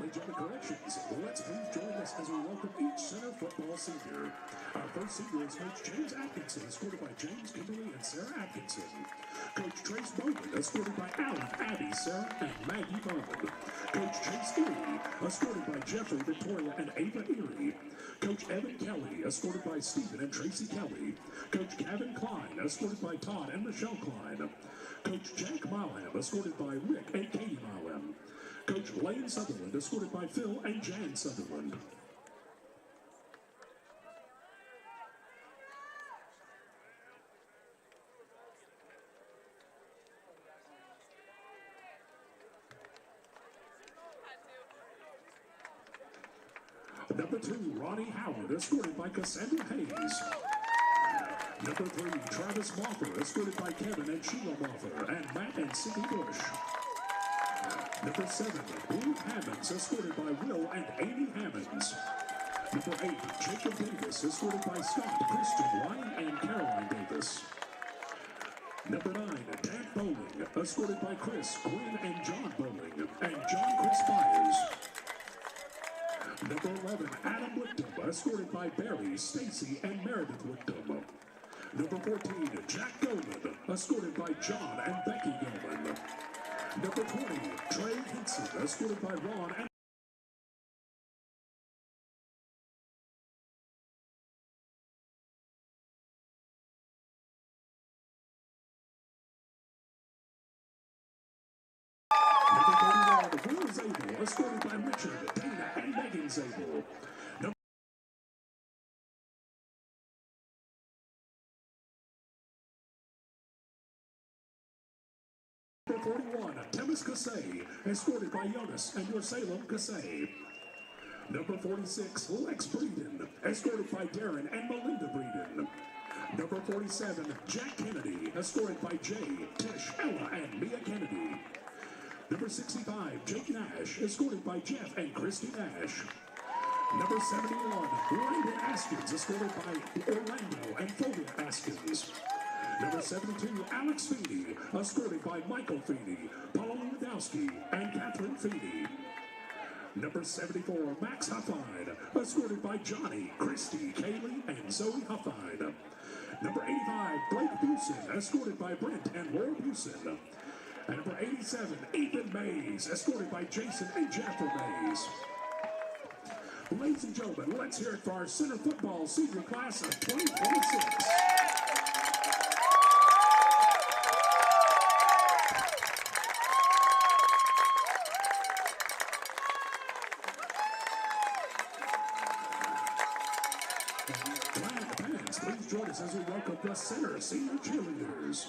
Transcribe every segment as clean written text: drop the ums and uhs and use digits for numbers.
Ladies and gentlemen, corrections. Let's please join us as we welcome each center football senior. Our first senior is Coach James Atkinson, escorted by James, Kimberly, and Sarah Atkinson. Coach Trace Bowman, escorted by Alan, Abby, Sarah, and Maggie Bowman. Coach Chase Erie, escorted by Jeffrey, Victoria, and Ava Erie. Coach Evan Kelly, escorted by Stephen and Tracy Kelly. Coach Gavin Klein, escorted by Todd and Michelle Klein. Coach Jack Malham, escorted by Rick and Katie Malham. Coach Lane Sutherland, escorted by Phil and Jan Sutherland. Number 2, Ronnie Howard, escorted by Cassandra Hayes. Number 3, Travis Moffer, escorted by Kevin and Sheila Moffer, and Matt and Cindy Bush. Number 7, Ruth Hammonds, escorted by Will and Amy Hammonds. Number 8, Jacob Davis, escorted by Scott, Christian, Ryan, and Caroline Davis. Number 9, Dan Bowling, escorted by Chris, Quinn, and John Bowling, and John Chris Byers. Number 11, Adam Whitcomb, escorted by Barry, Stacy, and Meredith Whitcomb. Number 14, Jack Goldman, escorted by John and Becky Goldman. Number 20, Trey Hinson, escorted by Ron and Number 31, Will Zabel, escorted by Richard, Dana, and Megan Zabel. Number 41, Temis Kasey, escorted by Jonas and Yorsalem Kasey. Number 46, Lex Breeden, escorted by Darren and Melinda Breeden. Number 47, Jack Kennedy, escorted by Jay, Tish, Ella, and Mia Kennedy. Number 65, Jake Nash, escorted by Jeff and Christy Nash. Number 71, Brandon Askins, escorted by Orlando and Phobia Askins. Number 72, Alex Feeney, escorted by Michael Feeney, Paula Wadowski, and Catherine Feeney. Number 74, Max Huffine, escorted by Johnny, Christy, Kaylee, and Zoe Huffine. Number 85, Blake Busen, escorted by Brent and Laura Busen. And number 87, Ethan Mays, escorted by Jason and Jennifer Mays. Ladies and gentlemen, let's hear it for our center football senior class of 2026. Please join us as we welcome the center senior cheerleaders.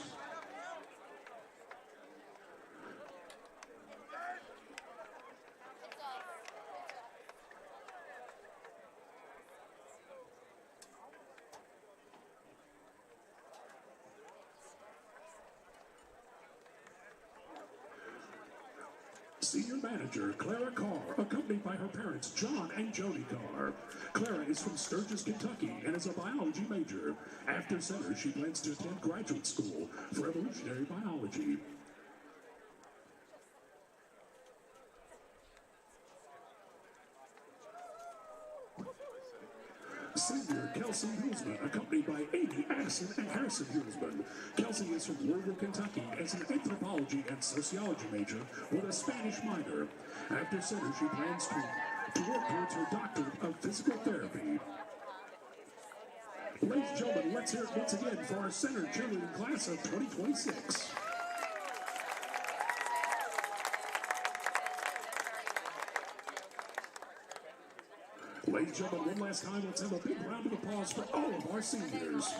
Senior manager Clara Carr, accompanied by her parents John and Jody Carr. Clara is from Sturgis, Kentucky, and is a biology major. After center, she plans to attend graduate school for evolutionary biology. Senior Kelsey Hulsman, accompanied by Amy Addison and Harrison Hulsman. Kelsey is from Louisville, Kentucky, as an anthropology and sociology major with a Spanish minor. After center, she plans to work towards her doctorate of physical therapy. Ladies and gentlemen, let's hear it once again for our center cheerleading class of 2026. Ladies and gentlemen, one last time, let's have a big round of applause for all of our seniors.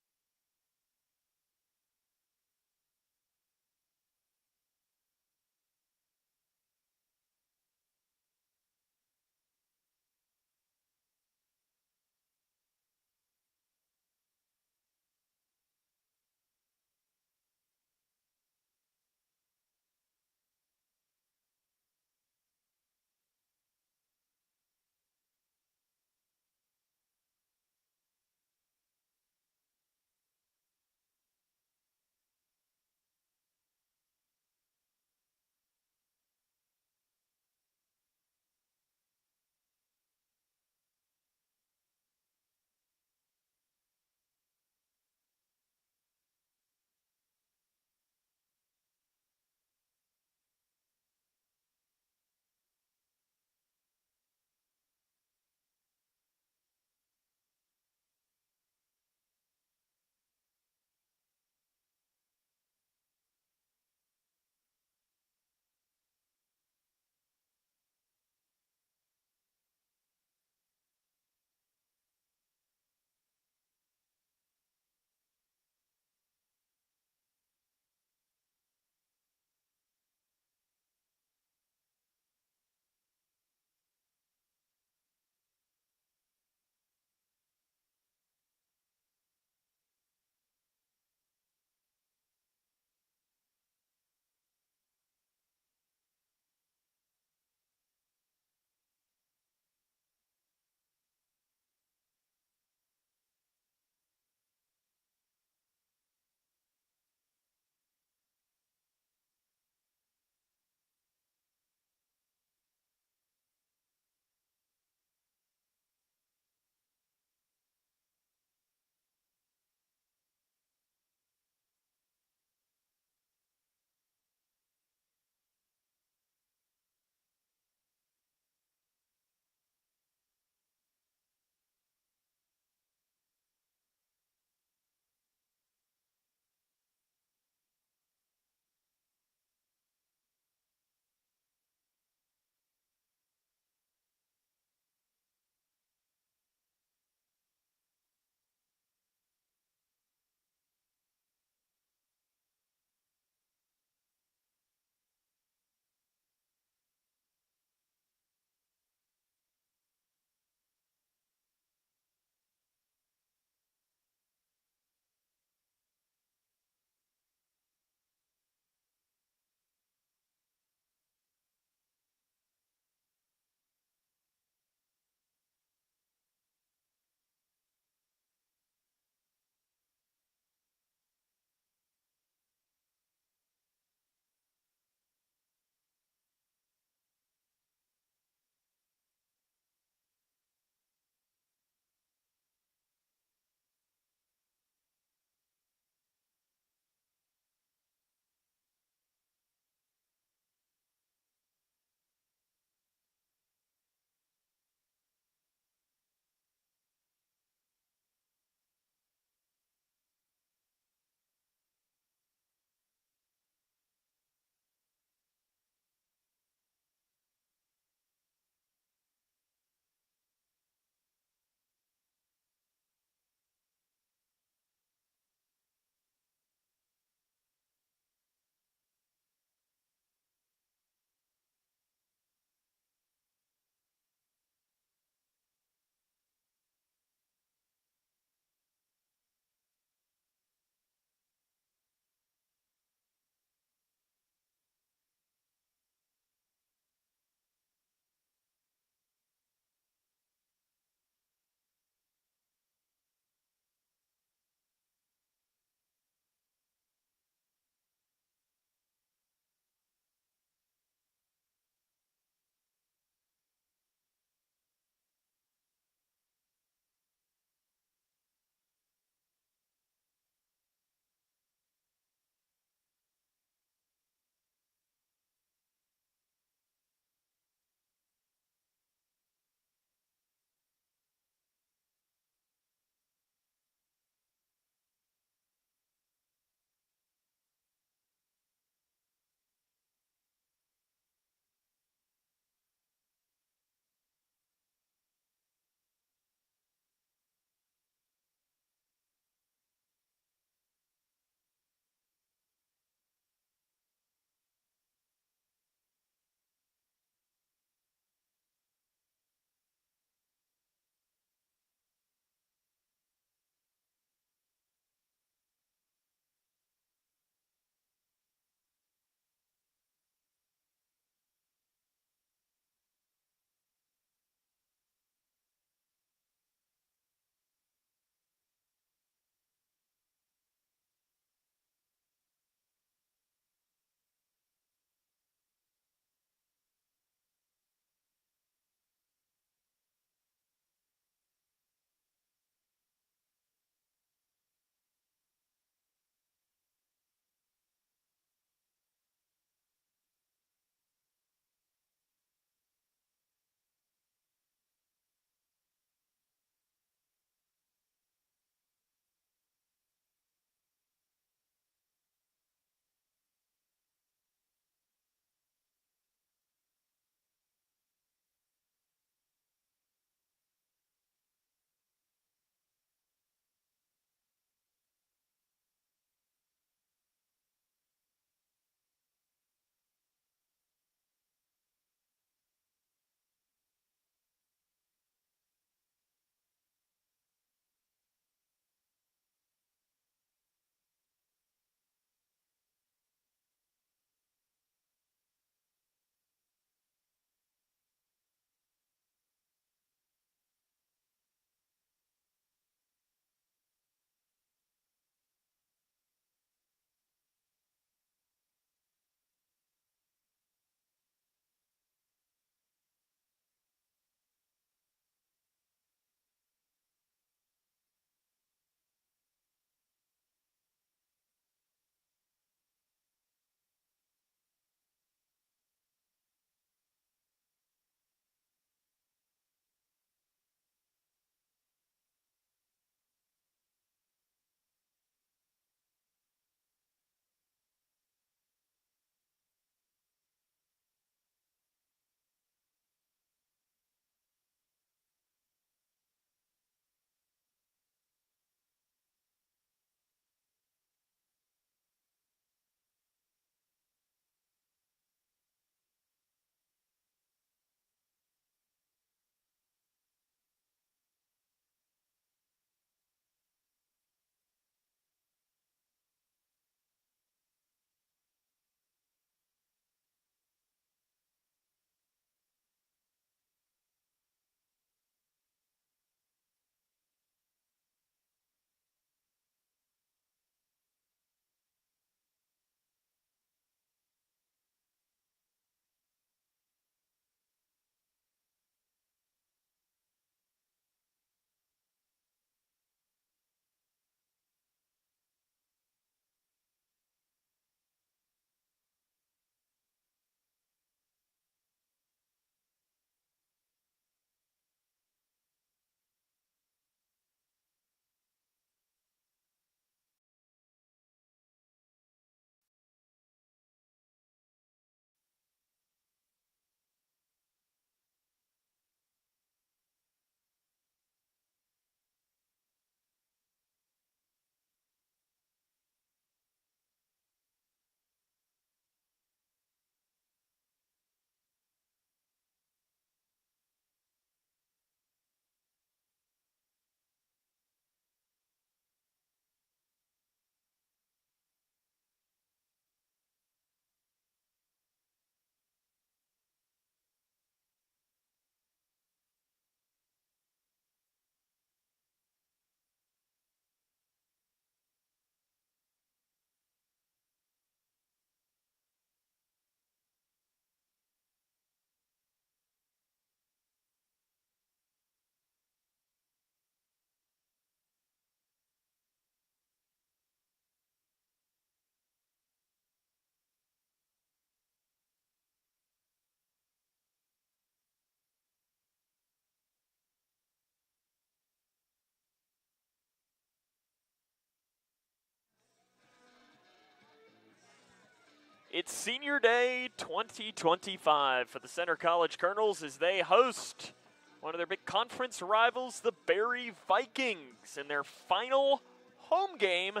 It's Senior Day 2025 for the Center College Colonels as they host one of their big conference rivals, the Berry Vikings, in their final home game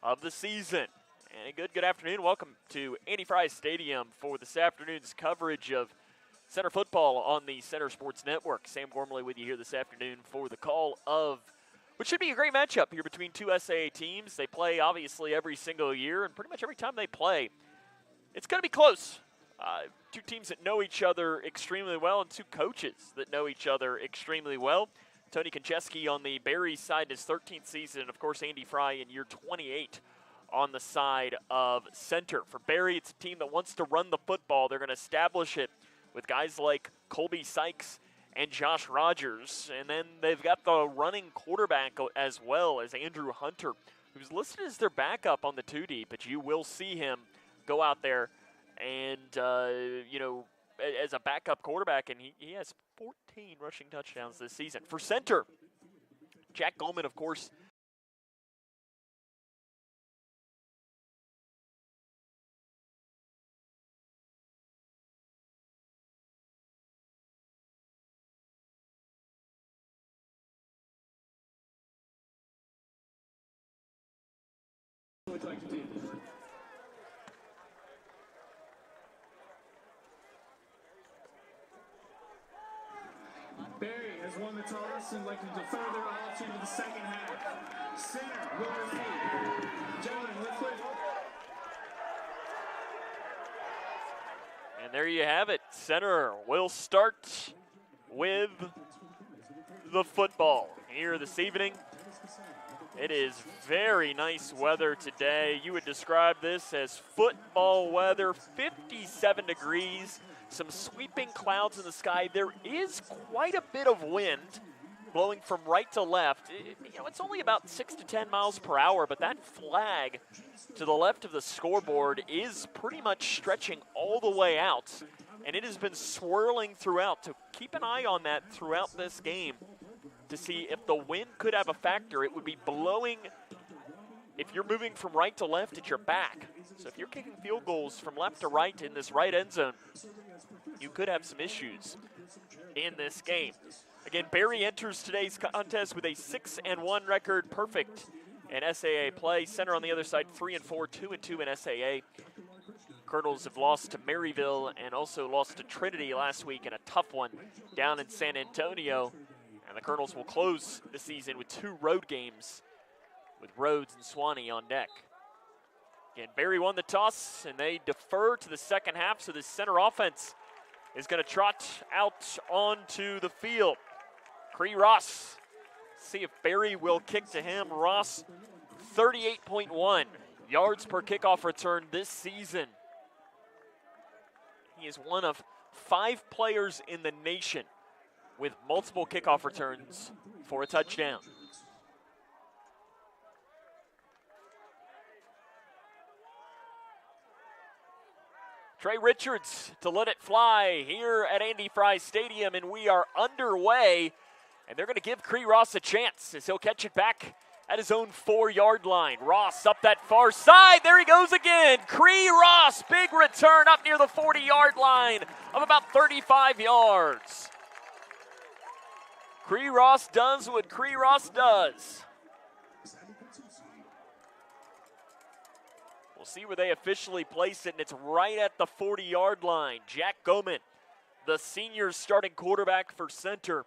of the season. And good afternoon. Welcome to Andy Fry Stadium for this afternoon's coverage of Center football on the Center Sports Network. Sam Gormley with you here this afternoon for the call of what should be a great matchup here between two SAA teams. They play obviously every single year, and pretty much every time they play, it's going to be close. Two teams that know each other extremely well and two coaches that know each other extremely well. Tony Konchesky on the Berry side in his 13th season, and of course Andy Fry in year 28 on the side of Center. For Berry, it's a team that wants to run the football. They're going to establish it with guys like Colby Sykes and Josh Rogers. And then they've got the running quarterback as well as Andrew Hunter, who's listed as their backup on the 2D, but you will see him go out there and, as a backup quarterback, and he has 14 rushing touchdowns this season. For Center, Jack Goldman, of course, What would you like to do? Berry has won the toss and like to defer their option to the second half. Center will receive. Gentlemen, let's play. and there you have it. Center will start with the football here this evening. It is very nice weather today. You would describe this as football weather, 57 degrees, some sweeping clouds in the sky. There is quite a bit of wind blowing from right to left. It's only about 6 to 10 miles per hour, but that flag to the left of the scoreboard is pretty much stretching all the way out, and it has been swirling throughout. So keep an eye on that throughout this game to see if the wind could have a factor. It would be blowing if you're moving from right to left at your back. So if you're kicking field goals from left to right in this right end zone, you could have some issues in this game. Again, Berry enters today's contest with a 6-1 record, perfect in SAA play. Center on the other side, 3-4, 2-2 in SAA. Colonels have lost to Maryville and also lost to Trinity last week in a tough one down in San Antonio. And the Colonels will close the season with 2 road games with Rhodes and Swanee on deck. Again, Berry won the toss, and they defer to the second half, so the Center offense is going to trot out onto the field. Cree Ross, see if Berry will kick to him. Ross, 38.1 yards per kickoff return this season. He is one of 5 players in the nation with multiple kickoff returns for a touchdown. Trey Richards to let it fly here at Andy Fry Stadium, and we are underway. And they're going to give Cree Ross a chance as he'll catch it back at his own 4-yard line. Ross up that far side. There he goes again. Cree Ross, big return up near the 40-yard line of about 35 yards. Cree Ross does what Cree Ross does. We'll see where they officially place it, and it's right at the 40-yard line. Jack Goman, the senior starting quarterback for Center.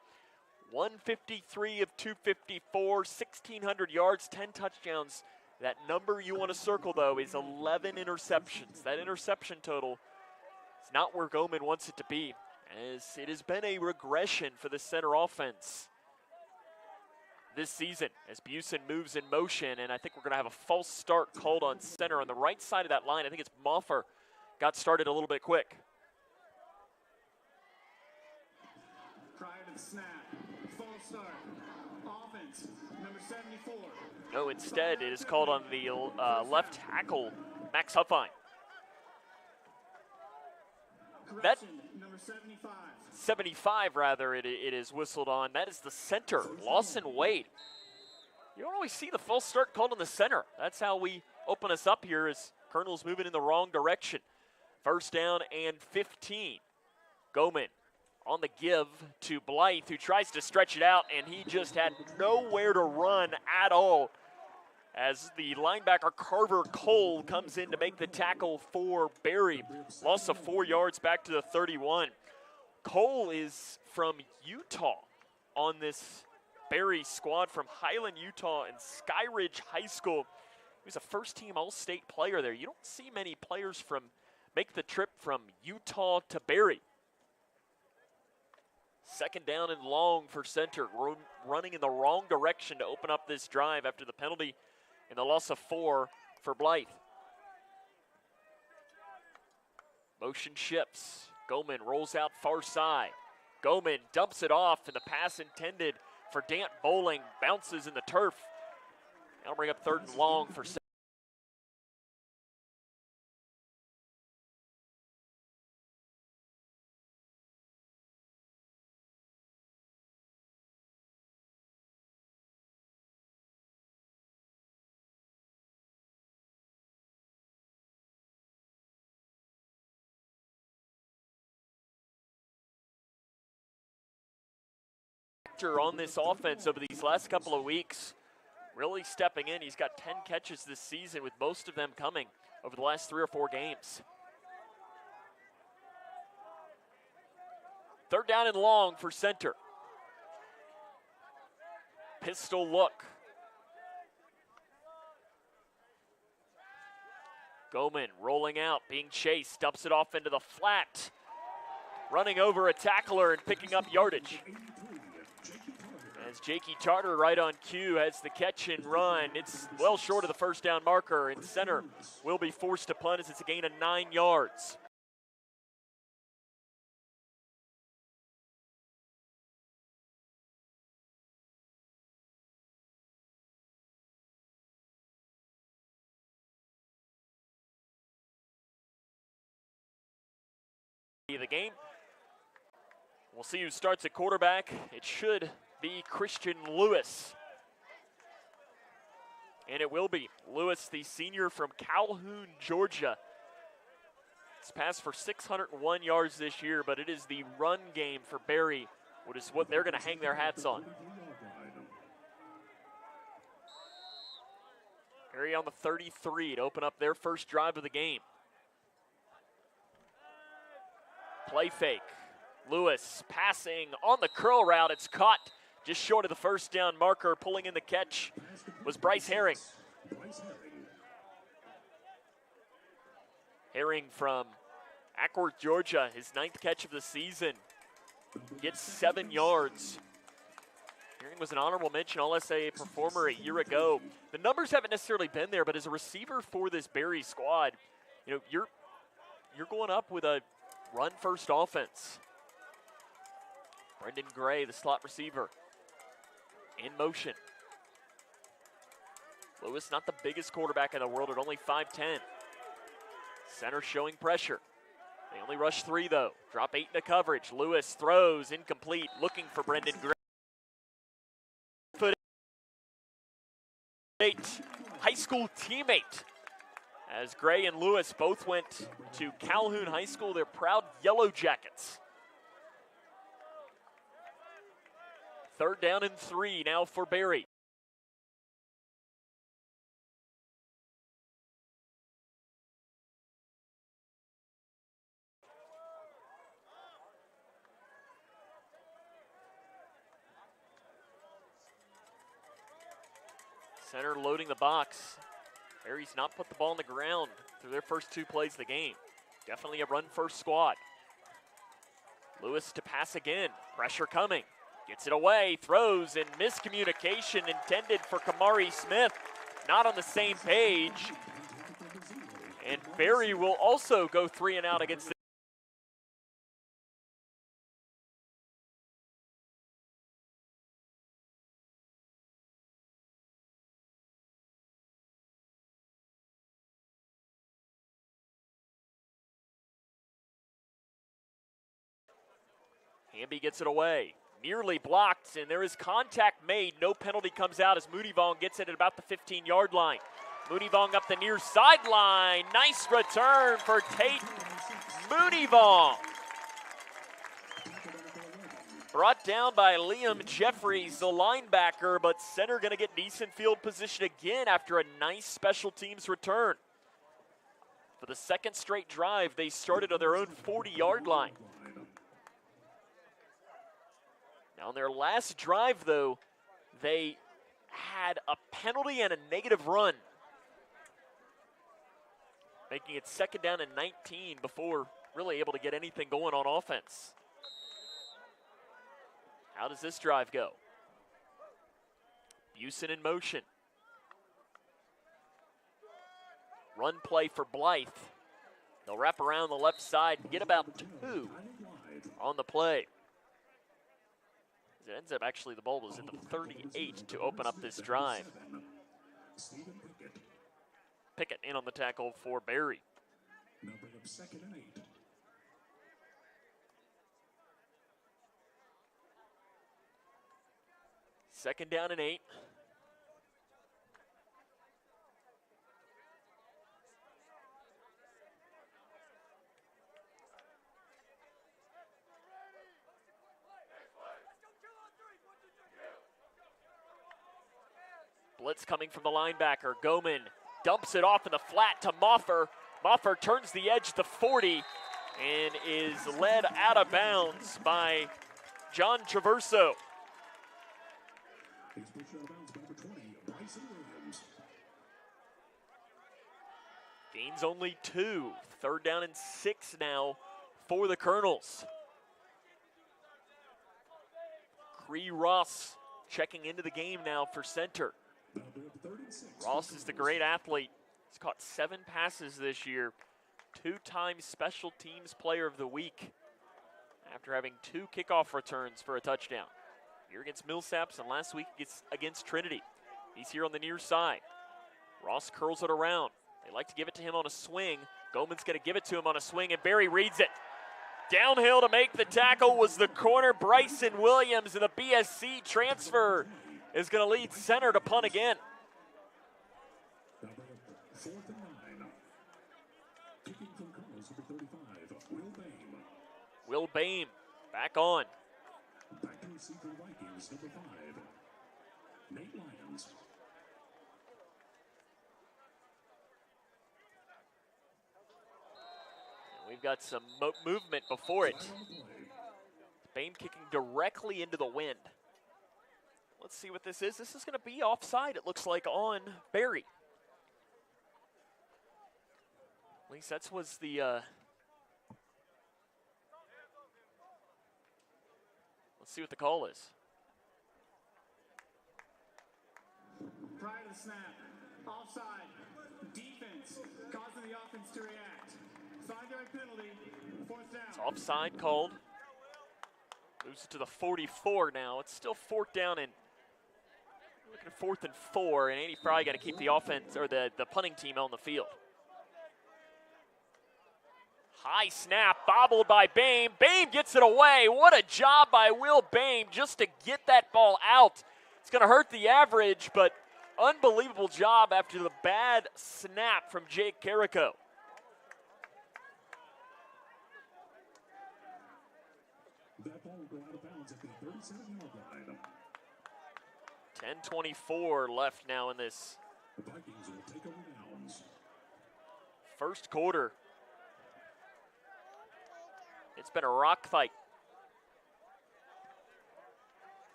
153 of 254, 1,600 yards, 10 touchdowns. That number you want to circle, though, is 11 interceptions. That interception total is not where Goman wants it to be, as it has been a regression for the Center offense this season as Busen moves in motion, and I think we're going to have a false start called on Center on the right side of that line. I think it's Moffer got started a little bit quick. Prior to the snap, false start, offense, number 74. No, instead it is called on the left tackle, Max Huffine. That number 75. 75, rather, it is whistled on. That is the center, Lawson Wade. You don't always see the false start called on the center. That's how we open us up here as Colonel's moving in the wrong direction. First down and 15. Goman on the give to Blythe, who tries to stretch it out, and he just had nowhere to run at all as the linebacker Carver Cole comes in to make the tackle for Berry. Loss of 4 yards back to the 31. Cole is from Utah on this Berry squad, from Highland, Utah, and Skyridge High School. He was a first-team All-State player there. You don't see many players make the trip from Utah to Berry. Second down and long for center. Running in the wrong direction to open up this drive after the penalty and the loss of 4 for Blythe. Motion shifts. Goman rolls out far side. Goman dumps it off, and the pass intended for Dant Bowling bounces in the turf. That'll bring up third and long for center. On this offense over these last couple of weeks, really stepping in. He's got 10 catches this season, with most of them coming over the last 3 or 4 games. Third down and long for center. Pistol look. Goman rolling out, being chased, dumps it off into the flat, running over a tackler and picking up yardage. As Jakey Tarter, right on cue, has the catch and run. It's well short of the first down marker, and center will be forced to punt as it's a gain of 9 yards. The game. We'll see who starts at quarterback. It should be Christian Lewis. And it will be Lewis, the senior from Calhoun, Georgia. It's passed for 601 yards this year, but it is the run game for Berry, which is what they're going to hang their hats on. Berry on the 33 to open up their first drive of the game. Play fake. Lewis passing on the curl route. It's caught just short of the first down marker. Pulling in the catch was Bryce Herring. Herring from Ackworth, Georgia, his 9th catch of the season. Gets 7 yards. Herring was an honorable mention All-SAA performer a year ago. The numbers haven't necessarily been there, but as a receiver for this Berry squad, you know, you're going up with a run-first offense. Brendan Gray, the slot receiver, in motion. Lewis, not the biggest quarterback in the world at only 5'10". Center showing pressure. They only rush 3, though. Drop 8 into coverage. Lewis throws, incomplete, looking for Brendan Gray. High school teammate, as Gray and Lewis both went to Calhoun High School. They're proud Yellow Jackets. Third down and 3 now for Berry. Center loading the box. Berry's not put the ball on the ground through their first 2 plays of the game. Definitely a run-first squad. Lewis to pass again. Pressure coming. Gets it away, throws, and miscommunication intended for Kamari Smith. Not on the same page. And Berry will also go 3 and out against the Hamby gets it away. Nearly blocked, and there is contact made. No penalty comes out as Moody Vaughn gets it at about the 15-yard line. Mooneyvong up the near sideline. Nice return for Tate Mooneyvong. Brought down by Liam Jeffries, the linebacker, but center going to get decent field position again after a nice special teams return. For the second straight drive, they started on their own 40-yard line. Now, on their last drive, though, they had a penalty and a negative run, making it 2nd down and 19 before really able to get anything going on offense. How does this drive go? Busen in motion. Run play for Blythe. They'll wrap around the left side and get about 2 on the play. It ends up actually the ball was in the 38 to open up this drive. Pickett in on the tackle for Barry. Now bring up 2nd and 8. Second down and 8. Blitz coming from the linebacker. Goman dumps it off in the flat to Moffer. Moffer turns the edge to 40 and is led out of bounds by John Traverso. He's pushed out of bounds by number 20, Bryson Williams. Gains only 2. 3rd down and 6 now for the Colonels. Cree Ross checking into the game now for center. Ross is the great athlete. He's caught 7 passes this year. 2-time Special Teams Player of the Week after having 2 kickoff returns for a touchdown. Here against Millsaps and last week against Trinity. He's here on the near side. Ross curls it around. They like to give it to him on a swing. Goman's going to give it to him on a swing, and Barry reads it. Downhill to make the tackle was the corner, Bryson Williams, and the BSC transfer is going to lead center to punt again. 4th and 9. Kicking from Colonels, number 35, Will Bame. Will Bame back on. Back to receive for the Vikings, number 5, Nate Lyons. We've got some movement before it. Bame kicking directly into the wind. Let's see what this is. This is going to be offside, it looks like, on Barry. At least that was the... Let's see what the call is. Prior to the snap, offside, defense, causing the offense to react. 5-yard penalty, 4th down. It's offside called. Moves it to the 44 now. It's still 4th down and looking at 4th and 4, and Andy Fry got to keep the offense or the punting team on the field. High snap, bobbled by Bame. Bame gets it away. What a job by Will Bame just to get that ball out. It's going to hurt the average, but unbelievable job after the bad snap from Jake Carrico. That ball will go out of bounds at the 37-yard line. 10:24 left now in this The Vikings will take over downs. first quarter. It's been a rock fight.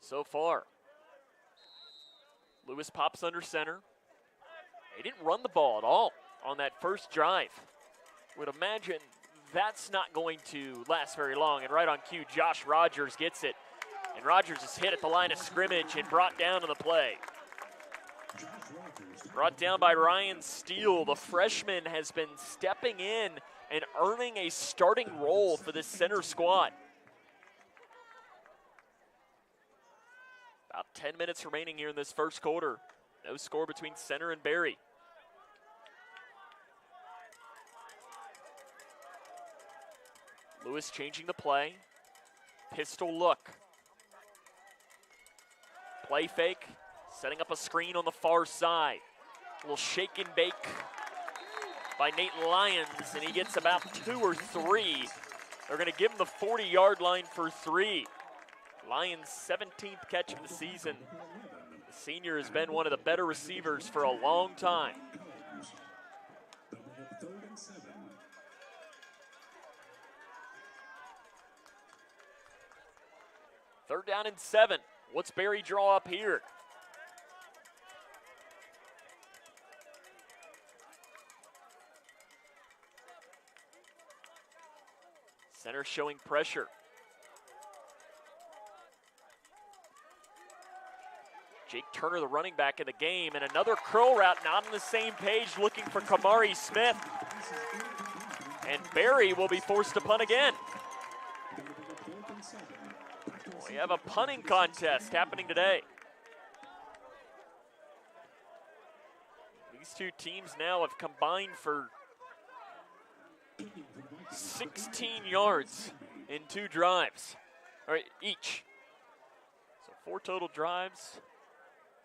So far. Lewis pops under center. They didn't run the ball at all on that first drive. Would imagine that's not going to last very long. And right on cue, Josh Rogers gets it. And Rogers is hit at the line of scrimmage and brought down to the play. Brought down by Ryan Steele. The freshman has been stepping in and earning a starting role for this center squad. About 10 minutes remaining here in this first quarter. No score between center and Barry. Lewis changing the play. Pistol look. Play fake. Setting up a screen on the far side. A little shake and bake by Nate Lyons, and he gets about 2 or 3. They're going to give him the 40-yard line for 3. Lyons' 17th catch of the season. The senior has been one of the better receivers for a long time. Third down and 7. What's Barry draw up here? Center showing pressure. Jake Turner, the running back in the game, and another curl route, not on the same page, looking for Kamari Smith. And Barry will be forced to punt again. We have a punting contest happening today. These two teams now have combined for 16 yards in 2 drives, each. So 4 total drives,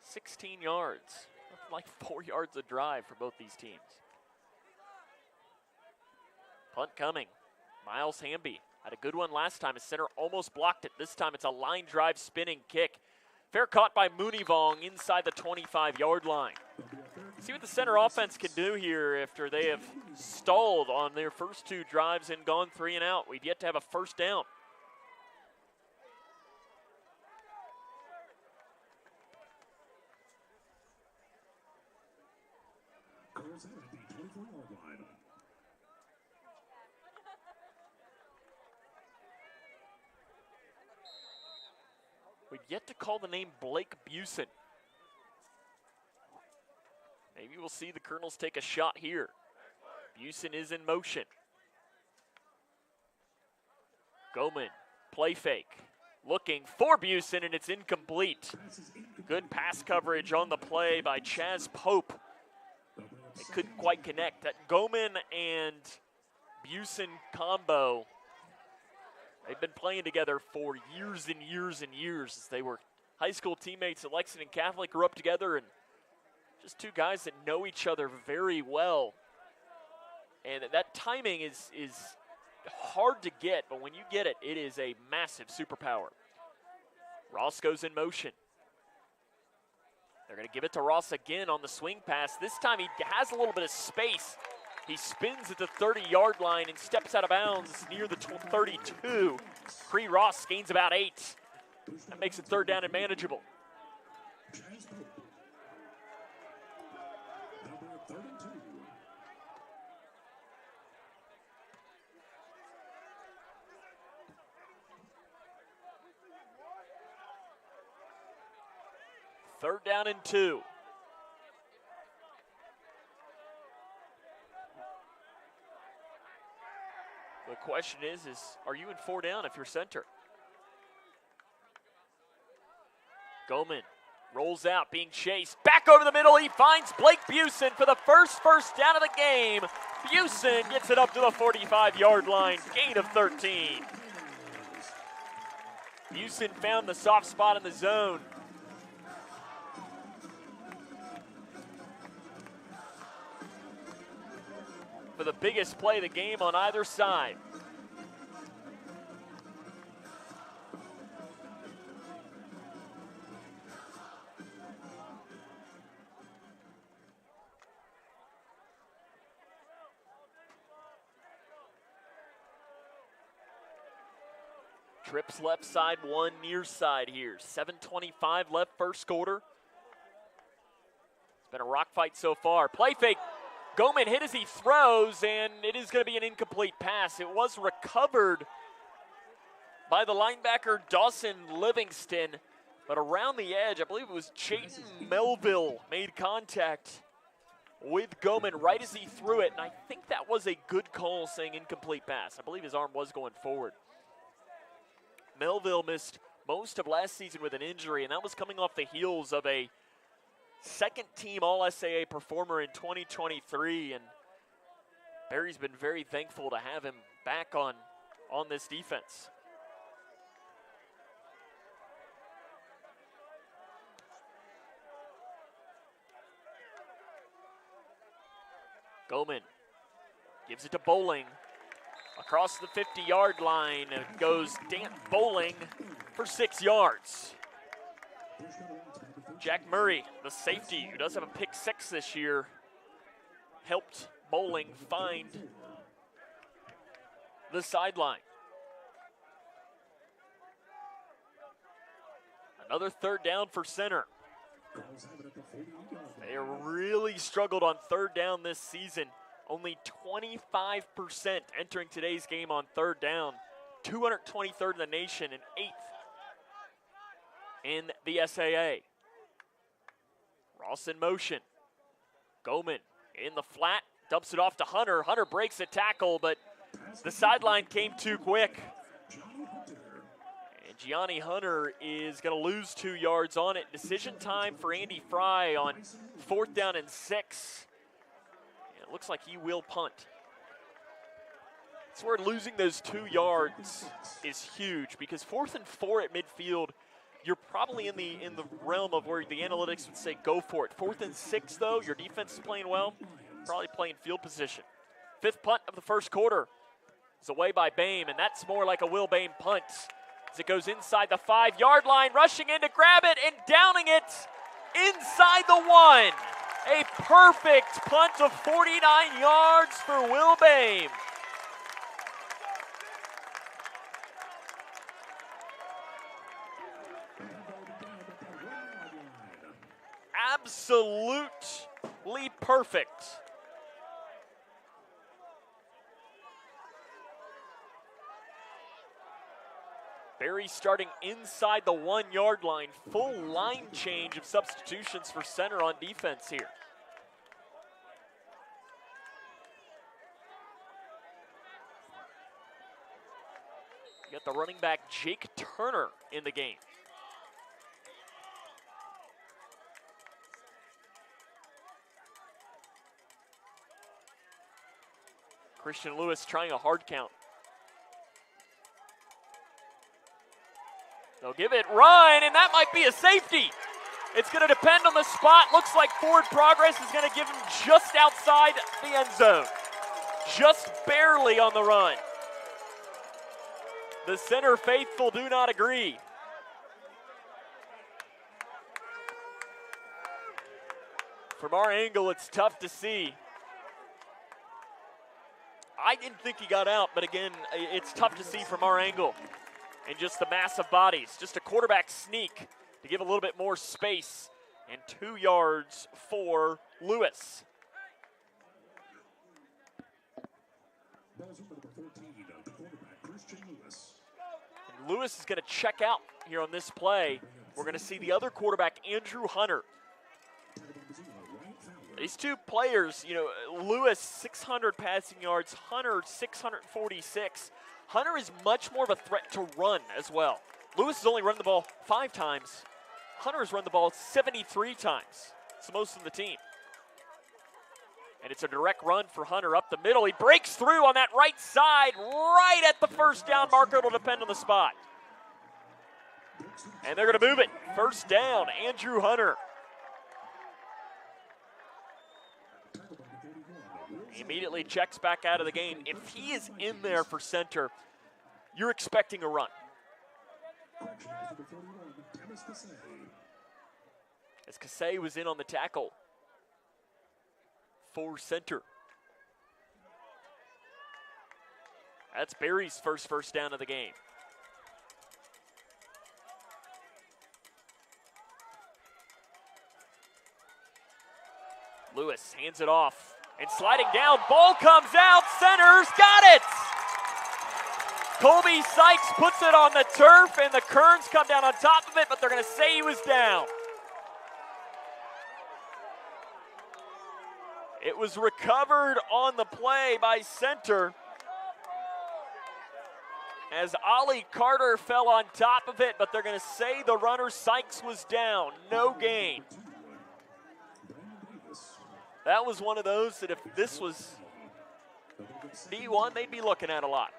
16 yards. Nothing like 4 yards a drive for both these teams. Punt coming. Miles Hamby had a good one last time. His center almost blocked it. This time it's a line drive spinning kick. Fair caught by Mooneyvong inside the 25-yard line. See what the center offense can do here after they have stalled on their first 2 drives and gone 3 and out. We've yet to have a first down. We've yet to call the name Blake Busen. Maybe we'll see the Colonels take a shot here. Busen is in motion. Goman, play fake. Looking for Busen, and it's incomplete. Good pass coverage on the play by Chaz Pope. They couldn't quite connect. That Goman and Busen combo, they've been playing together for years and years and years. They were high school teammates at Lexington Catholic, grew up together, and just 2 guys that know each other very well. And that timing is hard to get, but when you get it, it is a massive superpower. Ross goes in motion. They're going to give it to Ross again on the swing pass. This time he has a little bit of space. He spins at the 30-yard line and steps out of bounds near the 32. Cree Ross gains about 8. That makes it 3rd down and manageable. Third down and 2. The question is are you in 4 down if you're center? Goman rolls out, being chased. Back over the middle, he finds Blake Busen for the first down of the game. Busen gets it up to the 45-yard line, gain of 13. Busen found the soft spot in the zone. For the biggest play of the game on either side. Trips left side, 1 near side here. 7:25 left, first quarter. It's been a rock fight so far. Play fake. Goman hit as he throws, and it is going to be an incomplete pass. It was recovered by the linebacker Dawson Livingston, but around the edge, I believe it was Chayton Melville made contact with Goman right as he threw it, and I think that was a good call saying incomplete pass. I believe his arm was going forward. Melville missed most of last season with an injury, and that was coming off the heels of a second-team All-SAA performer in 2023, and Barry's been very thankful to have him back on this defense. Goldman gives it to Bowling. Across the 50-yard line goes Dan Bowling for 6 yards. Jack Murray, the safety, who does have a pick 6 this year, helped Bowling find the sideline. Another third down for center. They really struggled on third down this season. Only 25% entering today's game on third down. 223rd in the nation and 8th in the SAA. Ross in motion. Goldman in the flat, dumps it off to Hunter. Hunter breaks a tackle, but the sideline came too quick. And Gianni Hunter is going to lose 2 yards on it. Decision time for Andy Fry on 4th down and 6. It looks like he will punt. That's where losing those 2 yards is huge, because 4th and 4 at midfield, you're probably in the realm of where the analytics would say go for it. 4th and 6, though, your defense is playing well, probably playing field position. 5th punt of the first quarter is away by Boehm, and that's more like a Will Boehm punt as it goes inside the 5-yard line, rushing in to grab it and downing it inside the 1. A perfect punt of 49 yards for Will Boehm. Absolutely perfect. Barry starting inside the 1-yard line. Full line change of substitutions for center on defense here. You got the running back Jake Turner in the game. Christian Lewis trying a hard count. They'll give it run, and that might be a safety. It's going to depend on the spot. Looks like forward progress is going to give him just outside the end zone. Just barely on the run. The center faithful do not agree. From our angle, it's tough to see. I didn't think he got out, but again, it's tough to see from our angle. And just the massive bodies. Just a quarterback sneak to give a little bit more space. And 2 yards for Lewis. And Lewis is going to check out here on this play. We're going to see the other quarterback, Andrew Hunter. These two players, you know, Lewis 600 passing yards, Hunter 646. Hunter is much more of a threat to run as well. Lewis has only run the ball 5 times. Hunter has run the ball 73 times. It's the most in the team. And it's a direct run for Hunter up the middle. He breaks through on that right side, right at the first down marker. It'll depend on the spot. And they're going to move it. First down, Andrew Hunter. He immediately checks back out of the game. If he is in there for center, you're expecting a run. As Kasey was in on the tackle for center. That's Barry's first down of the game. Lewis hands it off. And sliding down, ball comes out, center's got it! Colby Sykes puts it on the turf, and the Kerns come down on top of it, but they're going to say he was down. It was recovered on the play by center, as Ollie Carter fell on top of it, but they're going to say the runner Sykes was down, no gain. That was one of those that if this was D1, they'd be looking at a lot.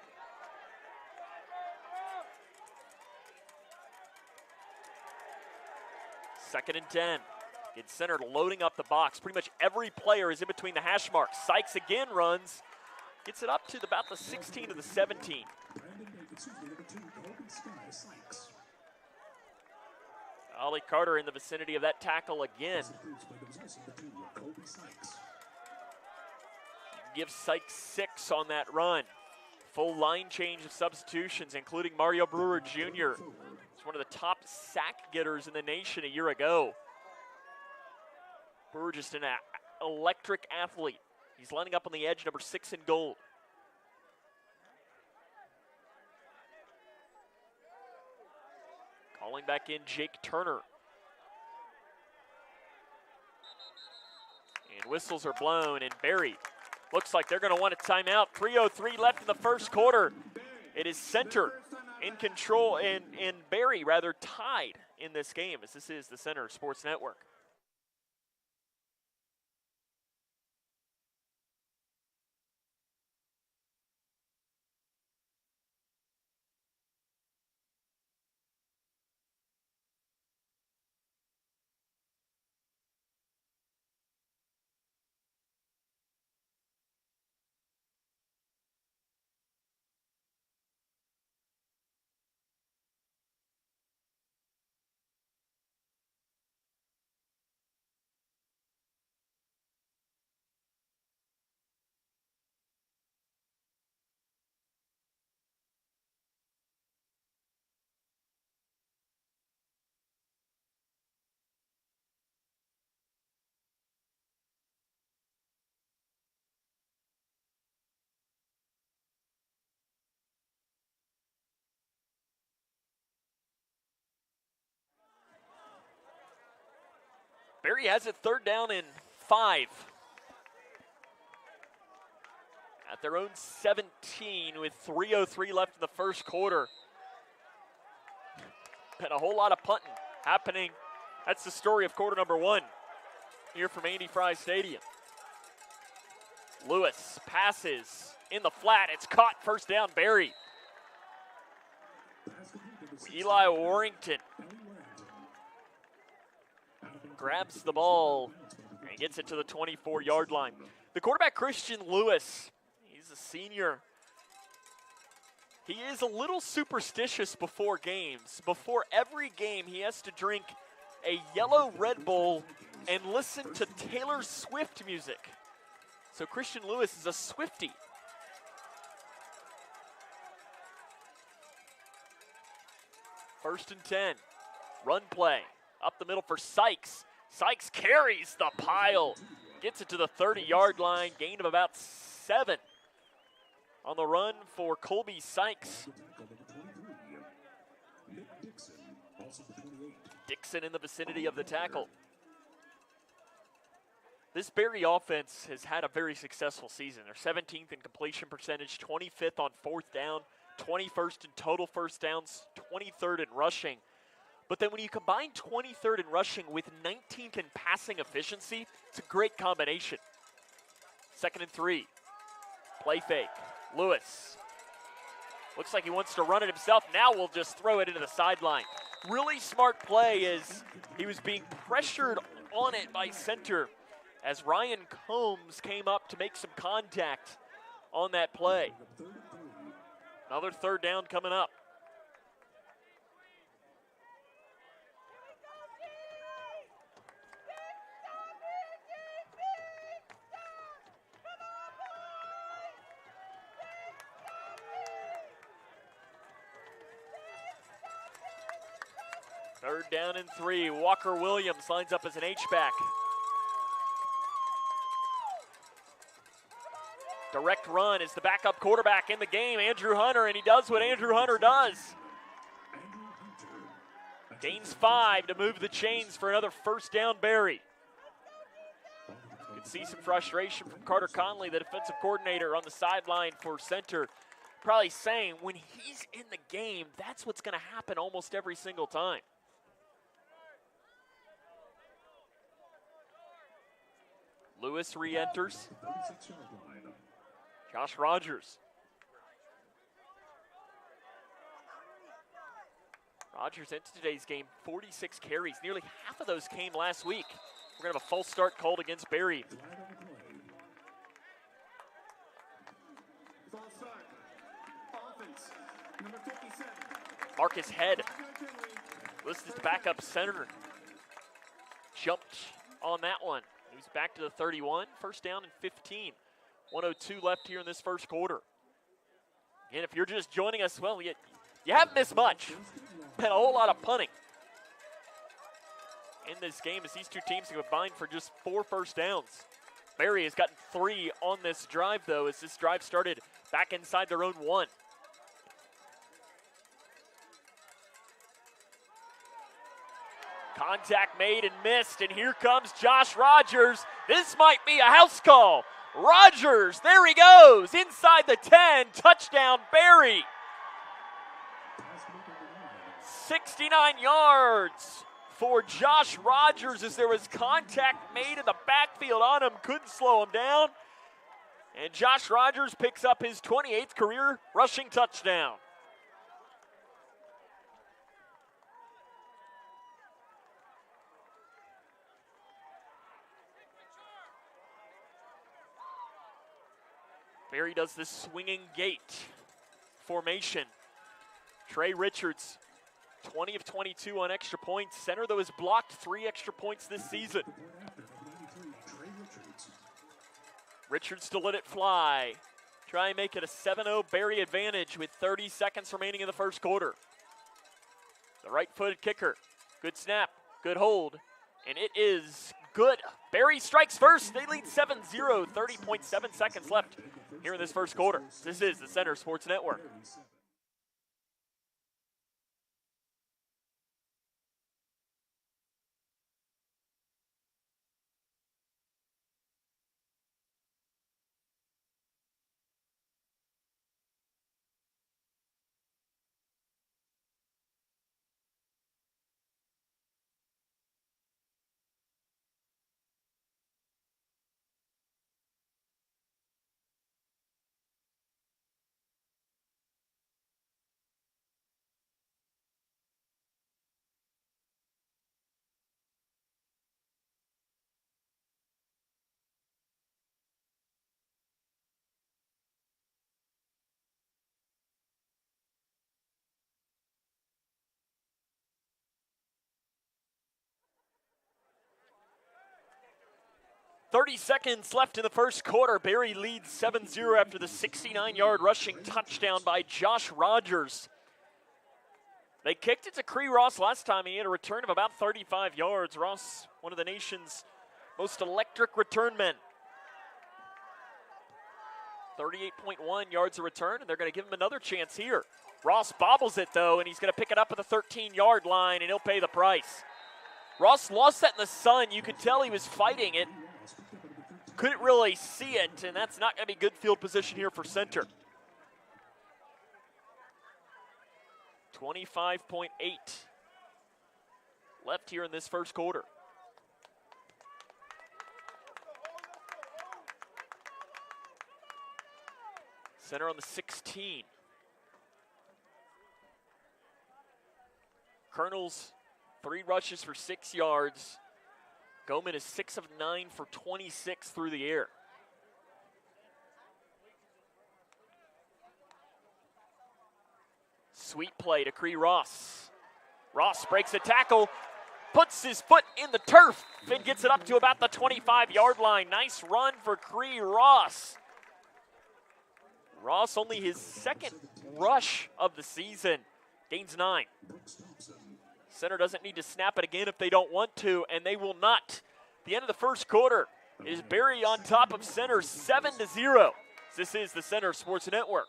Second and 10. Again, center loading up the box. Pretty much every player is in between the hash marks. Sykes again runs. Gets it up to about the 16 to the 17. Ollie Carter in the vicinity of that tackle again. Gives Sykes 6 on that run. Full line change of substitutions, including Mario Brewer Jr. He's one of the top sack getters in the nation a year ago. Brewer just an electric athlete. He's lining up on the edge, number 6 in goal. Calling back in Jake Turner. And whistles are blown, and Barry looks like they're going to want a timeout. 3:03 left in the first quarter. It is Center in control, and Barry rather tied in this game, as this is the Center Sports Network. Barry has it 3rd down and 5. At their own 17 with 3:03 left in the first quarter. Been a whole lot of punting happening. That's the story of quarter number 1 here from Andy Fry Stadium. Lewis passes in the flat. It's caught, 1st down, Barry. Eli Warrington grabs the ball and gets it to the 24-yard line. The quarterback, Christian Lewis, he's a senior. He is a little superstitious before games. Before every game, he has to drink a yellow Red Bull and listen to Taylor Swift music. So Christian Lewis is a Swiftie. First and 10, run play. Up the middle for Sykes. Sykes carries the pile. Gets it to the 30-yard line. Gain of about 7 on the run for Colby Sykes. Dixon in the vicinity of the tackle. This Barry offense has had a very successful season. They're 17th in completion percentage, 25th on 4th down, 21st in total first downs, 23rd in rushing. But then when you combine 23rd in rushing with 19th in passing efficiency, it's a great combination. 2nd and 3. Play fake. Lewis. Looks like he wants to run it himself. Now we'll just throw it into the sideline. Really smart play as he was being pressured on it by center as Ryan Combs came up to make some contact on that play. Another 3rd down coming up. Third down and 3. Walker Williams lines up as an H-back. Direct run is the backup quarterback in the game, Andrew Hunter, and he does what Andrew Hunter does. Gains 5 to move the chains for another 1st down Barry. You can see some frustration from Carter Conley, the defensive coordinator on the sideline for center, probably saying when he's in the game, that's what's going to happen almost every single time. Lewis re-enters. Josh Rogers. Rogers into today's game, 46 carries. Nearly half of those came last week. We're going to have a false start called against Barry. False start. Offense. Number 57. Marcus Head, listed as backup center, jumped on that one. He was back to the 31, first down and 15. 1:02 left here in this first quarter. And if you're just joining us, well, you haven't missed much. Been a whole lot of punting in this game as these two teams have combined for just 4 first downs. Barry has gotten 3 on this drive, though, as this drive started back inside their own 1. Contact made and missed, and here comes Josh Rogers. This might be a house call. Rogers, there he goes, inside the 10, touchdown Barry. 69 yards for Josh Rogers as there was contact made in the backfield on him, couldn't slow him down. And Josh Rogers picks up his 28th career rushing touchdown. Barry does this swinging gate formation. Trey Richards, 20 of 22 on extra points. Center, though, has blocked 3 extra points this season. Richards to let it fly. Try and make it a 7-0 Barry advantage with 30 seconds remaining in the first quarter. The right-footed kicker. Good snap, good hold, and it is good. Barry strikes first. They lead 7-0, 30.7 seconds left here in this first quarter. This is the Center Sports Network. .30 seconds left in the first quarter. Barry leads 7-0 after the 69-yard rushing touchdown by Josh Rogers. They kicked it to Cree Ross last time. He had a return of about 35 yards. Ross, one of the nation's most electric return men. 38.1 yards a return, and they're going to give him another chance here. Ross bobbles it, though, and he's going to pick it up at the 13-yard line, and he'll pay the price. Ross lost that in the sun. You could tell he was fighting it. Couldn't really see it, and that's not going to be good field position here for center. 25.8 left here in this first quarter. Center on the 16. Colonels, 3 rushes for 6 yards. Goman is 6 of 9 for 26 through the air. Sweet play to Cree Ross. Ross breaks a tackle, puts his foot in the turf, and gets it up to about the 25-yard line. Nice run for Cree Ross. Ross only his 2nd rush of the season. Gains 9. Center doesn't need to snap it again if they don't want to, and they will not. The end of the first quarter is Barry on top of Center 7-0. This is the Center Sports Network.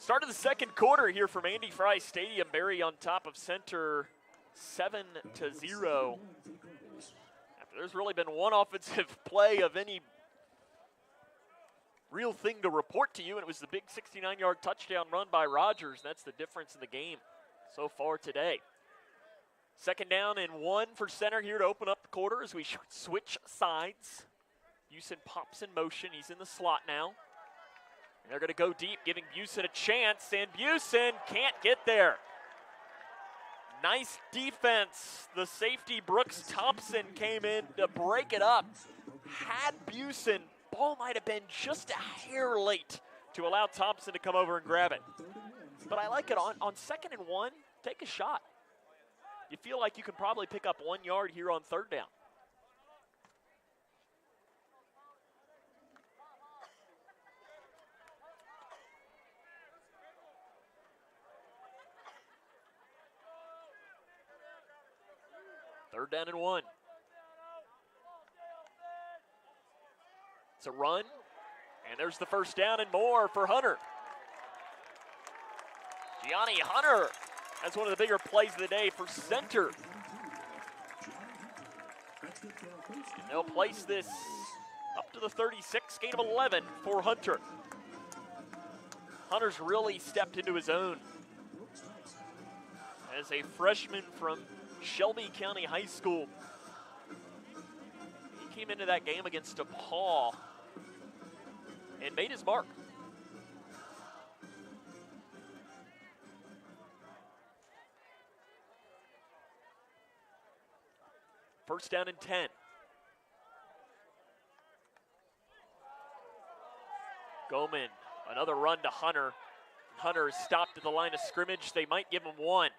Start of the second quarter here from Andy Fry Stadium. Berry on top of Center 7-0. After there's really been one offensive play of any real thing to report to you, and it was the big 69-yard touchdown run by Rogers. That's the difference in the game so far today. 2nd down and 1 for Center here to open up the quarter as we switch sides. Busen pops in motion. He's in the slot now. And they're going to go deep, giving Busen a chance, and Busen can't get there. Nice defense. The safety, Brooks Thompson, came in to break it up. Had Busen, ball might have been just a hair late to allow Thompson to come over and grab it. But I like it on 2nd and 1, take a shot. You feel like you can probably pick up 1 yard here on 3rd down. Third down and 1. It's a run, and there's the 1st down and more for Hunter. Gianni Hunter has one of the bigger plays of the day for Center. And they'll place this up to the 36, gain of 11 for Hunter. Hunter's really stepped into his own as a freshman from Shelby County High School. He came into that game against DePaul and made his mark. First down and 10. Goman, another run to Hunter. Hunter is stopped at the line of scrimmage. They might give him 1.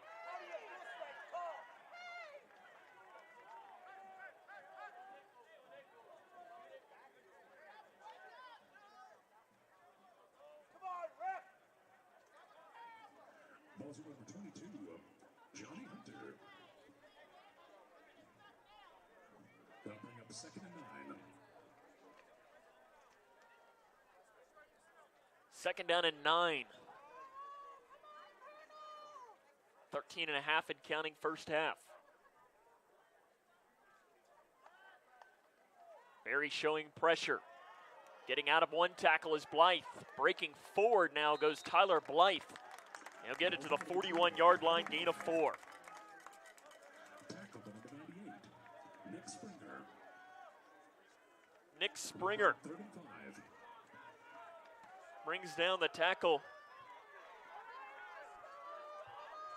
Balls number 22, Johnny Hunter. They'll bring up 2nd and 9. 2nd down and 9. 13 and a half and counting first half. Berry showing pressure. Getting out of one tackle is Blythe. Breaking forward now goes Tyler Blythe. He'll get it to the 41-yard line, gain of 4. Tackle number 98, Nick Springer. Nick Springer 35. brings down the tackle.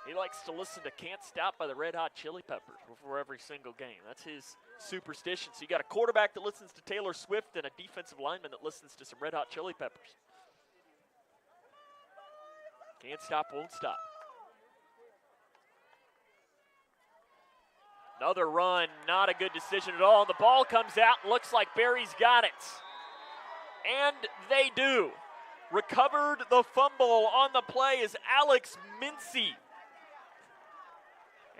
He likes to listen to Can't Stop by the Red Hot Chili Peppers before every single game. That's his superstition. So you got a quarterback that listens to Taylor Swift and a defensive lineman that listens to some Red Hot Chili Peppers. Can't stop, won't stop. Another run, not a good decision at all. And the ball comes out, looks like Berry's got it. And they do. Recovered the fumble on the play is Alex Mincy.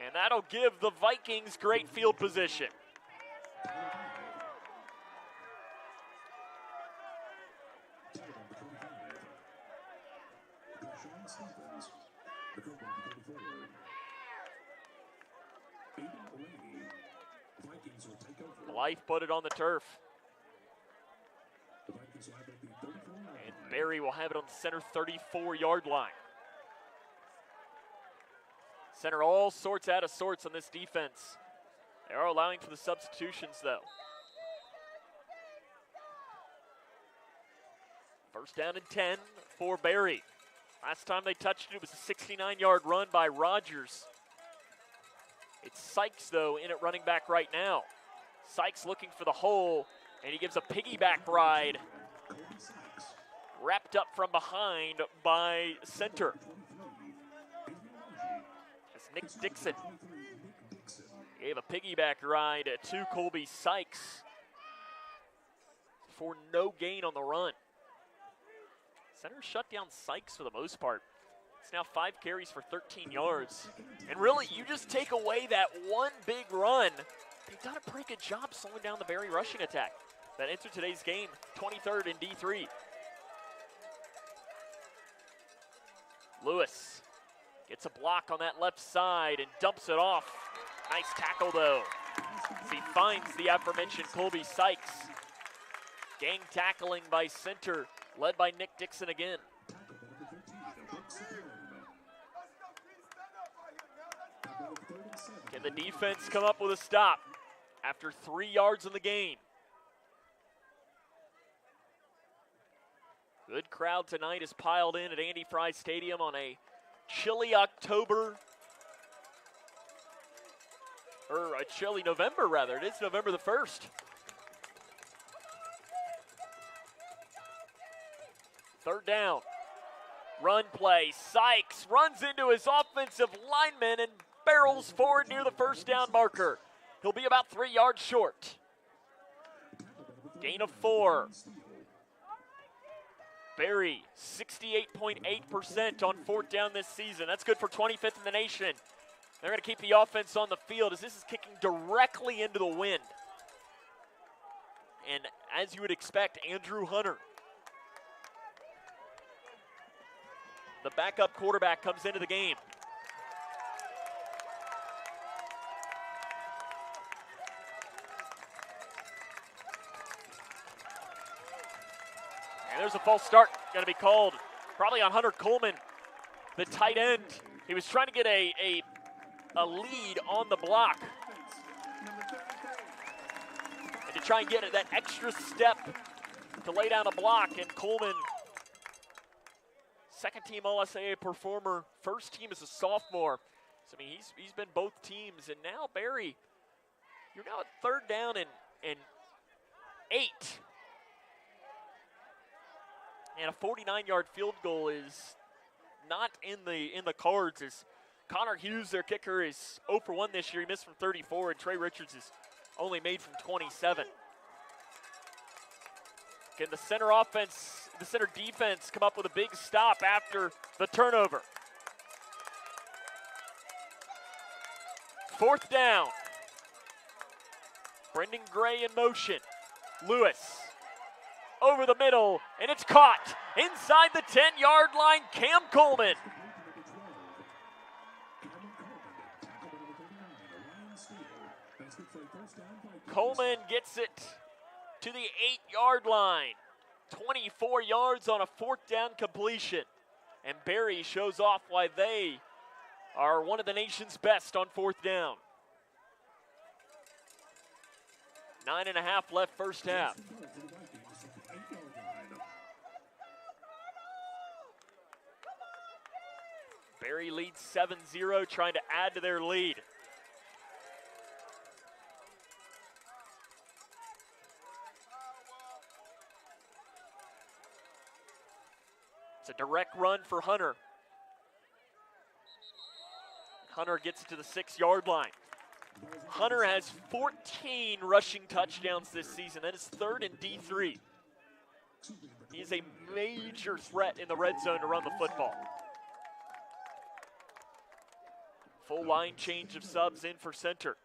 And that'll give the Vikings great field position. Blythe put it on the turf. And Berry will have it on the center 34-yard line. Center all sorts out of sorts on this defense. They are allowing for the substitutions, though. First down and 10 for Berry. Last time they touched it was a 69-yard run by Rogers. It's Sykes, though, in at running back right now. Sykes looking for the hole, and he gives a piggyback ride. Wrapped up from behind by Center. That's Nick Dixon. Gave a piggyback ride to Colby Sykes for no gain on the run. Center shut down Sykes for the most part. It's now 5 carries for 13 yards. And really, you just take away that one big run. They've done a pretty good job slowing down the Berry rushing attack that entered today's game, 23rd in D3. Lewis gets a block on that left side and dumps it off. Nice tackle, though, as he finds the aforementioned Colby Sykes. Gang tackling by center, led by Nick Dixon again. Can the defense come up with a stop after 3 yards in the gain? Good crowd tonight is piled in at Andy Fry Stadium on a chilly October, or a chilly November rather. It is November the 1st. Third down, run play. Sykes runs into his offensive lineman and barrels forward near the first down marker. He'll be about 3 yards short. Gain of 4. Barry, 68.8% on fourth down this season. That's good for 25th in the nation. They're going to keep the offense on the field as this is kicking directly into the wind. And as you would expect, Andrew Hunter, the backup quarterback, comes into the game. And there's a false start going to be called, probably on Hunter Coleman, the tight end. He was trying to get a lead on the block. And to try and get that extra step to lay down a block, and Coleman, second team All-SAA performer, first team as a sophomore. So, I mean, he's been both teams. And now, Barry, you're now at third down and 8. And a 49-yard field goal is not in the cards, as Connor Hughes, their kicker, is 0 for 1 this year. He missed from 34, and Trey Richards is only made from 27. Can the center defense come up with a big stop after the turnover? Fourth down. Brendan Gray in motion. Lewis over the middle, and it's caught inside the 10-yard line. Cam Coleman. Coleman gets it to the 8-yard line. 24 yards on a fourth down completion. And Barry shows off why they are one of the nation's best on fourth down. 9.5 left first half. Barry leads 7-0, trying to add to their lead. It's a direct run for Hunter. Hunter gets it to the 6-yard line. Hunter has 14 rushing touchdowns this season. That is third in D3. He is a major threat in the red zone to run the football. Full line change of subs in for center.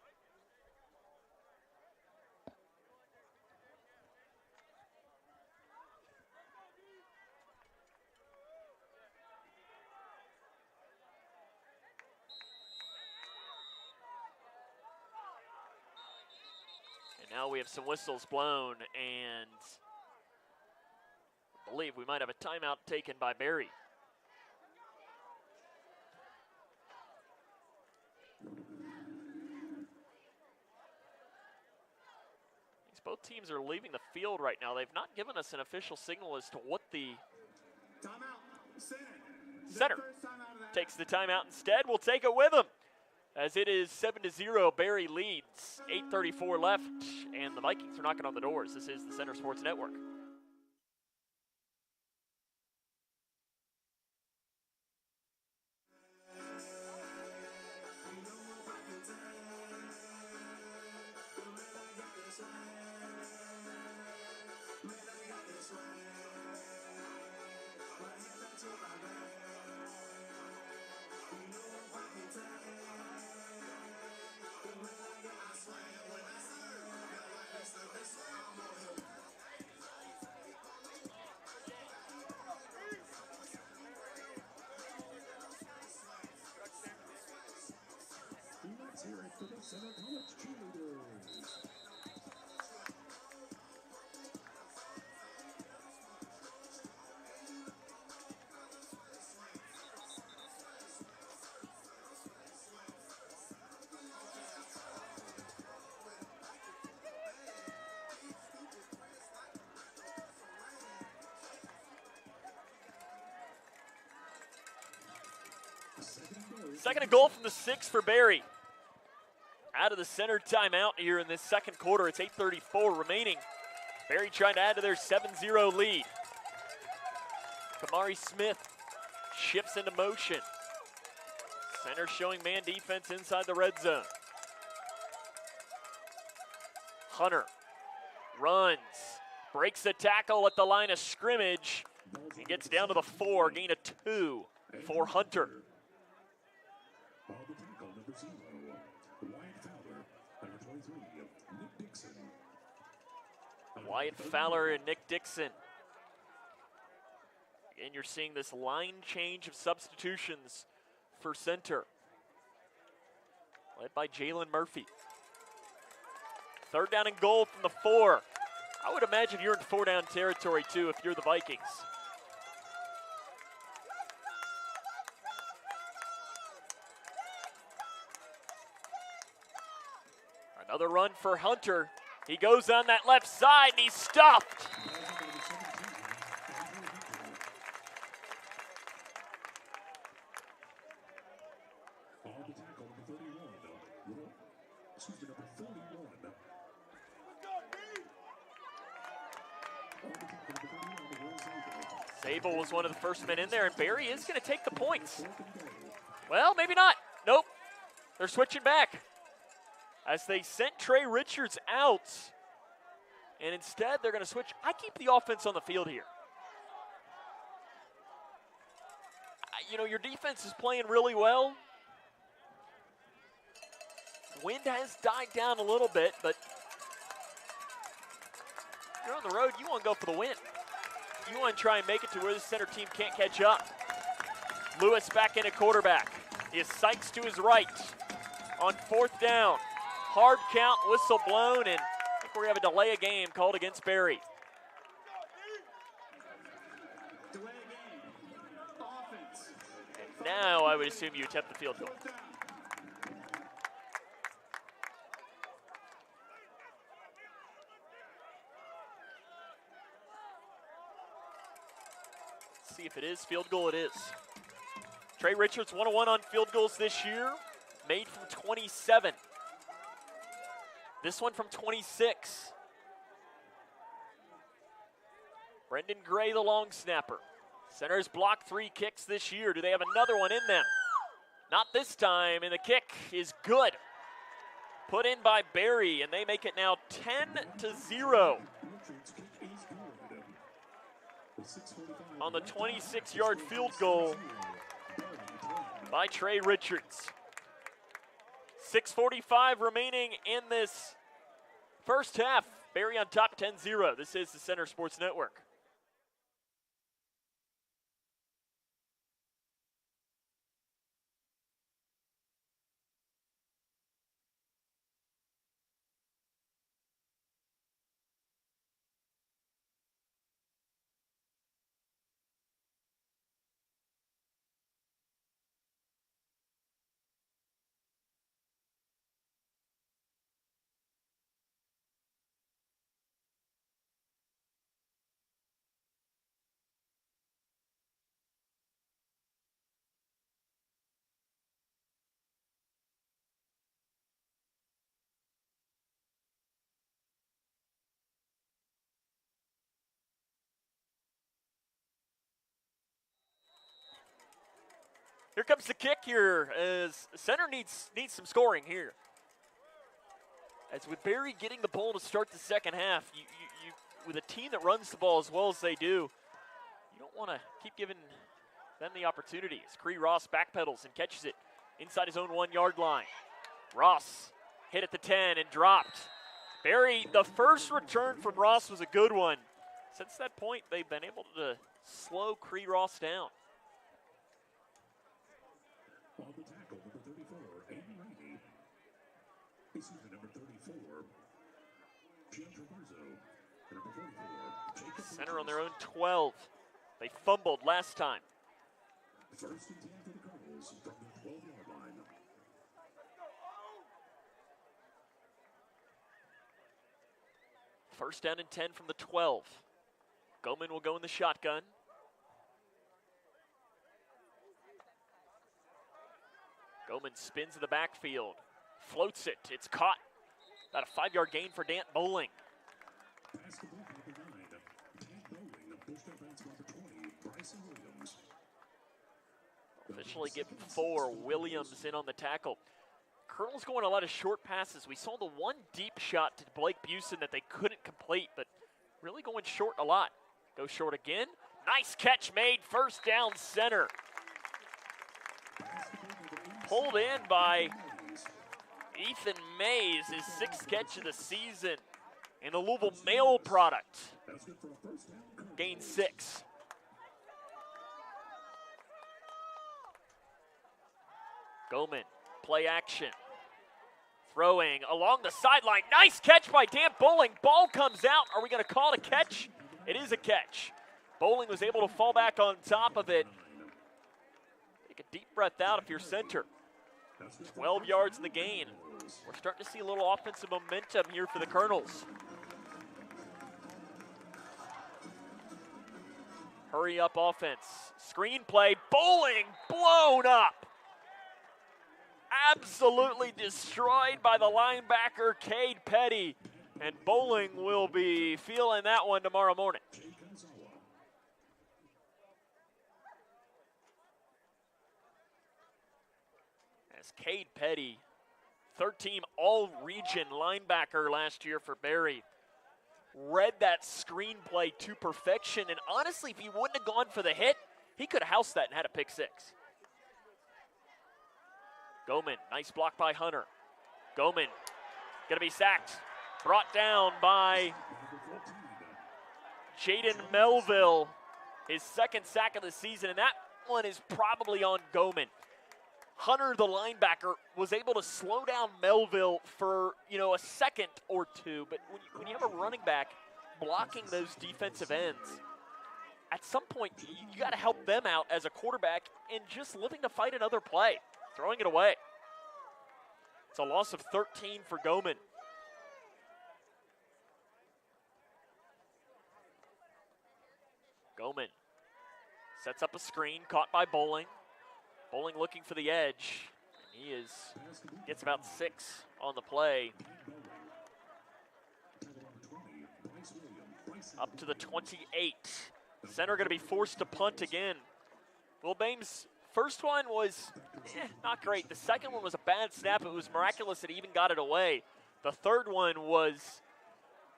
And now we have some whistles blown, and I believe we might have a timeout taken by Barry. Both teams are leaving the field right now. They've not given us an official signal as to what the center takes the timeout instead. We'll take it with him, as it is 7-0. Barry leads, 8:34 left, and the Vikings are knocking on the doors. This is the Center Sports Network. for the Center College cheerleaders. Second and goal from the 6 for Barry. Out of the center timeout here in this second quarter. It's 8:34 remaining. Barry trying to add to their 7-0 lead. Kamari Smith shifts into motion. Center showing man defense inside the red zone. Hunter runs, breaks the tackle at the line of scrimmage, and gets down to the 4, gain of 2 for Hunter. On the tackle, number 0, Wyatt Fowler. Number 23, Nick Dixon. Wyatt Fowler and Nick Dixon. Again, you're seeing this line change of substitutions for center, led by Jalen Murphy. Third down and goal from the 4. I would imagine you're in 4-down territory too if you're the Vikings. Another run for Hunter. He goes on that left side and he's stopped. On the tackle, number 31, number 41. Zabel was one of the first men in there, and Barry is going to take the points. Well, maybe not. Nope. They're switching back as they sent Trey Richards out, and instead they're going to switch. I keep the offense on the field here. You know, your defense is playing really well. Wind has died down a little bit, but you're on the road, you want to go for the win. You want to try and make it to where the center team can't catch up. Lewis back in at quarterback. He has Sykes to his right on 4th down. Hard count, whistle blown, and I think we're going to have a delay of game called against Barry. Delay game. Offense. And now I would assume you attempt the field goal. See if it is field goal. It is. Trey Richards 1-1 on field goals this year, made from 27. This one from 26. Brendan Gray, the long snapper. Centers blocked 3 kicks this year. Do they have another one in them? Not this time, and the kick is good. Put in by Barry, and they make it now 10-0. On the 26-yard field goal by Trey Richards. 6:45 remaining in this first half. Barry on top 10-0. This is the Center Sports Network. Here comes the kick here as center needs some scoring here. As with Barry getting the ball to start the second half, you with a team that runs the ball as well as they do, you don't want to keep giving them the opportunity. As Cree Ross backpedals and catches it inside his own 1-yard line. Ross hit at the 10 and dropped. Barry, the first return from Ross was a good one. Since that point, they've been able to slow Cree Ross down. On the tackle, number 34, Aiden Riley. receiver number 34, Gian Traverso. Number 44, Jacob Center on their own 12. They fumbled last time. First and 10 for the Colonels from the 12-yard line. First down and 10 from the 12. Goman will go in the shotgun. Goman spins in the backfield, floats it, it's caught. About a 5-yard gain for Dant Bowling. Basketball number 9, Dan Bowling, pushed offense number 20, Bryson Williams. Officially give 4, Williams in on the tackle. Colonel's going a lot of short passes. We saw the one deep shot to Blake Busen that they couldn't complete, but really going short a lot. Go short again. Nice catch made, first down center. Pulled in by Ethan Mays, his 6th catch of the season in the Louisville Mail product. Gain 6. Goman, play action. Throwing along the sideline. Nice catch by Dan Bowling. Ball comes out. Are we going to call it a catch? It is a catch. Bowling was able to fall back on top of it. Take a deep breath out if you're center. 12 yards in the gain. We're starting to see a little offensive momentum here for the Colonels. Hurry up offense. Screenplay. Bowling blown up. Absolutely destroyed by the linebacker, Cade Petty. And Bowling will be feeling that one tomorrow morning. As Cade Petty, 13 all-region linebacker last year for Barry, read that screenplay to perfection. And honestly, if he wouldn't have gone for the hit, he could have housed that and had a pick 6. Goman, nice block by Hunter. Goman, gonna be sacked. Brought down by Jaden Melville, his 2nd sack of the season, and that one is probably on Goman. Hunter, the linebacker, was able to slow down Melville for, a second or two, but when you have a running back blocking those defensive ends, at some point you gotta help them out as a quarterback and just living to fight another play. Throwing it away. It's a loss of 13 for Goman. Goman sets up a screen, caught by Bowling. Bowling looking for the edge. And he gets about 6 on the play. Up to the 28. Center going to be forced to punt again. Will Bames' first one was not great. The second one was a bad snap. It was miraculous that he even got it away. The third one was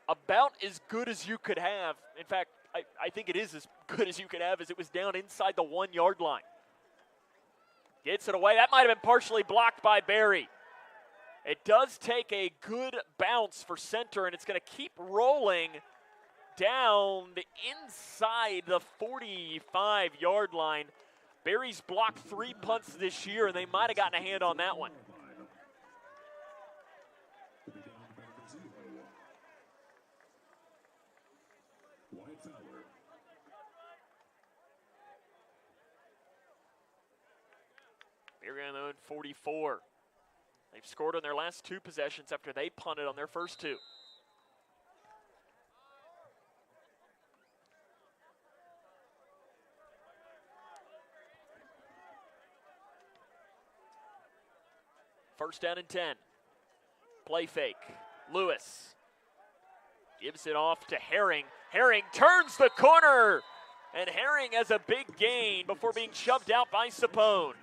about as good as you could have. In fact, I think it is as good as you could have, as it was down inside the 1-yard line. Gets it away. That might have been partially blocked by Barry. It does take a good bounce for center, and it's going to keep rolling down the inside the 45-yard line. Barry's blocked 3 punts this year, and they might have gotten a hand on that one. Barry on their own 44. They've scored on their last 2 possessions after they punted on their first 2. First down and 10. Play fake. Lewis gives it off to Herring. Herring turns the corner, and Herring has a big gain before being shoved out by Sapone.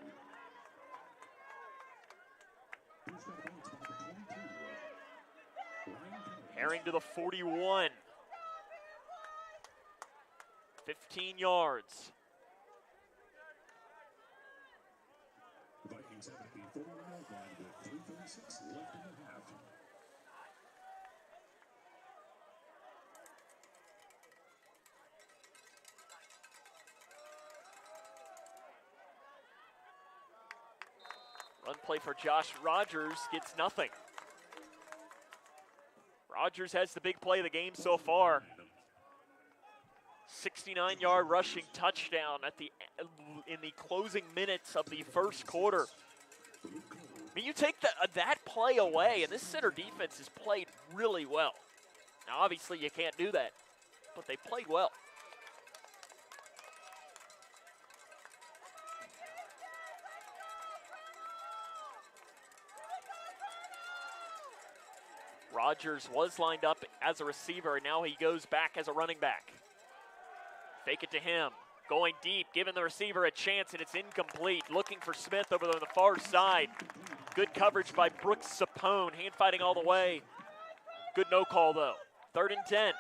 Herring to the 41. 15 yards. Vikings have the 41-yard line with 3:36 left in the half. Run play for Josh Rogers gets nothing. Rogers has the big play of the game so far. 69-yard rushing touchdown in the closing minutes of the first quarter. I mean, you take that play away, and this center defense has played really well. Now, obviously, you can't do that, but they played well. Rogers was lined up as a receiver, and now he goes back as a running back. Fake it to him. Going deep, giving the receiver a chance, and it's incomplete. Looking for Smith over on the far side. Good coverage by Brooks Sapone, hand fighting all the way. Good no call, though. 3rd and 10.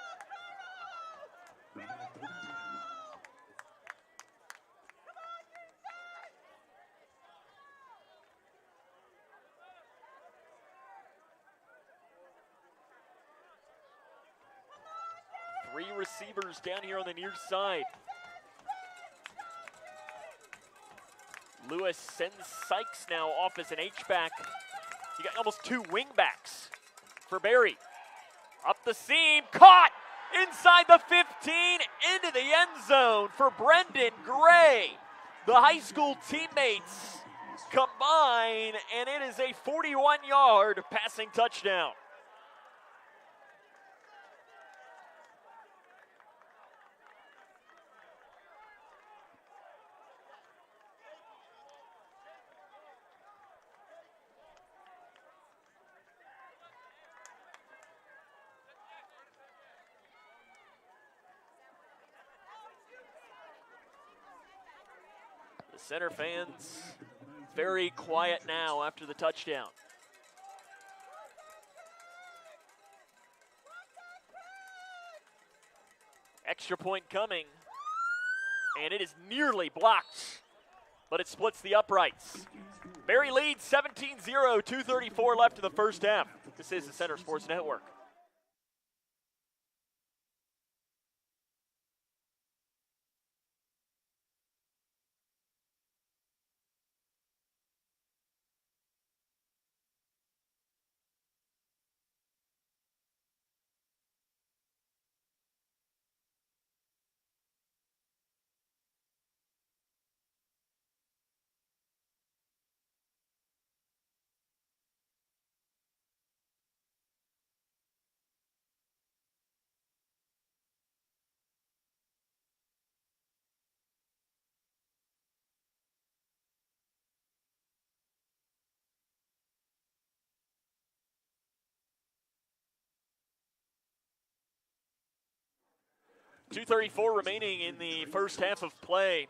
Three receivers down here on the near side. Lewis sends Sykes now off as an H-back. You got almost 2 wing backs for Berry. Up the seam, caught inside the 15, into the end zone for Brendan Gray. The high school teammates combine, and it is a 41-yard passing touchdown. Center fans very quiet now after the touchdown. Extra point coming, and it is nearly blocked, but it splits the uprights. Berry leads 17-0, 2:34 left in the first half. This is the Center Sports Network. .234 remaining in the first half of play.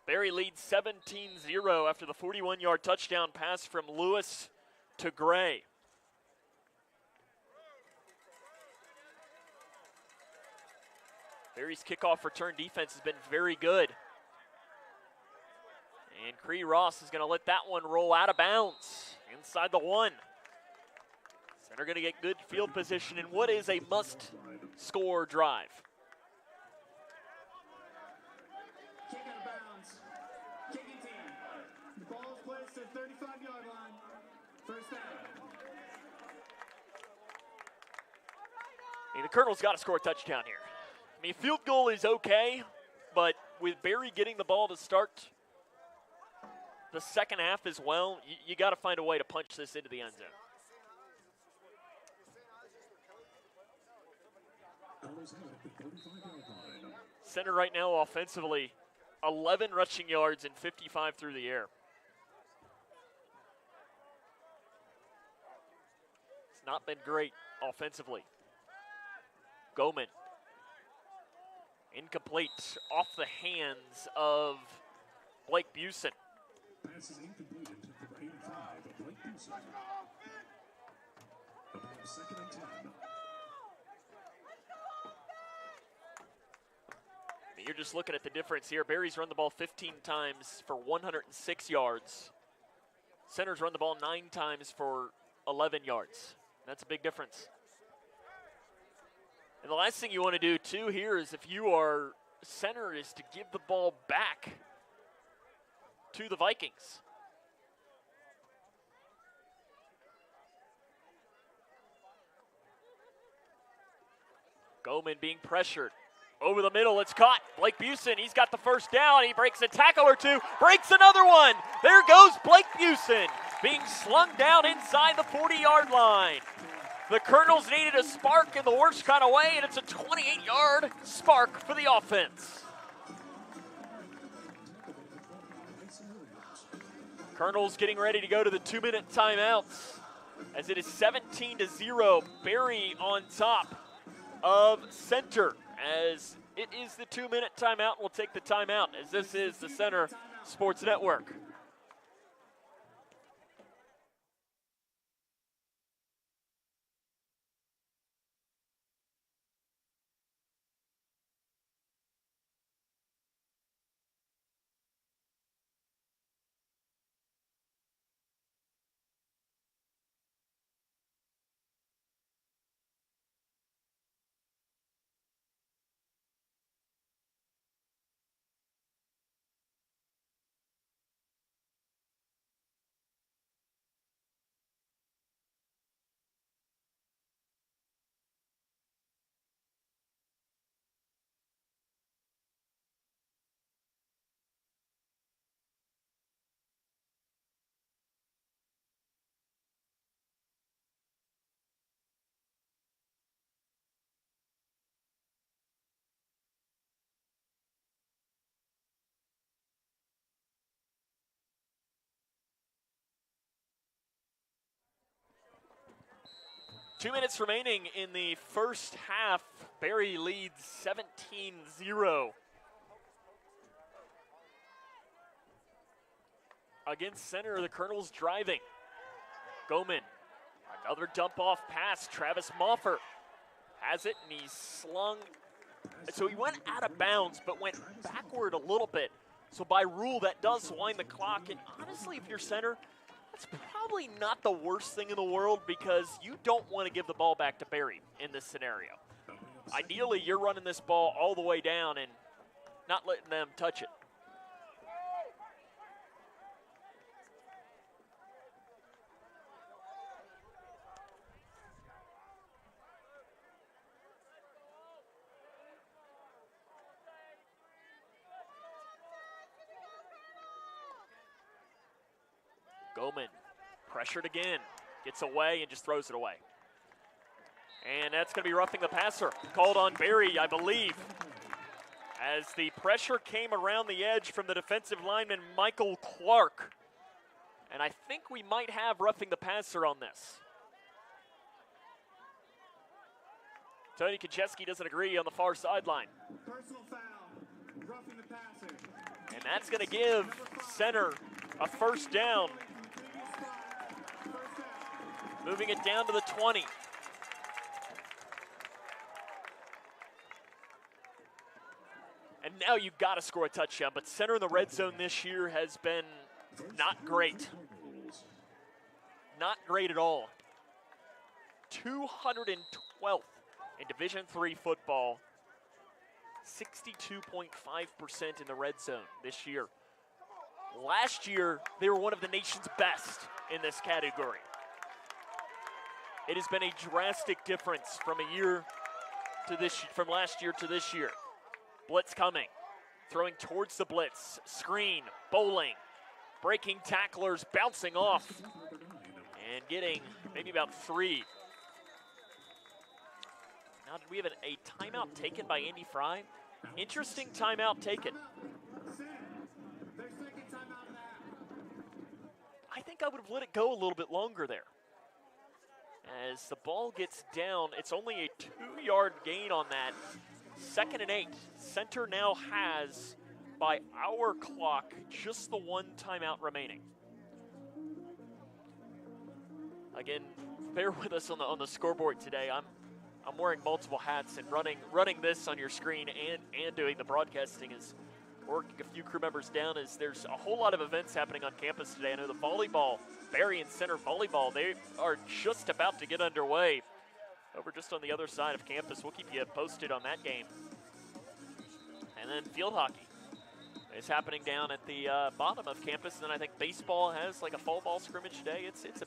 Berry leads 17-0 after the 41-yard touchdown pass from Lewis to Gray. Berry's kickoff return defense has been very good. And Cree Ross is going to let that one roll out of bounds inside the 1. Center going to get good field position in what is a must-score drive. Kick out of bounds. Kicking team. The ball is placed at 35-yard line. First down. I mean, the Colonel's got to score a touchdown here. I mean, field goal is okay, but with Berry getting the ball to start the second half as well, you got to find a way to punch this into the end zone. Center right now offensively, 11 rushing yards and 55 through the air. It's not been great offensively. Goman. Incomplete off the hands of Blake Busen. Pass is incomplete into number 85 of Blake Busen. About 2nd and 10. You're just looking at the difference here. Berry's run the ball 15 times for 106 yards. Center's run the ball 9 times for 11 yards. That's a big difference. And the last thing you want to do, too, here is if you are center is to give the ball back to the Vikings. Goman being pressured. Over the middle, it's caught. Blake Busen, he's got the first down. He breaks a tackle or two, breaks another one. There goes Blake Busen, being slung down inside the 40-yard line. The Colonels needed a spark in the worst kind of way, and it's a 28-yard spark for the offense. Colonels getting ready to go to the 2-minute timeouts as it is 17-0. Berry on top of Center as it is the 2-minute timeout. We'll take the timeout as this is the Center Sports Network. Two minutes remaining in the first half. Berry leads 17-0. Against Center, the Colonels driving. Goman, another dump-off pass. Travis Moffer has it, and he's slung. So he went out of bounds, but went backward a little bit. So by rule, that does wind the clock. And honestly, if you're Center, that's probably not the worst thing in the world because you don't want to give the ball back to Berry in this scenario. Ideally, you're running this ball all the way down and not letting them touch it. Goman, pressured again, gets away and just throws it away. And that's going to be roughing the passer. Called on Berry, I believe, as the pressure came around the edge from the defensive lineman, Michael Clark. And I think we might have roughing the passer on this. Tony Konchesky doesn't agree on the far sideline. Personal foul, roughing the passer. And that's going to give Center a first down. Moving it down to the 20. And now you've got to score a touchdown, but Center in the red zone this year has been not great. Not great at all. 212th in Division III football. 62.5% in the red zone this year. Last year, they were one of the nation's best in this category. It has been a drastic difference from last year to this year. Blitz coming, throwing towards the blitz, screen, bowling, breaking tacklers, bouncing off, and getting maybe about 3. Now, did we have a timeout taken by Andy Fry? Interesting timeout taken. I think I would have let it go a little bit longer there. As the ball gets down, it's only a 2-yard gain on that. 2nd and 8. Center now has, by our clock, just the 1 timeout remaining. Again, bear with us on the scoreboard today. I'm wearing multiple hats and running this on your screen and doing the broadcasting is working a few crew members down as there's a whole lot of events happening on campus today. I know the volleyball, Berry and Center volleyball, they are just about to get underway over just on the other side of campus. We'll keep you posted on that game. And then field hockey is happening down at the bottom of campus. And then I think baseball has like a fall ball scrimmage today. It's a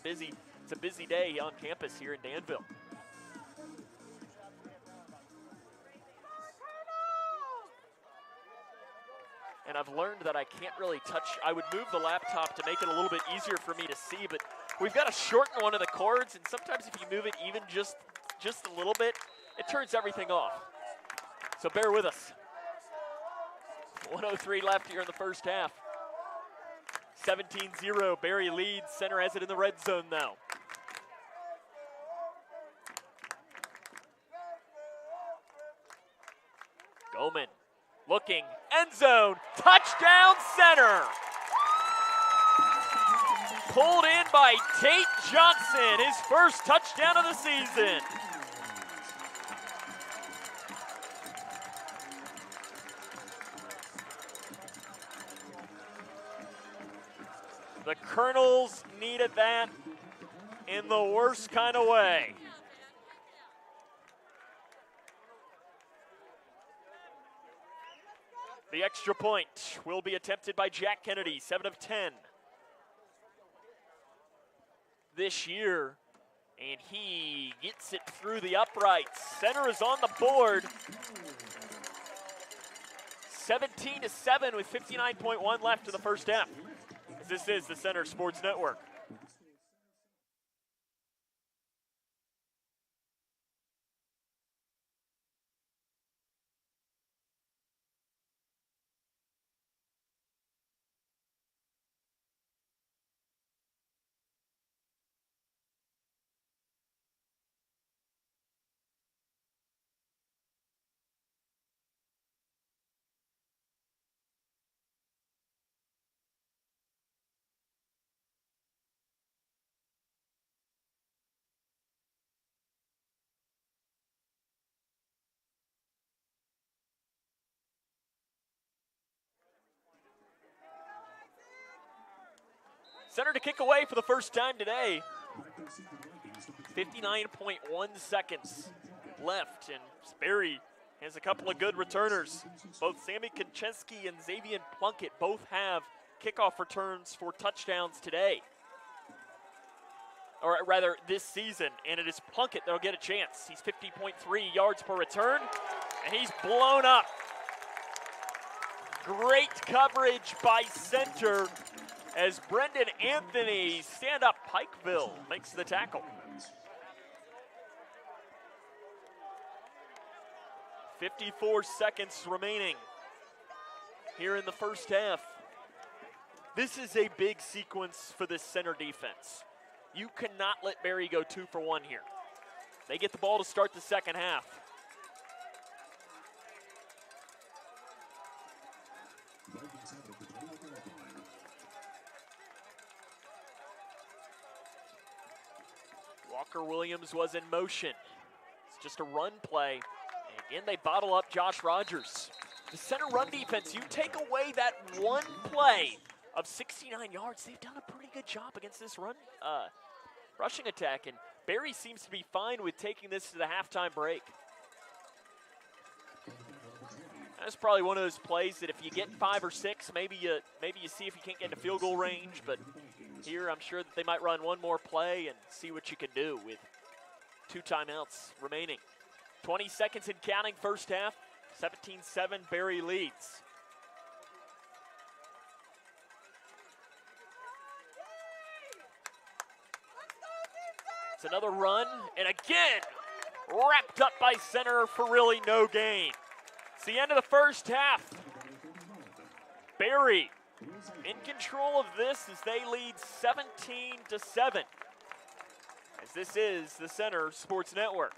busy day on campus here in Danville. and I've learned that I can't really touch. I would move the laptop to make it a little bit easier for me to see, but we've got to shorten one of the cords, and sometimes if you move it even just a little bit, it turns everything off. So bear with us. 1:03 left here in the first half. 17-0, Berry leads. Center has it in the red zone now. Goldman looking, end zone, touchdown Center. Pulled in by Tate Johnson, his first touchdown of the season. The Colonels needed that in the worst kind of way. The extra point will be attempted by Jack Kennedy, 7 of 10 this year, and he gets it through the uprights. Center is on the board. 17-7 with 59.1 left in the first half. This is the Center Sports Network. Center to kick away for the first time today. 59.1 seconds left, and Berry has a couple of good returners. Both Sammy Konchesky and Xavier Plunkett both have kickoff returns for touchdowns today. Or rather, this season, and it is Plunkett that'll get a chance. He's 50.3 yards per return, and he's blown up. Great coverage by center as Brendan Anthony, stand-up Pikeville, makes the tackle. 54 seconds remaining here in the first half. This is a big sequence for this center defense. You cannot let Berry go 2 for 1 here. They get the ball to start the second half. Walker Williams was in motion. It's just a run play. And again, they bottle up Josh Rogers. The center run defense, you take away that one play of 69 yards, they've done a pretty good job against this rushing attack. And Berry seems to be fine with taking this to the halftime break. That's probably one of those plays that if you get 5 or 6, maybe you see if you can't get into field goal range. But here, I'm sure that they might run one more play and see what you can do with 2 timeouts remaining. 20 seconds and counting first half. 17-7, Berry leads. It's another run, and again, wrapped up by center for really no gain. It's the end of the first half. Berry in control of this as they lead 17-7. As this is the Center Sports Network.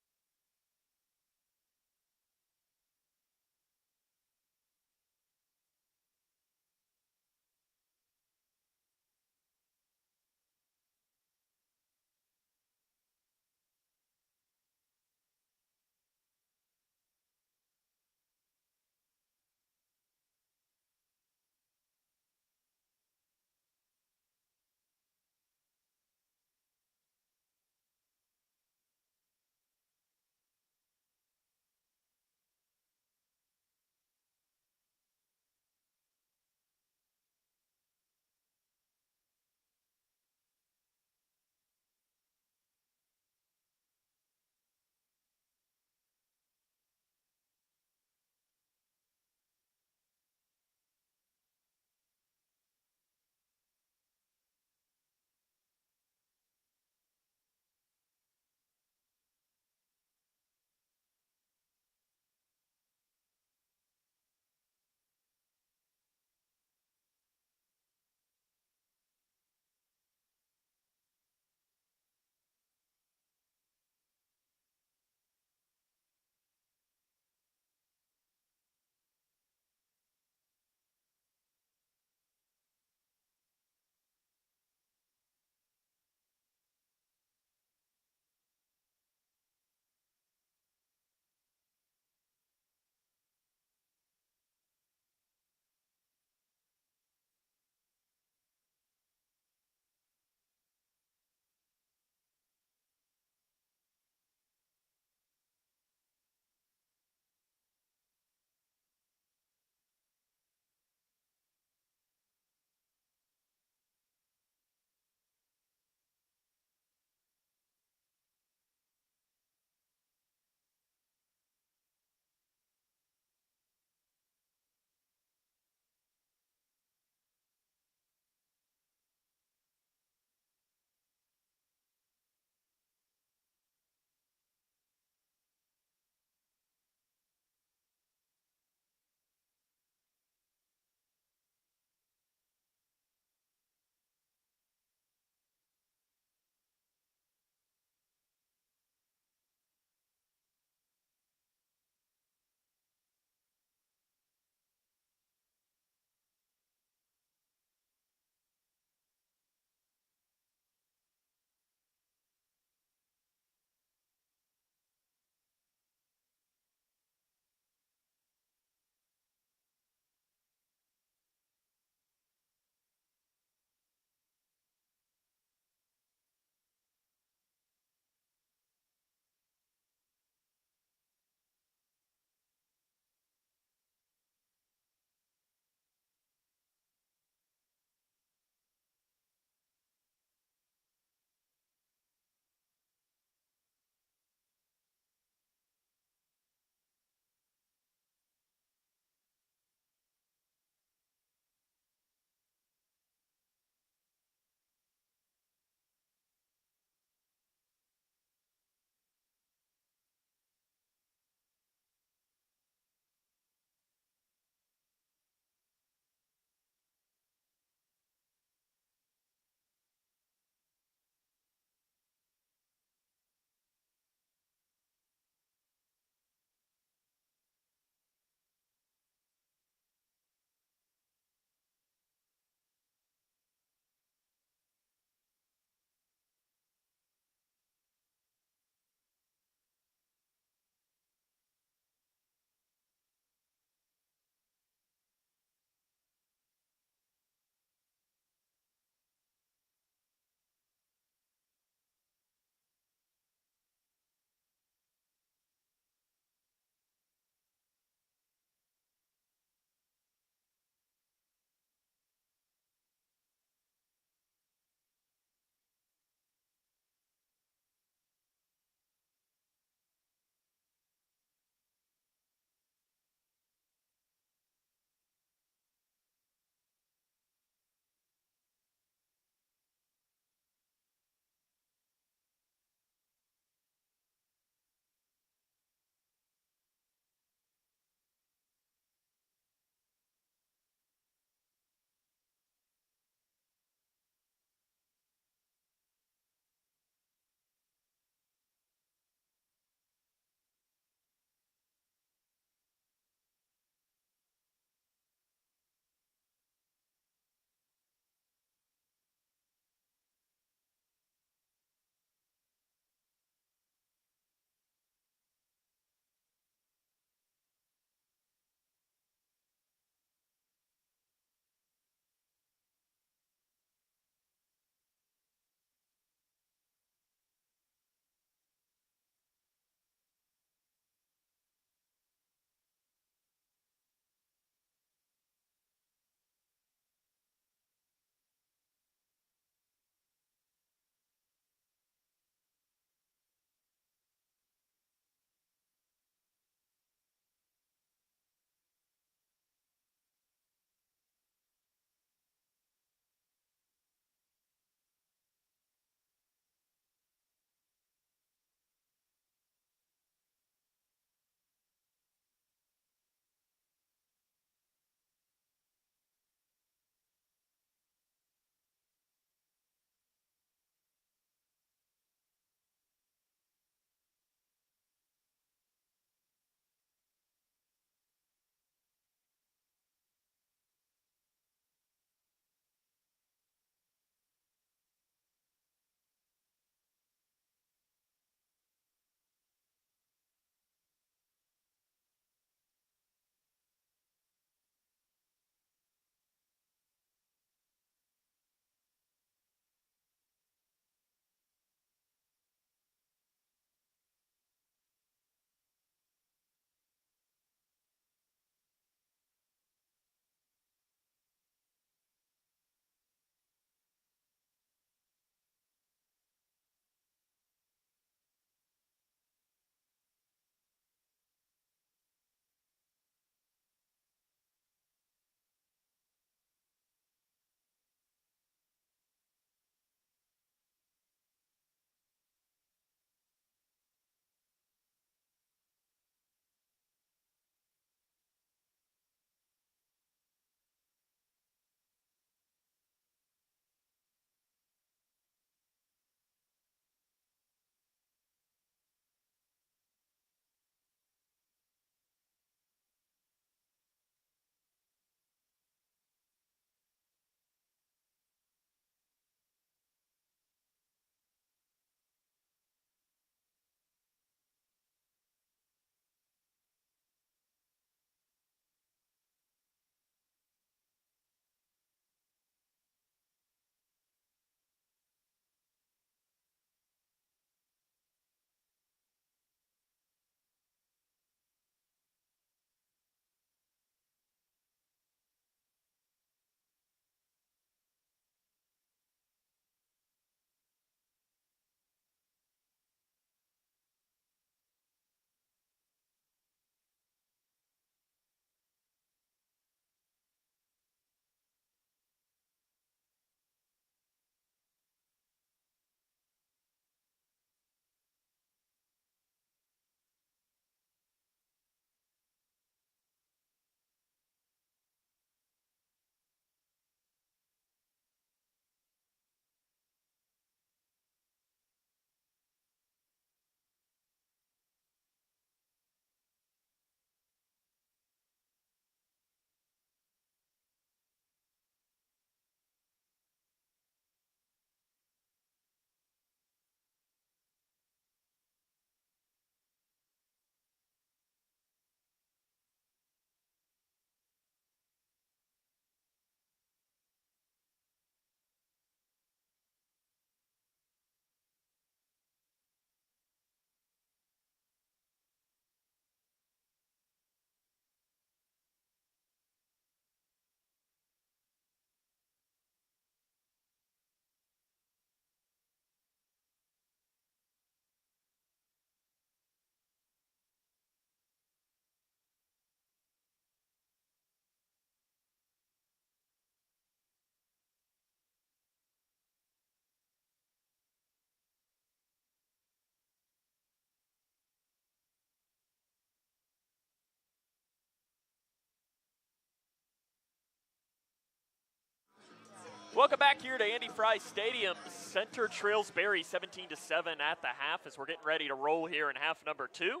Welcome back here to Andy Fry Stadium. Center trails Berry 17-7 at the half as we're getting ready to roll here in half number 2.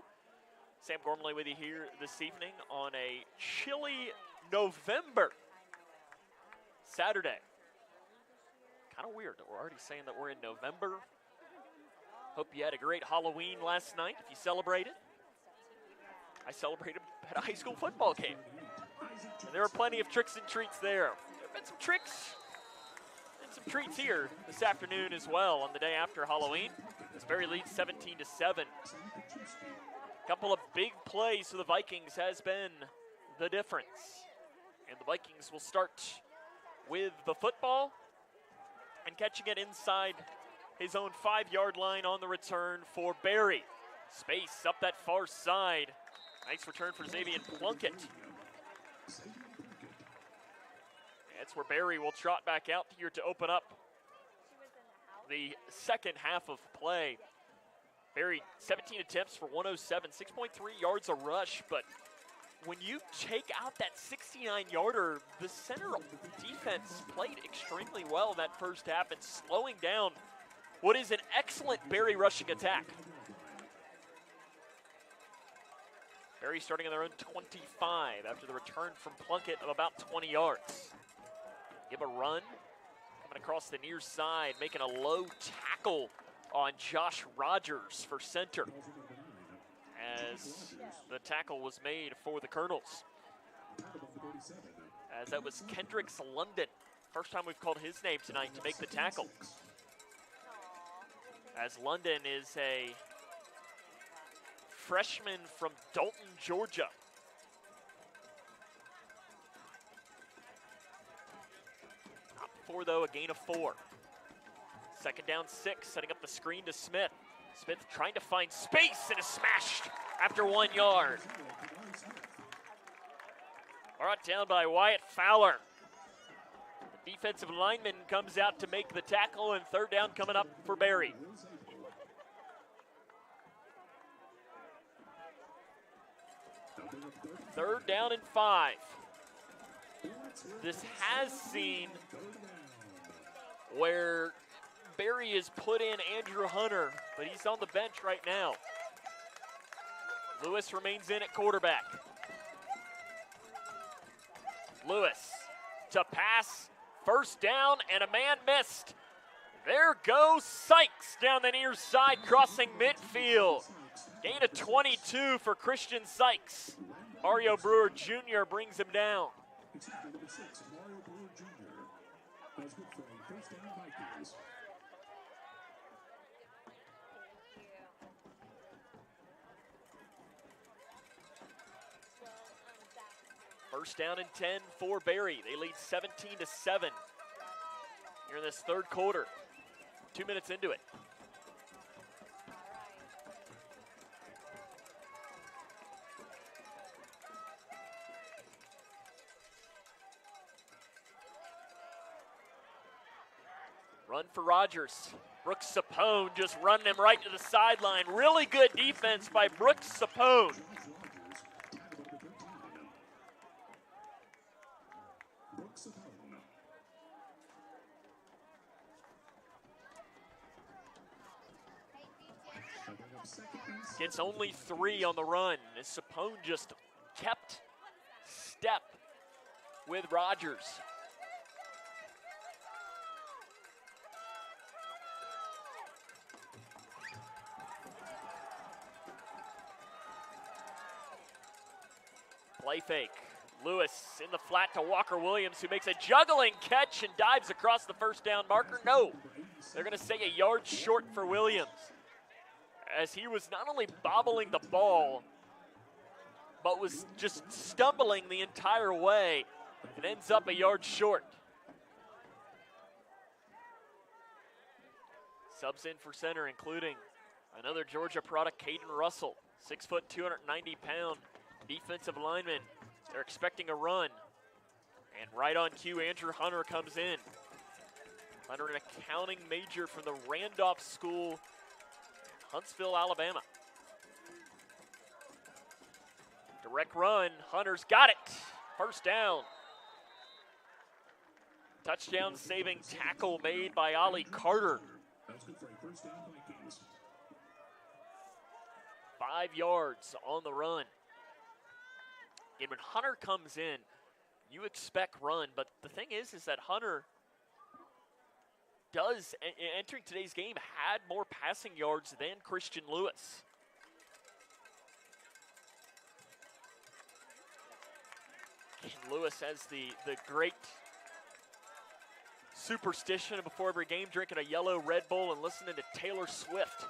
Sam Gormley with you here this evening on a chilly November Saturday. Kind of weird that we're already saying that we're in November. Hope you had a great Halloween last night if you celebrated. I celebrated at a high school football game. And there were plenty of tricks and treats there. There have been some tricks and some treats here this afternoon as well on the day after Halloween. As Berry leads 17-7. A couple of big plays for the Vikings has been the difference. And the Vikings will start with the football and catching it inside his own 5-yard line on the return for Berry. Space up that far side. Nice return for Xavier Plunkett. That's where Berry will trot back out here to open up the second half of play. Berry, 17 attempts for 107, 6.3 yards a rush, but when you take out that 69-yarder, the center defense played extremely well that first half and slowing down what is an excellent Berry rushing attack. Berry starting on their own 25 after the return from Plunkett of about 20 yards. Give a run, coming across the near side, making a low tackle on Josh Rogers for center, as the tackle was made for the Colonels. As that was Kendricks London. First time we've called his name tonight to make the tackle. As London is a freshman from Dalton, Georgia. Not before, though, a gain of 4. Second down 6, setting up the screen to Smith. Smith trying to find space and is smashed after 1 yard. Brought down by Wyatt Fowler. The defensive lineman comes out to make the tackle, and third down coming up for Berry. Third down and 5. This has seen where Berry has put in Andrew Hunter, but he's on the bench right now. Lewis remains in at quarterback. Lewis to pass, first down, and a man missed. There goes Sykes down the near side, crossing midfield. Gain of 22 for Christian Sykes. Mario Brewer Jr. brings him down. First down and 10 for Berry. They lead 17-7 here in this third quarter. 2 minutes into it. Run for Rogers. Brooks Sapone just running him right to the sideline. Really good defense by Brooks Sapone. Gets only 3 on the run as Sapone just kept step with Rogers. Play fake. Lewis in the flat to Walker Williams, who makes a juggling catch and dives across the first down marker. No, they're going to say a yard short for Williams, as he was not only bobbling the ball, but was just stumbling the entire way. It ends up a yard short. Subs in for center, including another Georgia product, Caden Russell, 6 foot, 290-pound defensive lineman. They're expecting a run. And right on cue, Andrew Hunter comes in. Hunter, an accounting major from the Randolph School, Huntsville, Alabama. Direct run, Hunter's got it. First down. Touchdown saving tackle made by Ollie Carter. That's good for a first down, Vikings. 5 yards on the run. And when Hunter comes in, you expect run, but the thing is that Hunter does, entering today's game, had more passing yards than Christian Lewis. And Lewis has the great superstition of before every game drinking a yellow Red Bull and listening to Taylor Swift.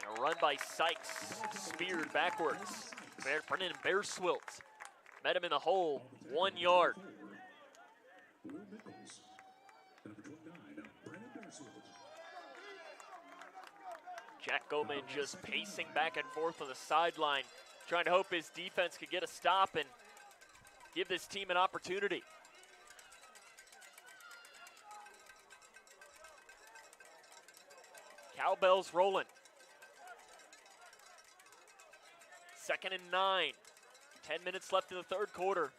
And a run by Sykes, speared backwards. Brennan Bearswilt met him in the hole, 1 yard. Will Nichols. Number 29, Brennan Bearswilt. Jack Goldman just pacing back and forth on the sideline, trying to hope his defense could get a stop and give this team an opportunity. Cowbells rolling. 2nd and 9. 10 minutes left in the third quarter.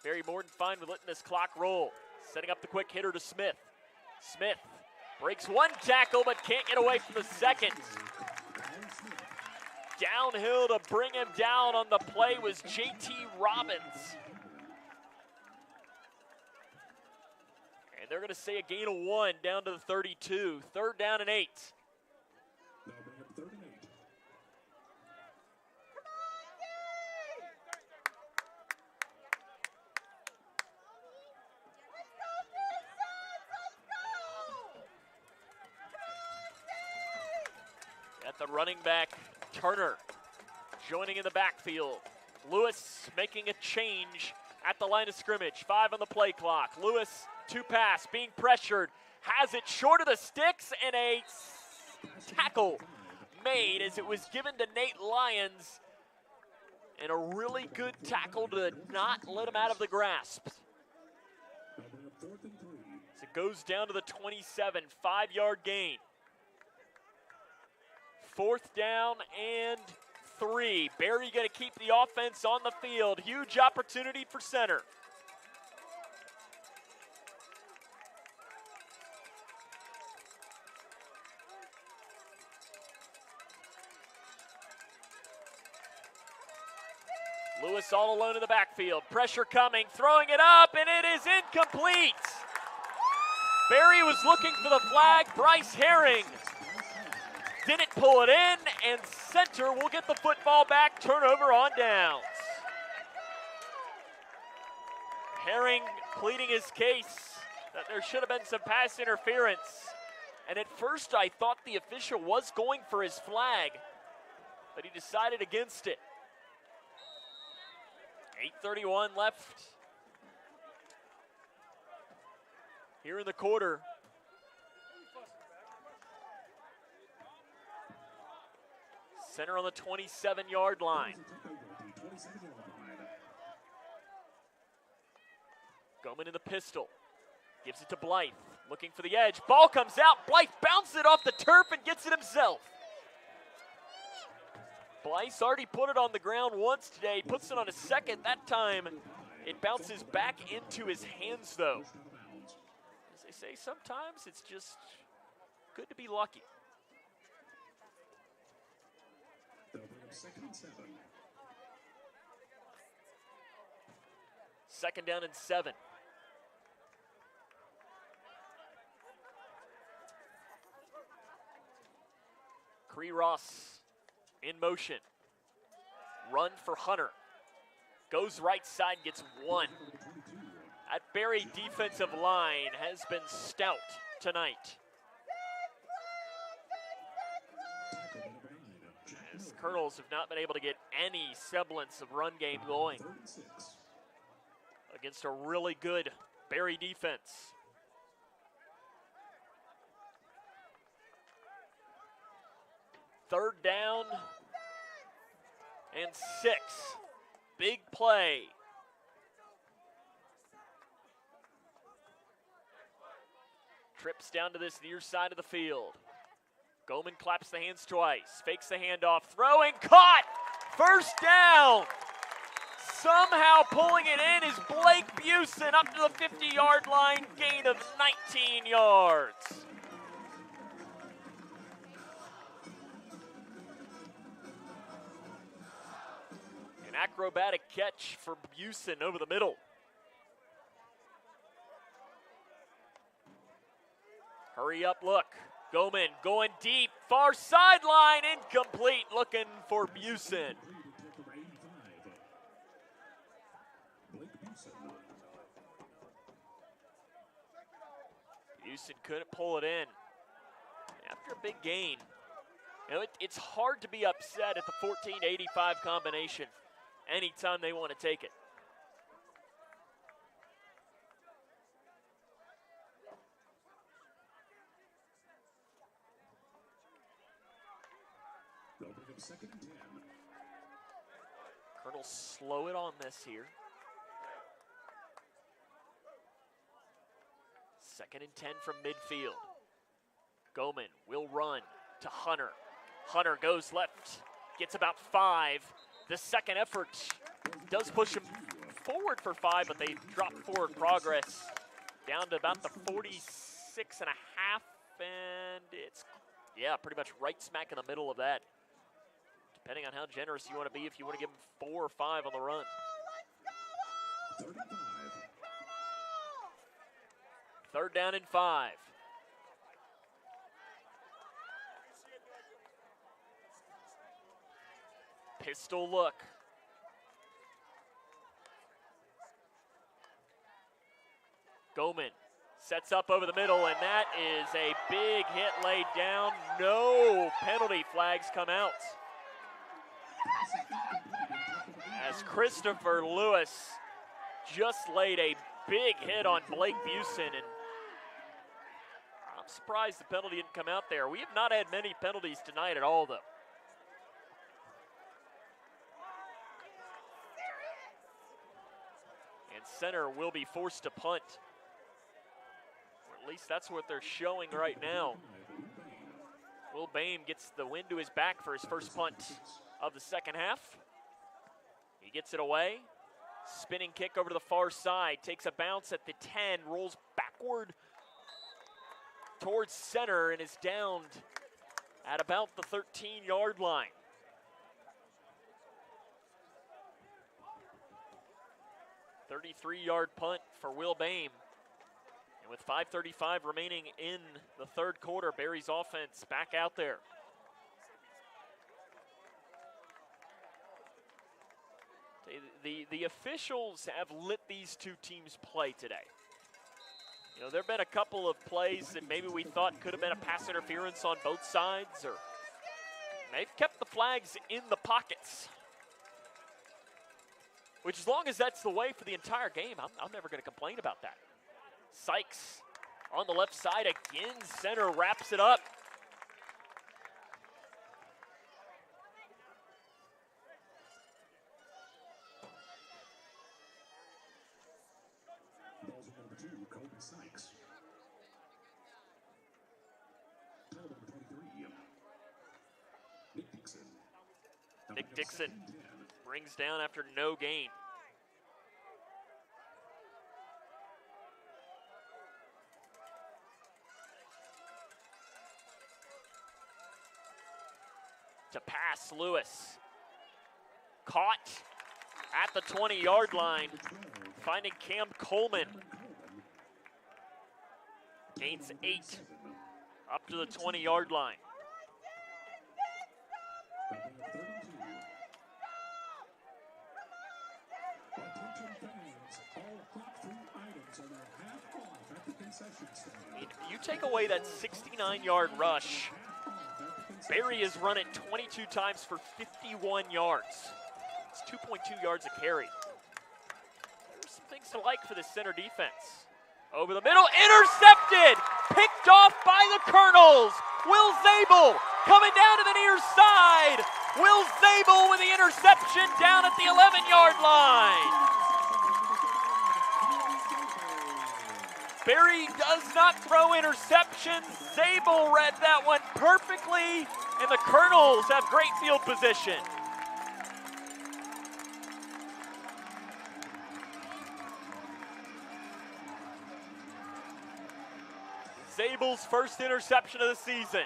Barry Morton fine with letting this clock roll. Setting up the quick hitter to Smith. Smith breaks one tackle but can't get away from the second. Downhill to bring him down on the play was J.T. Robbins. And they're going to say a gain of 1 down to the 32. 3rd down and 8. Now bring up 3rd and 8. At the running back, Turner joining in the backfield. Lewis making a change at the line of scrimmage. 5 on the play clock. Lewis, 2 pass, being pressured. Has it short of the sticks, and a tackle made as it was given to Nate Lyons. And a really good tackle to not let him out of the grasp. Now bring up 4th and 3. As it goes down to the 27, 5-yard gain. 4th down and 3. Barry going to keep the offense on the field. Huge opportunity for center. Lewis all alone in the backfield. Pressure coming, throwing it up, and it is incomplete. Barry was looking for the flag. Bryce Herring didn't pull it in, and center will get the football back. Turnover on downs. Herring pleading his case that there should have been some pass interference. And at first I thought the official was going for his flag, but he decided against it. 8:31 left here in the quarter. Center on the 27-yard line. Goman in the pistol. Gives it to Blythe. Looking for the edge. Ball comes out. Blythe bounces it off the turf and gets it himself. Blythe's already put it on the ground once today. Puts it on a second. That time it bounces back into his hands, though. As they say, sometimes it's just good to be lucky. They'll bring up 2nd and 7. 2nd down and 7. Cree Ross in motion. Run for Hunter. Goes right side, gets 1. That Barry defensive line has been stout tonight. As Colonels have not been able to get any semblance of run game going against a really good Barry defense. Third down and 6. Big play. Trips down to this near side of the field. Goldman claps the hands twice, fakes the handoff, throwing, caught! First down! Somehow pulling it in is Blake Busen up to the 50-yard line, gain of 19 yards. An acrobatic catch for Busen over the middle. Hurry up look. Goldman going deep, far sideline, incomplete, looking for Busen. Busen couldn't pull it in. After a big gain. You know, it's hard to be upset at the 14-85 combination anytime they want to take it. Second and 10. Colonel slow it on this here. Second and 10 from midfield. Goldman will run to Hunter. Hunter goes left, gets about 5. The second effort does push him forward for 5, but they drop forward progress down to about the 46 and a half, and it's, yeah, pretty much right smack in the middle of that. Depending on how generous you want to be, if you want to give him 4 or 5 on the run. 35. Third down and 5. Pistol look. Goldman sets up over the middle, and that is a big hit laid down. No penalty flags come out. As Christopher Lewis just laid a big hit on Blake Busen, and I'm surprised the penalty didn't come out there. We have not had many penalties tonight at all, though. And center will be forced to punt. Or at least that's what they're showing right now. Will Boehm gets the wind to his back for his first punt of the second half. He gets it away. Spinning kick over to the far side. Takes a bounce at the 10. Rolls backward towards center and is downed at about the 13-yard line. A 33-yard punt for Will Boehm. And with 5:35 remaining in the third quarter, Barry's offense back out there. The officials have let these two teams play today. You know, there have been a couple of plays that maybe we thought could have been a pass interference on both sides, or they've kept the flags in the pockets. Which, as long as that's the way for the entire game, I'm never going to complain about that. Sykes on the left side again. Center wraps it up. Sykes. Number 23, Nick Dixon. Nick Dixon brings down after no gain. To pass, Lewis. Caught at the 20-yard line, finding Cam Coleman. Gains 8 up to the 20-yard line. I mean, you take away that 69-yard rush, Barry has run it 22 times for 51 yards. It's 2.2 yards a carry. There's some things to like for the center defense. Over the middle, intercepted! Picked off by the Colonels! Will Zabel coming down to the near side! Will Zabel with the interception down at the 11-yard line! Barry does not throw interceptions. Zabel read that one perfectly, and the Colonels have great field position. Zabel's first interception of the season.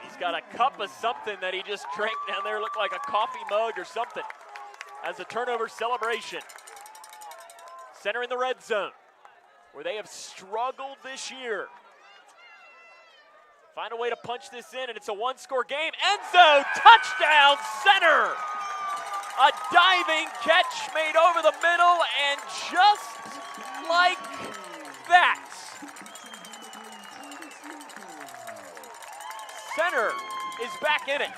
He's got a cup of something that he just drank down there, looked like a coffee mug or something, as a turnover celebration. Center in the red zone, where they have struggled this year. Find a way to punch this in, and it's a one-score game. Enzo, touchdown, Center! A diving catch made over the middle, and just like that, Center is back in it.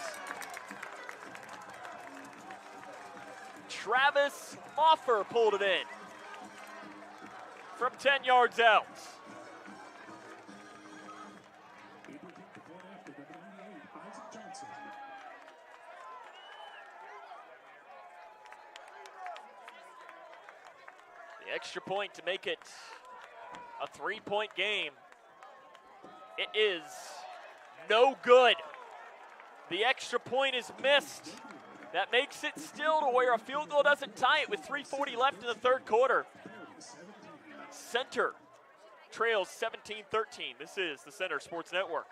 Travis Offer pulled it in from 10 yards out. The extra point to make it a 3-point game. It is no good. The extra point is missed. That makes it still to where a field goal doesn't tie it with 3:40 left in the third quarter. Center trails 17-13. This is the Center Sports Network.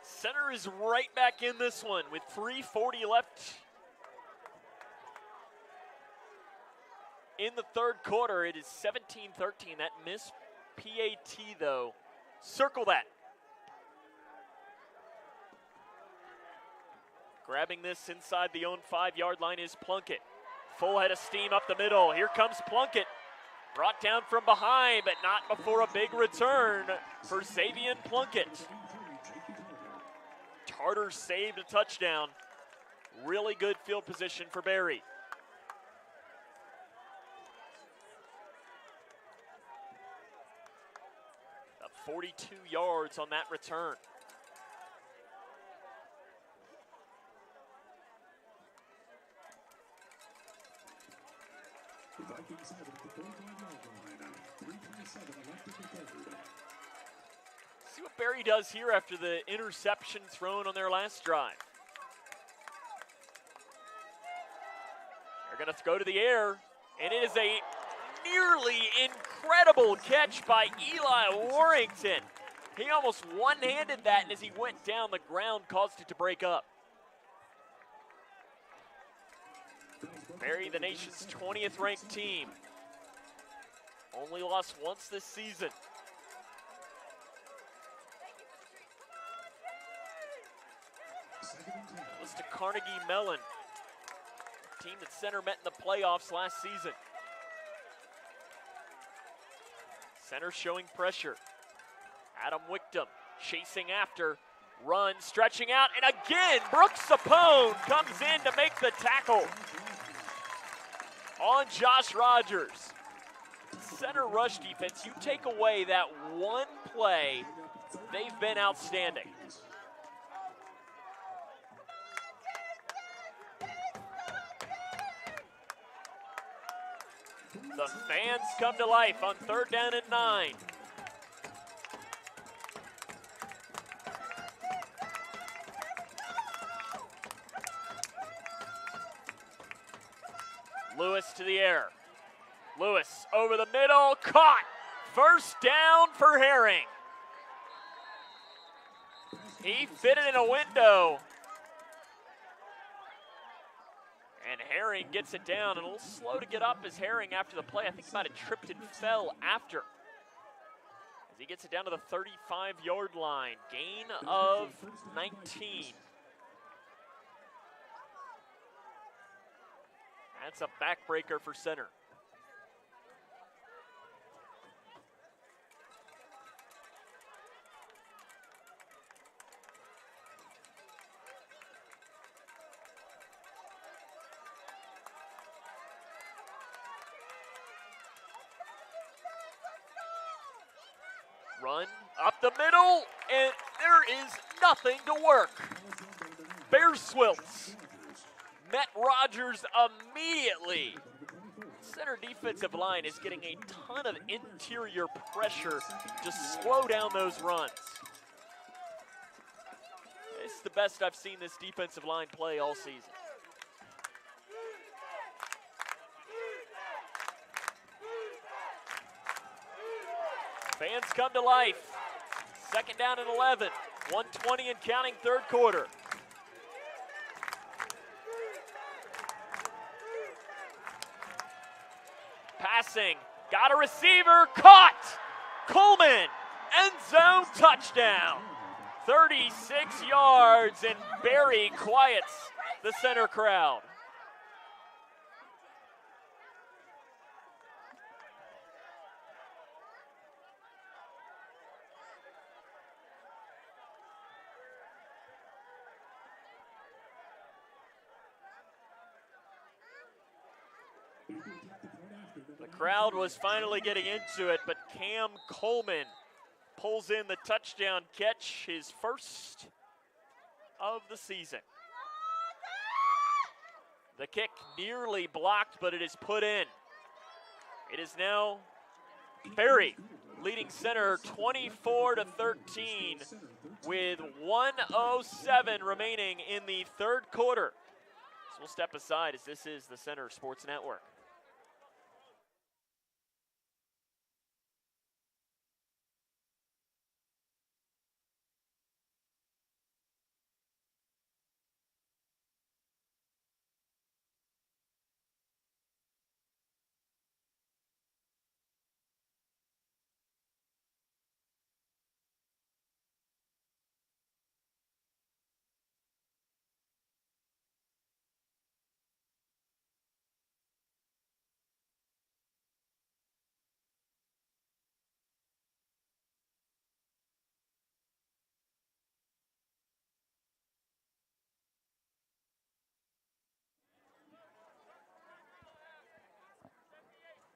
Center is right back in this one with 3:40 left in the third quarter. It is 17-13. That missed PAT, though. Circle that. Grabbing this inside the own 5-yard line is Plunkett. Full head of steam up the middle. Here comes Plunkett. Brought down from behind, but not before a big return for Xavier Plunkett. Tarter saved a touchdown. Really good field position for Barry. Up 42 yards on that return. The Vikings have it at the 45-yard line. 3:27 left in the third. See what Barry does here after the interception thrown on their last drive. They're going to go to the air, and it is a nearly incredible catch by Eli Warrington. He almost one-handed that, and as he went down, the ground caused it to break up. Barry, the nation's 20th ranked team. Only lost once this season. Was to Carnegie Mellon, team that Center met in the playoffs last season. Center showing pressure. Adam Wickham chasing after, run, stretching out, and again, Brooks Sapone comes in to make the tackle on Josh Rogers. Center rush defense, you take away that one play, they've been outstanding. The fans come to life on 3rd down and 9. Lewis to the air. Lewis over the middle, caught. First down for Herring. He fit it in a window. And Herring gets it down, and a little slow to get up as Herring after the play. I think he might have tripped and fell after. As he gets it down to the 35-yard line. Gain of 19. That's a backbreaker for center. Run up the middle, and there is nothing to work. Bear Swilts met Rogers immediately. Center defensive line is getting a ton of interior pressure to slow down those runs. This is the best I've seen this defensive line play all season. Fans come to life. Second down and 11. 1:20 and counting, third quarter. Passing, got a receiver, caught! Coleman, end zone touchdown. 36 yards, and Barry quiets the center crowd. The crowd was finally getting into it, but Cam Coleman pulls in the touchdown catch, his first of the season. The kick nearly blocked, but it is put in. It is now Barry leading center 24-13 with 1:07 remaining in the third quarter. So we'll step aside as this is the Center Sports Network.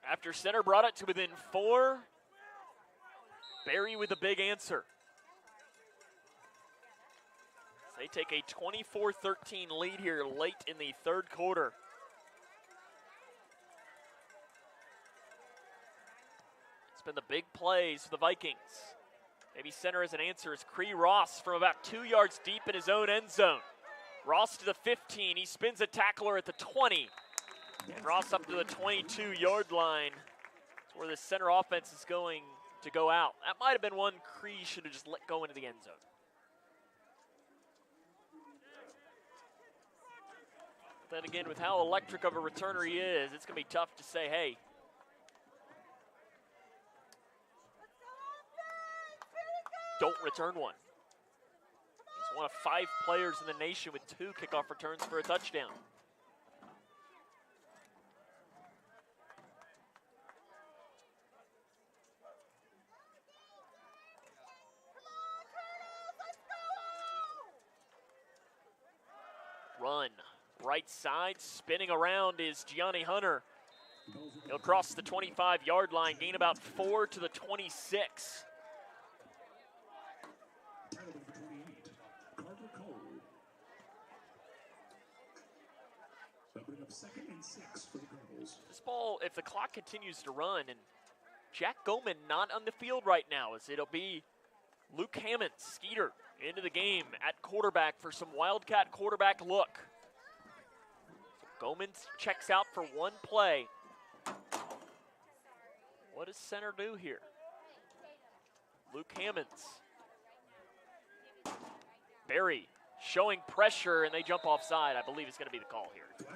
After center brought it to within 4, Barry with a big answer. They take a 24-13 lead here late in the third quarter. It's been the big plays for the Vikings. Maybe center as an answer is Cree Ross from about 2 yards deep in his own end zone. Ross to the 15, he spins a tackler at the 20. And Ross up to the 22-yard line. That's where the center offense is going to go out. That might have been one Cree should have just let go into the end zone. Then again, with how electric of a returner he is, it's going to be tough to say, hey, don't return one. He's one of 5 players in the nation with 2 kickoff returns for a touchdown. Run, right side, spinning around is Gianni Hunter. He'll cross the 25-yard line, gain about 4 to the 26. This ball, if the clock continues to run, and Jack Goman not on the field right now, as it'll be Luke Hammond, Skeeter, into the game at quarterback for some Wildcat quarterback look. So Goman checks out for one play. What does center do here? Luke Hammonds. Barry showing pressure, and they jump offside. I believe is going to be the call here.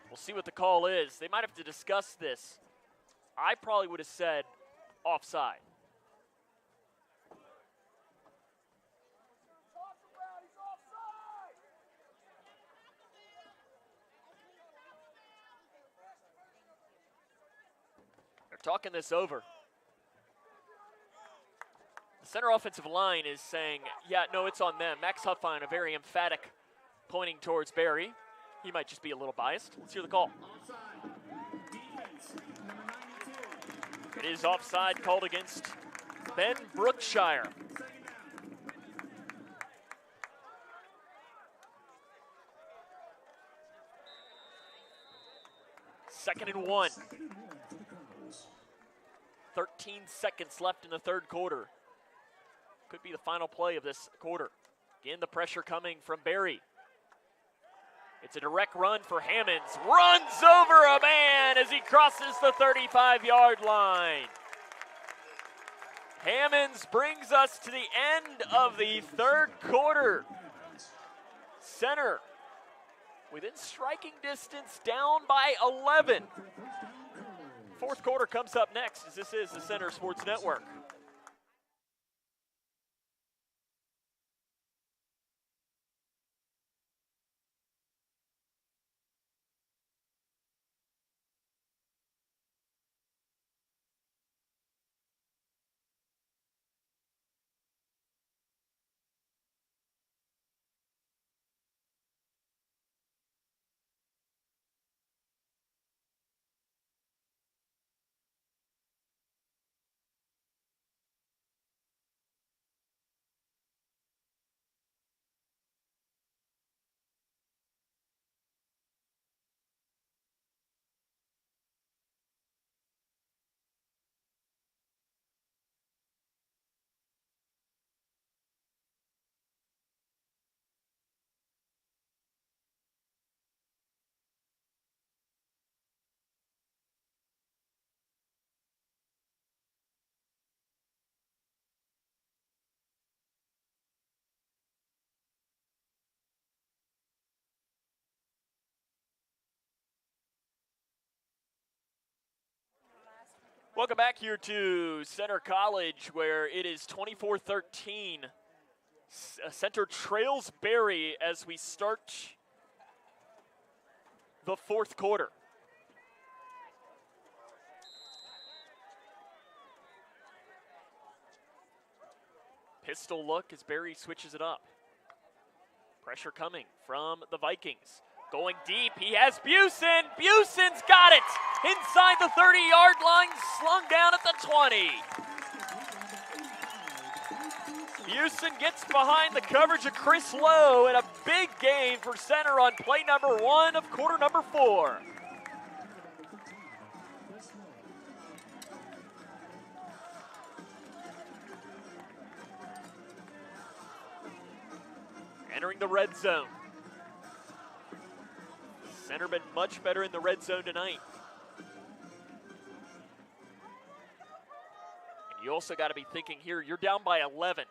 We'll see what the call is. They might have to discuss this. I probably would have said offside. They're talking this over. The center offensive line is saying, yeah, no, it's on them. Max Huffine, a very emphatic, pointing towards Barry. He might just be a little biased. Let's hear the call. Offside. Defense, number 92. It is offside called against Ben Brookshire. Second and 1. 13 seconds left in the third quarter. Could be the final play of this quarter. Again, the pressure coming from Barry. It's a direct run for Hammonds. Runs over a man as he crosses the 35-yard line. Hammonds brings us to the end of the third quarter. Center within striking distance, down by 11. Fourth quarter comes up next, as this is the Center Sports Network. Welcome back here to Center College, where it is 24-13. Center trails Barry as we start the fourth quarter. Pistol look as Barry switches it up. Pressure coming from the Vikings. Going deep, he has Busen. Busen's got it inside the 30-yard line, slung down at the 20. Busen gets behind the coverage of Chris Lowe, and a big gain for Center on play number 1 of quarter number 4. Entering the red zone. Center been much better in the red zone tonight. And you also got to be thinking here, you're down by 11.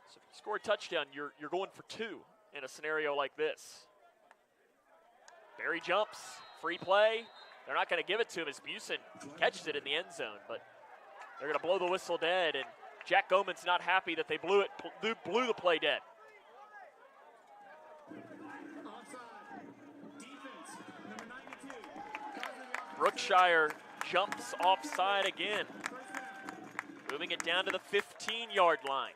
So if you score a touchdown, you're going for 2 in a scenario like this. Barry jumps, free play. They're not going to give it to him as Busen catches it in the end zone, but they're going to blow the whistle dead, and Jack Goman's not happy that they blew the play dead. Brookshire jumps offside again, moving it down to the 15-yard line.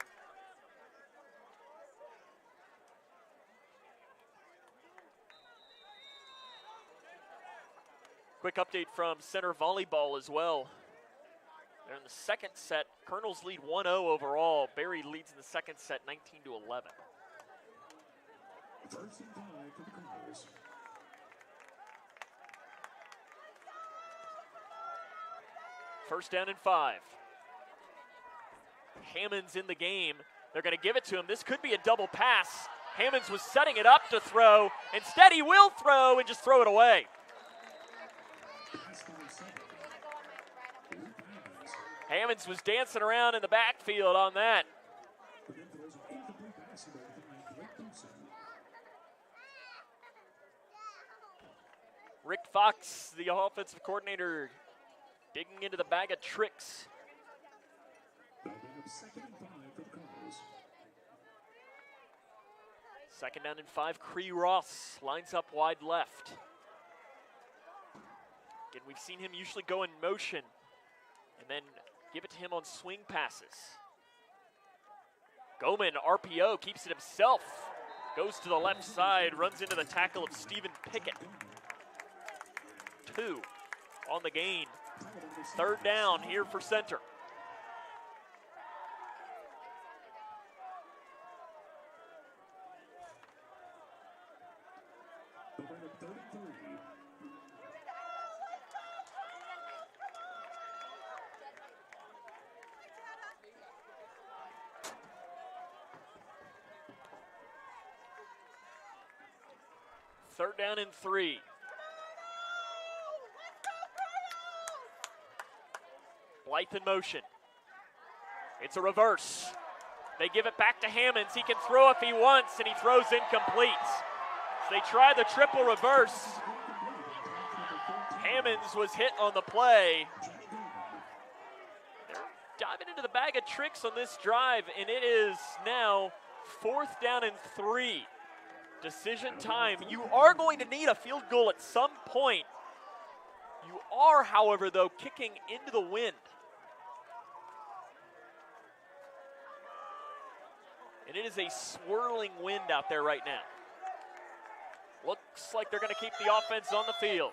Quick update from Center Volleyball as well. They're in the second set. Colonels lead 1-0 overall. Barry leads in the second set 19-11. First and 5 for the Colonels. First down and 5. Hammonds in the game. They're going to give it to him. This could be a double pass. Hammonds was setting it up to throw. Instead, he will throw and just throw it away. Hammonds was dancing around in the backfield on that. Fox, the offensive coordinator, digging into the bag of tricks. They'll bring up 2nd and 5 for the Cardinals. 2nd down and 5, Cree Ross lines up wide left. Again, we've seen him usually go in motion and then give it to him on swing passes. Goman, RPO, keeps it himself. Goes to the left side, runs into the tackle of Stephen Pickett. 2 on the gain. 3rd down here for center. They'll bring up 3rd and 3. Third down and 3. Blythe in motion. It's a reverse. They give it back to Hammonds. He can throw if he wants, and he throws incomplete. So they try the triple reverse. Hammonds was hit on the play. They're diving into the bag of tricks on this drive, and it is now 4th down and 3. Decision time. You are going to need a field goal at some point. You are, however, though, kicking into the wind. And it is a swirling wind out there right now. Looks like they're going to keep the offense on the field.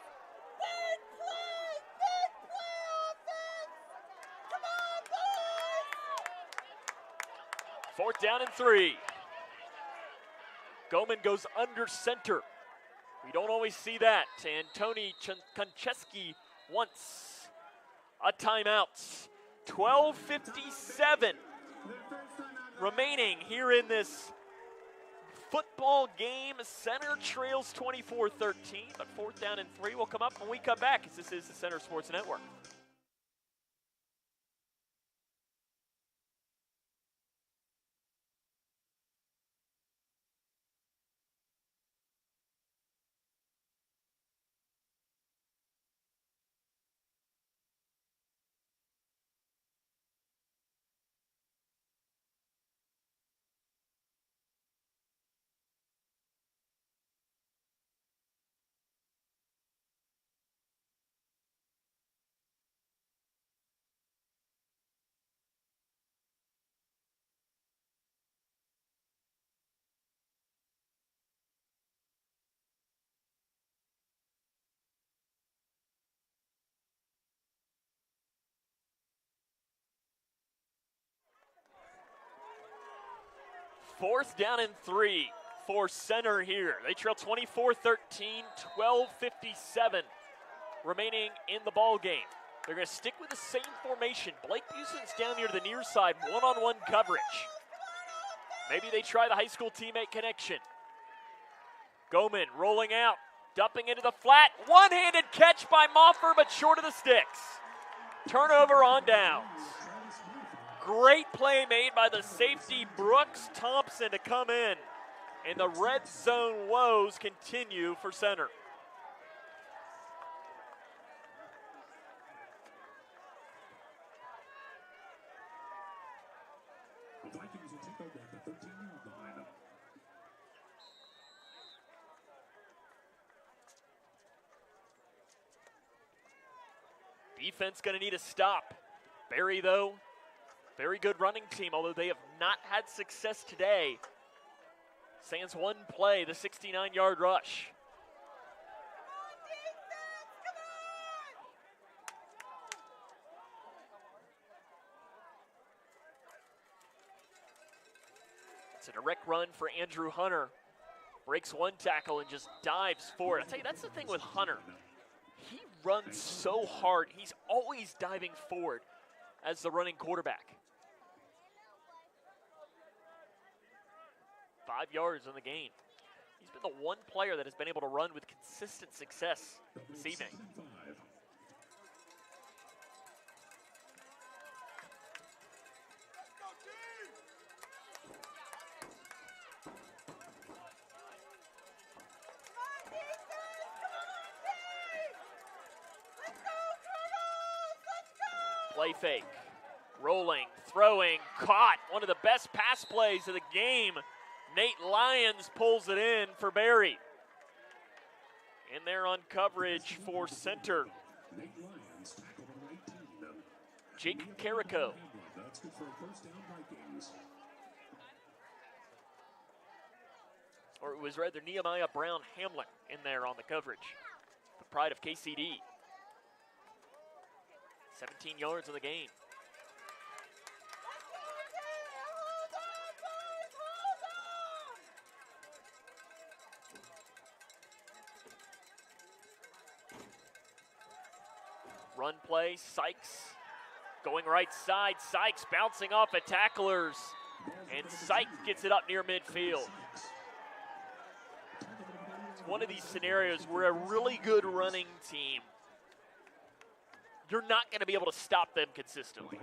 Fourth down and 3. Goman goes under center. We don't always see that. And Tony Koncheski wants a timeout. 12:57 remaining here in this football game. Center trails 24-13, but 4th down and 3 will come up when we come back, as this is the Center Sports Network. Fourth down and 3 for center here. They trail 24-13, 12:57 remaining in the ball game. They're going to stick with the same formation. Blake Buson's down here to the near side, one-on-one coverage. Maybe they try the high school teammate connection. Goman rolling out, dumping into the flat. One-handed catch by Moffer, but short of the sticks. Turnover on downs. Great play made by the safety Brooks Thompson to come in. And the red zone woes continue for center. The Vikings will take over at the 13-yard line. Defense going to need a stop. Barry, though, very good running team, although they have not had success today. Sans one play, the 69-yard rush. It's a direct run for Andrew Hunter. Breaks one tackle and just dives forward. I'll tell you, that's the thing with Hunter. He runs so hard. He's always diving forward as the running quarterback. 5 yards on the gain. He's been the one player that has been able to run with consistent success this evening. Play fake. Rolling, throwing, caught. One of the best pass plays of the game. Nate Lyons pulls it in for Barry. In there on coverage for center. Jake Carrico. Or it was rather Nehemiah Brown Hamlin in there on the coverage. The pride of KCD. 17 yards of the game. Run play, Sykes going right side. Sykes bouncing off at tacklers. And Sykes gets it up near midfield. It's one of these scenarios where a really good running team, you're not going to be able to stop them consistently.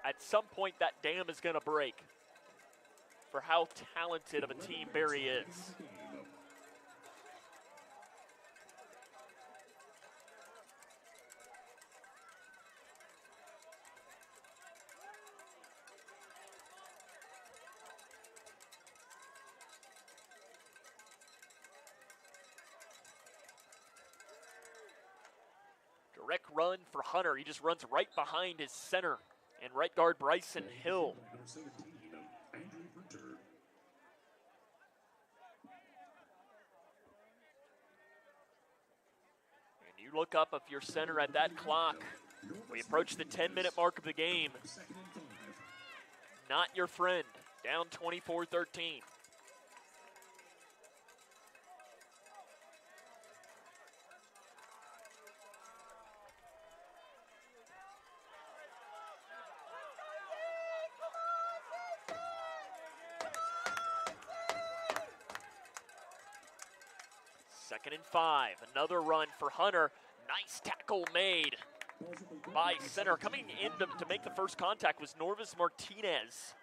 At some point, that dam is going to break for how talented of a team Barry is. Direct run for Hunter. He just runs right behind his center and right guard Bryson Hill. And you look up of your center at that clock. We approach the 10-minute mark of the game. Not your friend. Down 24-13. Second and 5, another run for Hunter. Nice tackle made by center. Coming in to make the first contact was Norvis Martinez.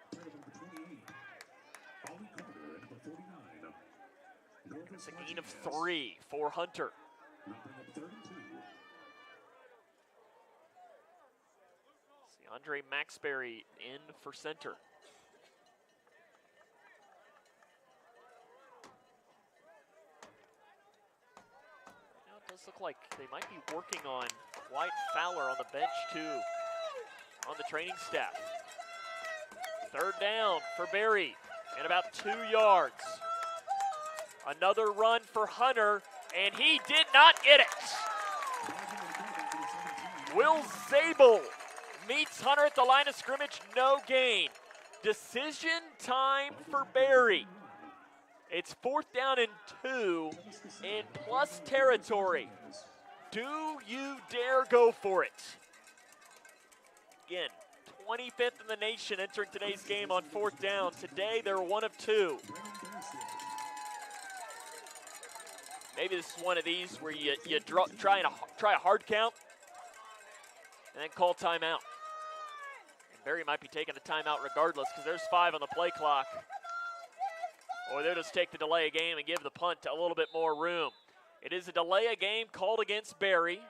It's a gain of 3 for Hunter. See Andre Maxberry in for center. Look like they might be working on Wyatt Fowler on the bench too, on the training staff. Third down for Barry and about 2 yards. Another run for Hunter, and he did not get it. Will Zabel meets Hunter at the line of scrimmage, no gain. Decision time for Barry. It's 4th down and 2 in plus territory. Do you dare go for it? Again, 25th in the nation entering today's game on 4th down. Today, they're 1 of 2. Maybe this is one of these where you try a hard count and then call timeout. And Barry might be taking a timeout regardless because there's 5 on the play clock. Or they'll just take the delay of game and give the punt a little bit more room. It is a delay of game called against Barry.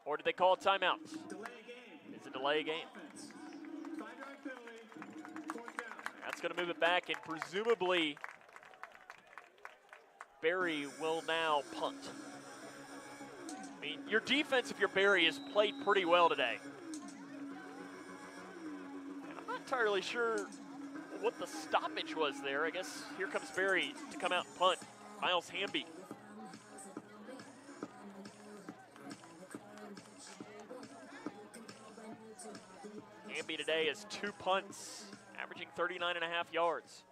Or did they call a timeout? It's a delay of game. That's going to move it back, and presumably Barry will now punt. I mean, your defense, if you're Barry, has played pretty well today. And I'm not entirely sure what the stoppage was there. I guess here comes Barry to come out and punt. Miles Hamby. Hamby today has 2 punts, averaging 39.5 yards.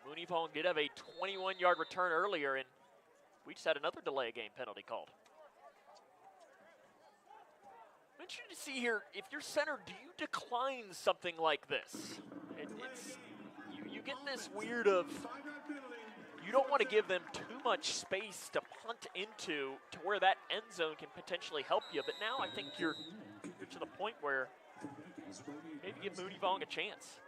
Mooney Vaughn did have a 21-yard return earlier, and we just had another delay game penalty called. I'm interested to see here, if you're center, do you decline something like this? You get this weird of, you don't want to give them too much space to punt into to where that end zone can potentially help you, but now I think you're to the point where maybe give Mooney Vaughn a chance.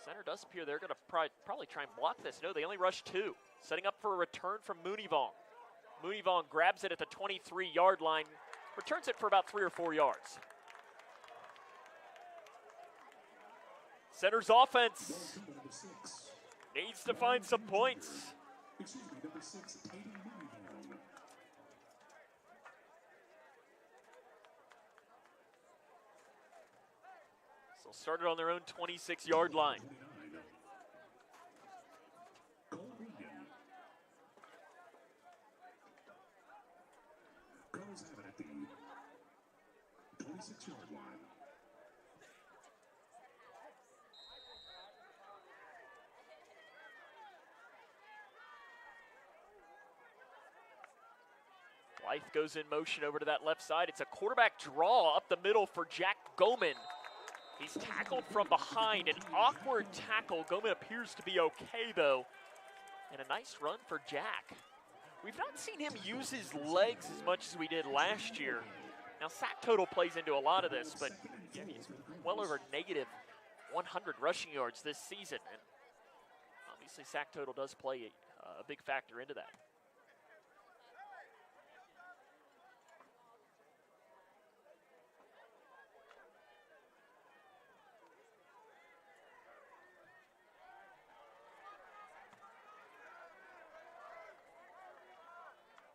Center does appear they're going to probably try and block this. No, they only rush 2. Setting up for a return from Mooneyvong. Mooneyvong grabs it at the 23-yard line, returns it for about 3 or 4 yards. Center's offense needs to find some points. So started on their own 26-yard line. Colors have it at the 26-yard line. Blythe goes in motion over to that left side. It's a quarterback draw up the middle for Jack Goman. He's tackled from behind, an awkward tackle. Goman appears to be okay, though. And a nice run for Jack. We've not seen him use his legs as much as we did last year. Now, sack total plays into a lot of this, but yeah, he's well over negative 100 rushing yards this season. And obviously, sack total does play a big factor into that.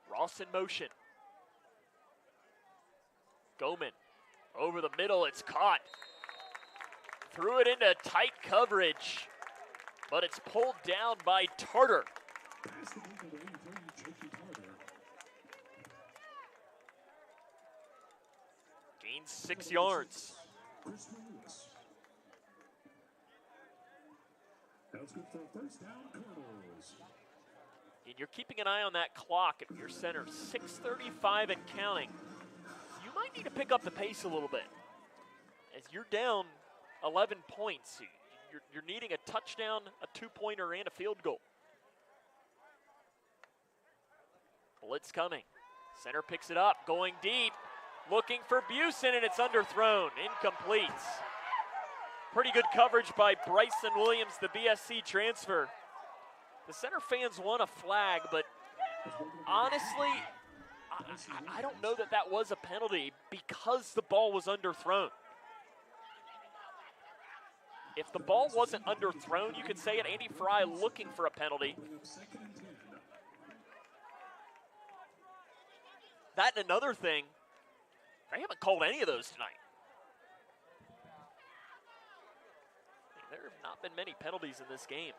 Ross in motion. Goman over the middle, it's caught. Threw it into tight coverage, but it's pulled down by Tarter. Gains 6 yards. That's good for a first down, Colonels. And you're keeping an eye on that clock at your center. 6:35 and counting. You might need to pick up the pace a little bit. As you're down 11 points, you're needing a touchdown, a 2-pointer, and a field goal. Blitz coming. Center picks it up, going deep, looking for Busen, and it's underthrown. Incomplete. Pretty good coverage by Bryson Williams, the BSC transfer. The center fans want a flag, but honestly, I don't know that that was a penalty because the ball was underthrown. If the ball wasn't underthrown, you could say it. Andy Fry looking for a penalty. That and another thing, they haven't called any of those tonight. There have not been many penalties in this game,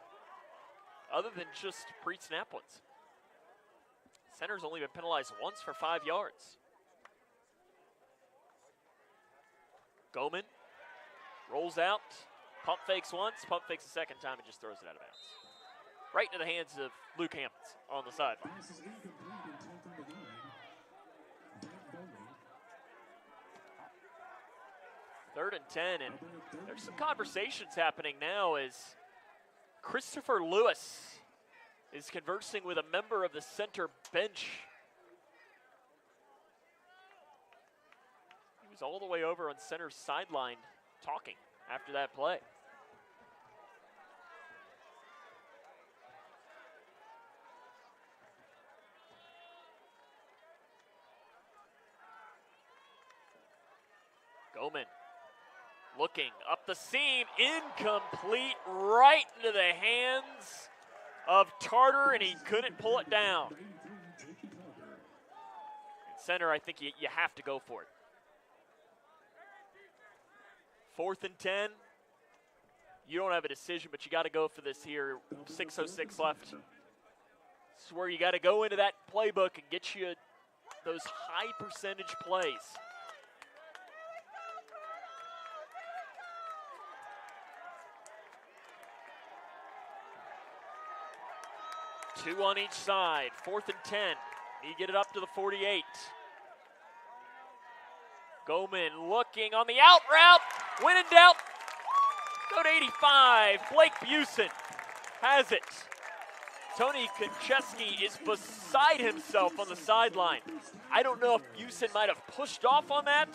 other than just pre-snap ones. Center's only been penalized once for 5 yards. Goman rolls out, pump fakes once, pump fakes a second time, and just throws it out of bounds. Right into the hands of Luke Hammonds on the sideline. Third and 10, and there's some conversations happening now as Christopher Lewis is conversing with a member of the center bench. He was all the way over on center's sideline talking after that play. Goman looking up the seam, incomplete, right into the hands of Tarter, and he couldn't pull it down. Center, I think you have to go for it. 4th and 10. You don't have a decision, but you got to go for this here. 6:06 left. This is where you got to go into that playbook and get you those high percentage plays. Two on each side. 4th and 10. You get it up to the 48. Goman looking on the out route. When in doubt, go to 85. Blake Busen has it. Tony Konchesky is beside himself on the sideline. I don't know if Busen might have pushed off on that,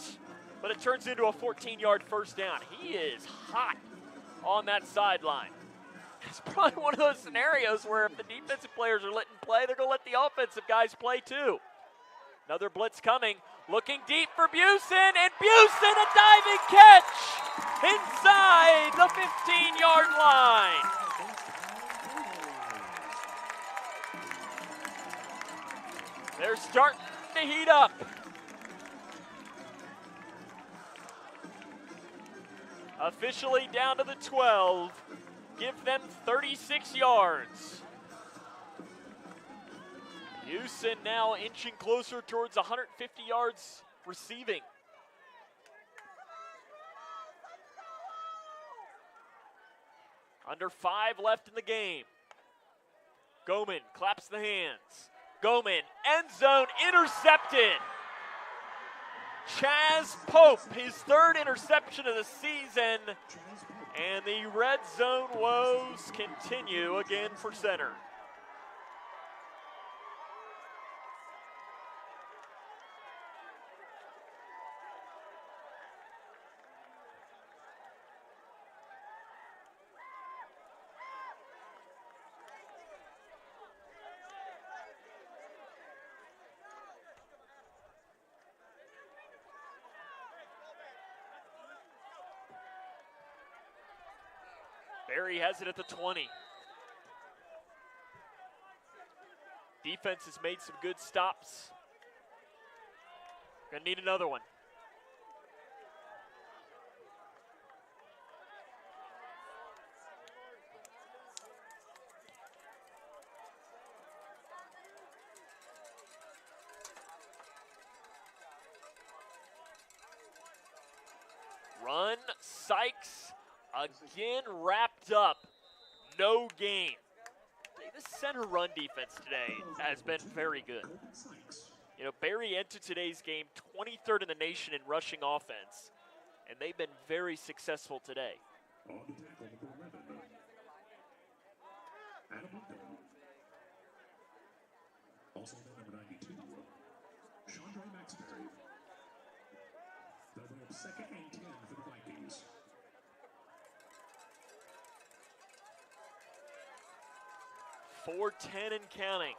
but it turns into a 14-yard first down. He is hot on that sideline. It's probably one of those scenarios where if the defensive players are letting play, they're going to let the offensive guys play too. Another blitz coming, looking deep for Busen, and Busen a diving catch inside the 15-yard line. They're starting to heat up. Officially down to the 12. Give them 36 yards. Houston now inching closer towards 150 yards receiving. Under 5 left in the game. Goman claps the hands. Goman, end zone, intercepted. Chaz Pope, his 3rd interception of the season. And the red zone woes continue again for center. Barry has it at the 20. Defense has made some good stops. Gonna need another one. Run, Sykes. Again wrapped up, no gain. The center run defense today has been very good. You know, Barry entered today's game 23rd in the nation in rushing offense, and they've been very successful today. Also number 92, Chandra Maxberry. They'll bring up 2nd and 10 for the Vikings. 4:10 and counting.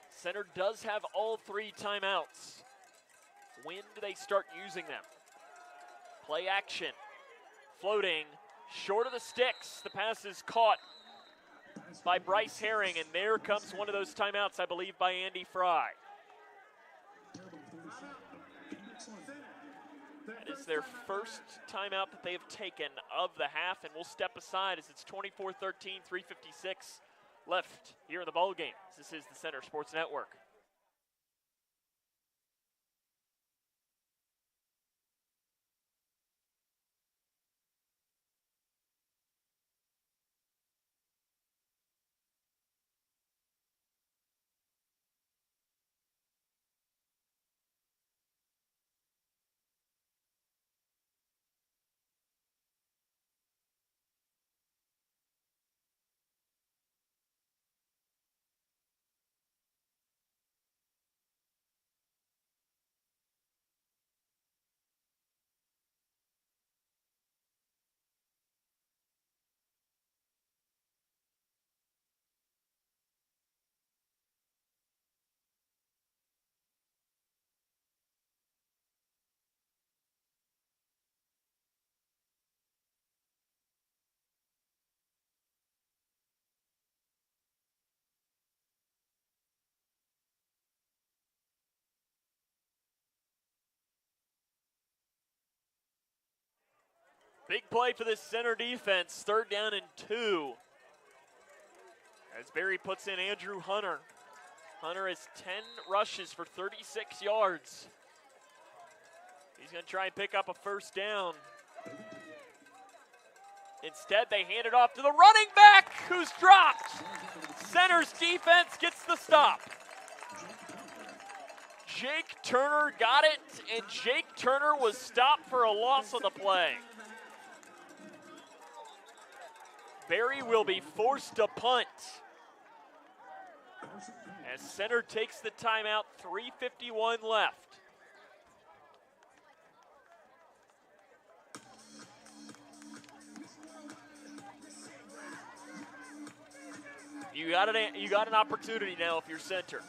Center does have all 3 timeouts. When do they start using them? Play action. Floating. Short of the sticks. The pass is caught by Bryce Herring, and there comes one of those timeouts, I believe, by Andy Fry. That is their first timeout that they have taken of the half, and we'll step aside as it's 24-13, 3:56 left here in the ball game. This is the Center Sports Network. Big play for this center defense, 3rd down and 2. As Barry puts in Andrew Hunter. Hunter has 10 rushes for 36 yards. He's going to try and pick up a 1st down. Instead, they hand it off to the running back, who's dropped. Center's defense gets the stop. Jake Turner got it, and Jake Turner was stopped for a loss on the play. Barry will be forced to punt. As center takes the timeout, 3:51 left. You got an opportunity now if you're center.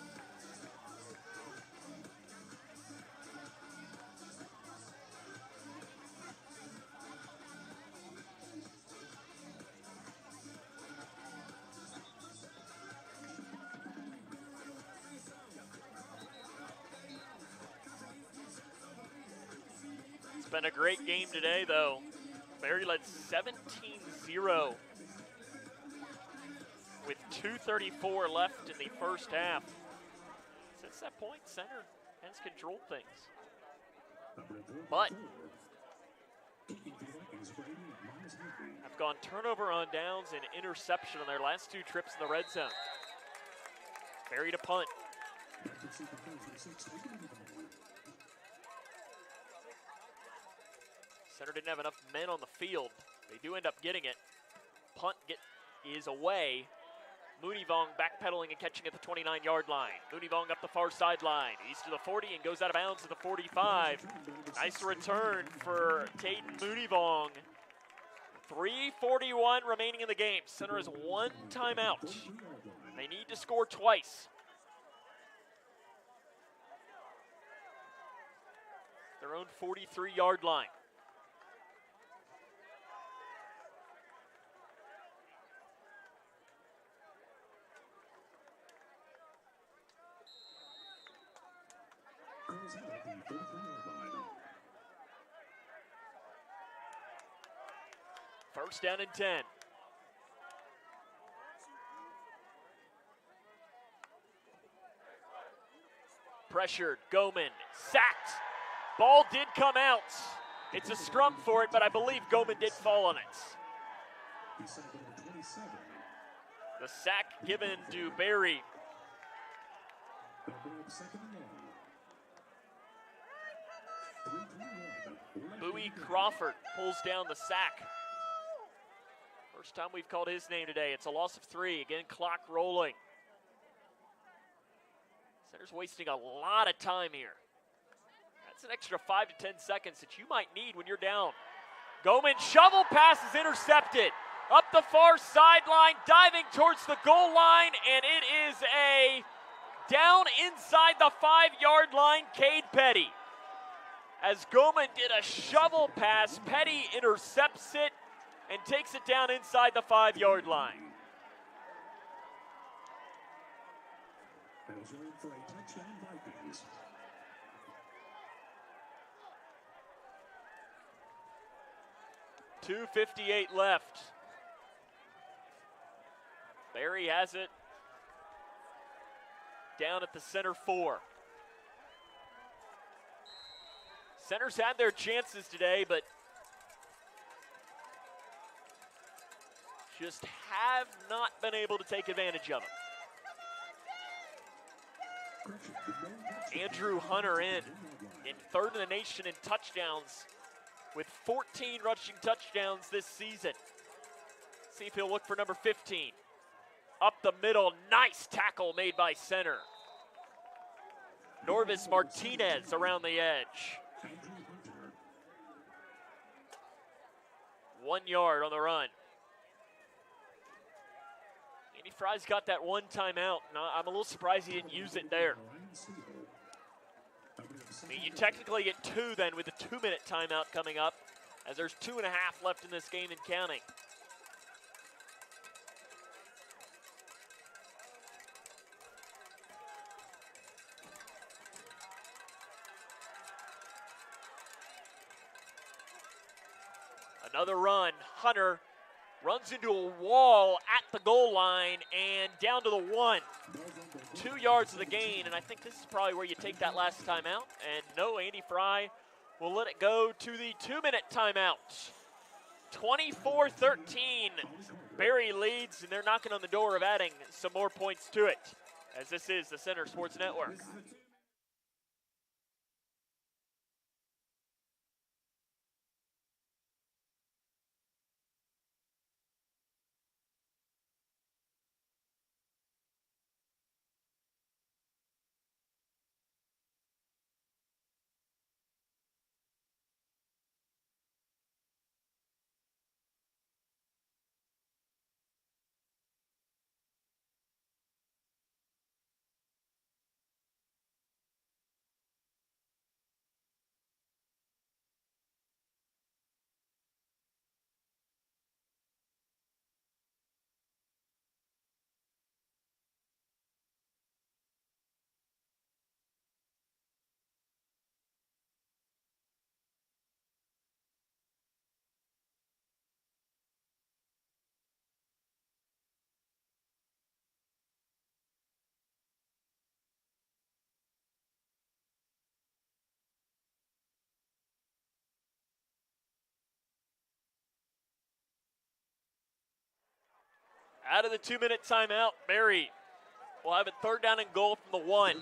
It's been a great game today, though. Berry led 17-0 with 2:34 left in the first half. Since that point, center has controlled things. But have gone turnover on downs and interception on their last 2 trips in the red zone. Berry to punt. Center didn't have enough men on the field. They do end up getting it. Punt is away. Mooneyvong backpedaling and catching at the 29-yard line. Mooneyvong up the far sideline. He's to the 40 and goes out of bounds to the 45. Nice return for Taden Mooneyvong. 3:41 remaining in the game. Center has 1 timeout. They need to score twice. Their own 43-yard line. First down and 10. Pressured, Goman, sacked. Ball did come out. It's a scrum for it, but I believe Goman did fall on it. The sack given to Berry. Bowie Crawford pulls down the sack. First time we've called his name today. It's a loss of 3. Again, clock rolling. Center's wasting a lot of time here. That's an extra 5 to 10 seconds that you might need when you're down. Goman shovel pass is intercepted. Up the far sideline, diving towards the goal line, and it is a down inside the 5-yard line, Cade Petty. As Goman did a shovel pass, Petty intercepts it and takes it down inside the 5-yard line. For a touchdown, Vikings. .258 left. Berry has it down at the center 4. Centers had their chances today, but just have not been able to take advantage of it. Andrew Hunter in 3rd in the nation in touchdowns with 14 rushing touchdowns this season. See if he'll look for number 15. Up the middle, nice tackle made by center. Norvis Martinez around the edge. 1 yard on the run. Andy Fry's got that 1 timeout. I'm a little surprised he didn't use it there. I mean, you technically get 2 then with the 2-minute timeout coming up, as there's 2.5 left in this game and counting. Another run. Hunter runs into a wall at the goal line and down to the 1. 2 yards of the gain, and I think this is probably where you take that last timeout. And no, Andy Fry will let it go to the 2-minute timeout. 24-13. Berry leads, and they're knocking on the door of adding some more points to it, as this is the Center Sports Network. Out of the 2-minute timeout, Barry will have it 3rd down and goal from the 1.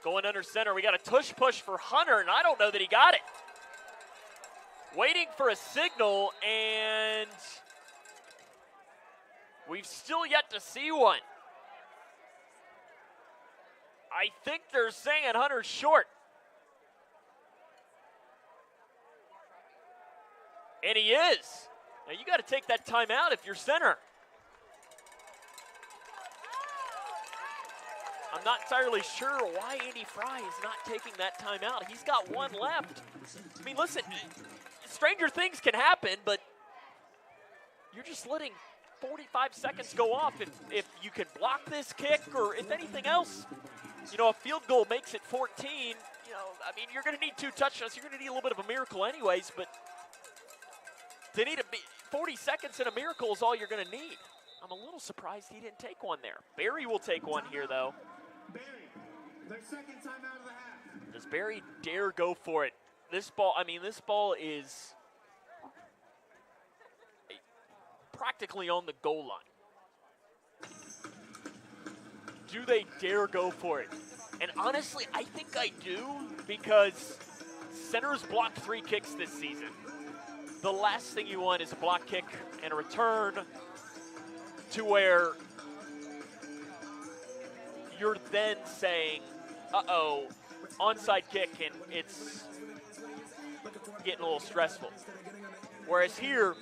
Going under center, we got a tush push for Hunter, and I don't know that he got it. Waiting for a signal, and we've still yet to see one. I think they're saying Hunter's short. And he is. Now you got to take that timeout if you're center. I'm not entirely sure why Andy Fry is not taking that timeout. He's got 1 left. I mean, listen, stranger things can happen, but you're just letting 45 seconds go off if you can block this kick, or if anything else, you know, a field goal makes it 14. You know, I mean, you're going to need 2 touchdowns. You're going to need a little bit of a miracle anyways, but to need 40 seconds in a miracle is all you're going to need. I'm a little surprised he didn't take one there. Barry will take one here, though. Barry, their second time out of the half. Does Barry dare go for it? This ball is practically on the goal line. Do they dare go for it? And honestly, I think I do, because centers blocked 3 kicks this season. The last thing you want is a block kick and a return to where you're then saying, uh-oh, onside kick, and it's getting a little stressful. Whereas here,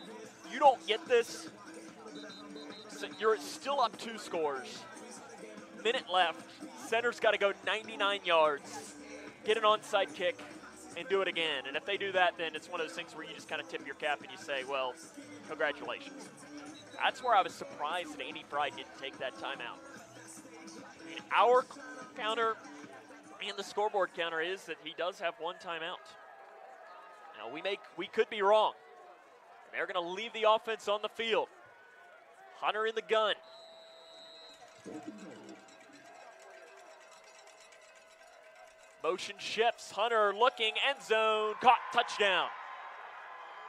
you don't get this. So you're still up 2 scores. Minute left. Center's got to go 99 yards, get an onside kick, and do it again. And if they do that, then it's one of those things where you just kind of tip your cap and you say, well, congratulations. That's where I was surprised that Andy Fry didn't take that timeout. I mean, our counter and the scoreboard counter is that he does have 1 timeout. Now, we could be wrong. They're going to leave the offense on the field. Hunter in the gun. Motion shifts. Hunter looking, end zone, caught, touchdown.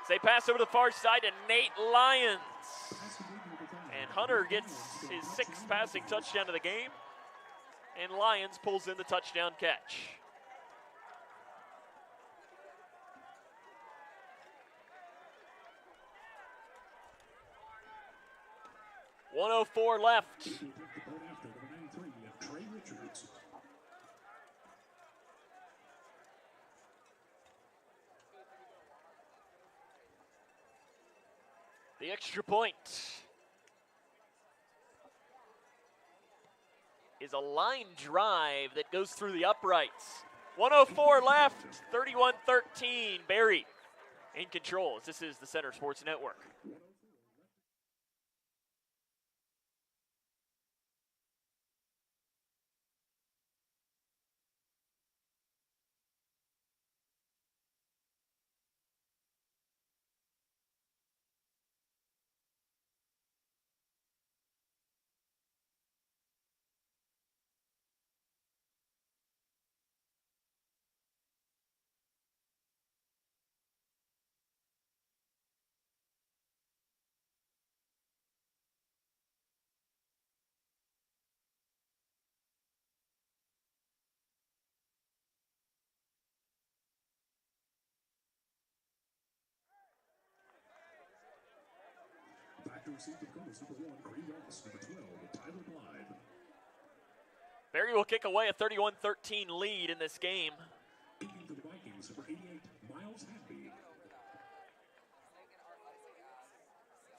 As they pass over the far side to Nate Lyons. And Hunter gets his 6th passing touchdown of the game. And Lyons pulls in the touchdown catch. .104 left. The extra point is a line drive that goes through the uprights. 104 left, 31-13, Barry in control, as this is the Center Sports Network. Barry will kick away a 31-13 lead in this game.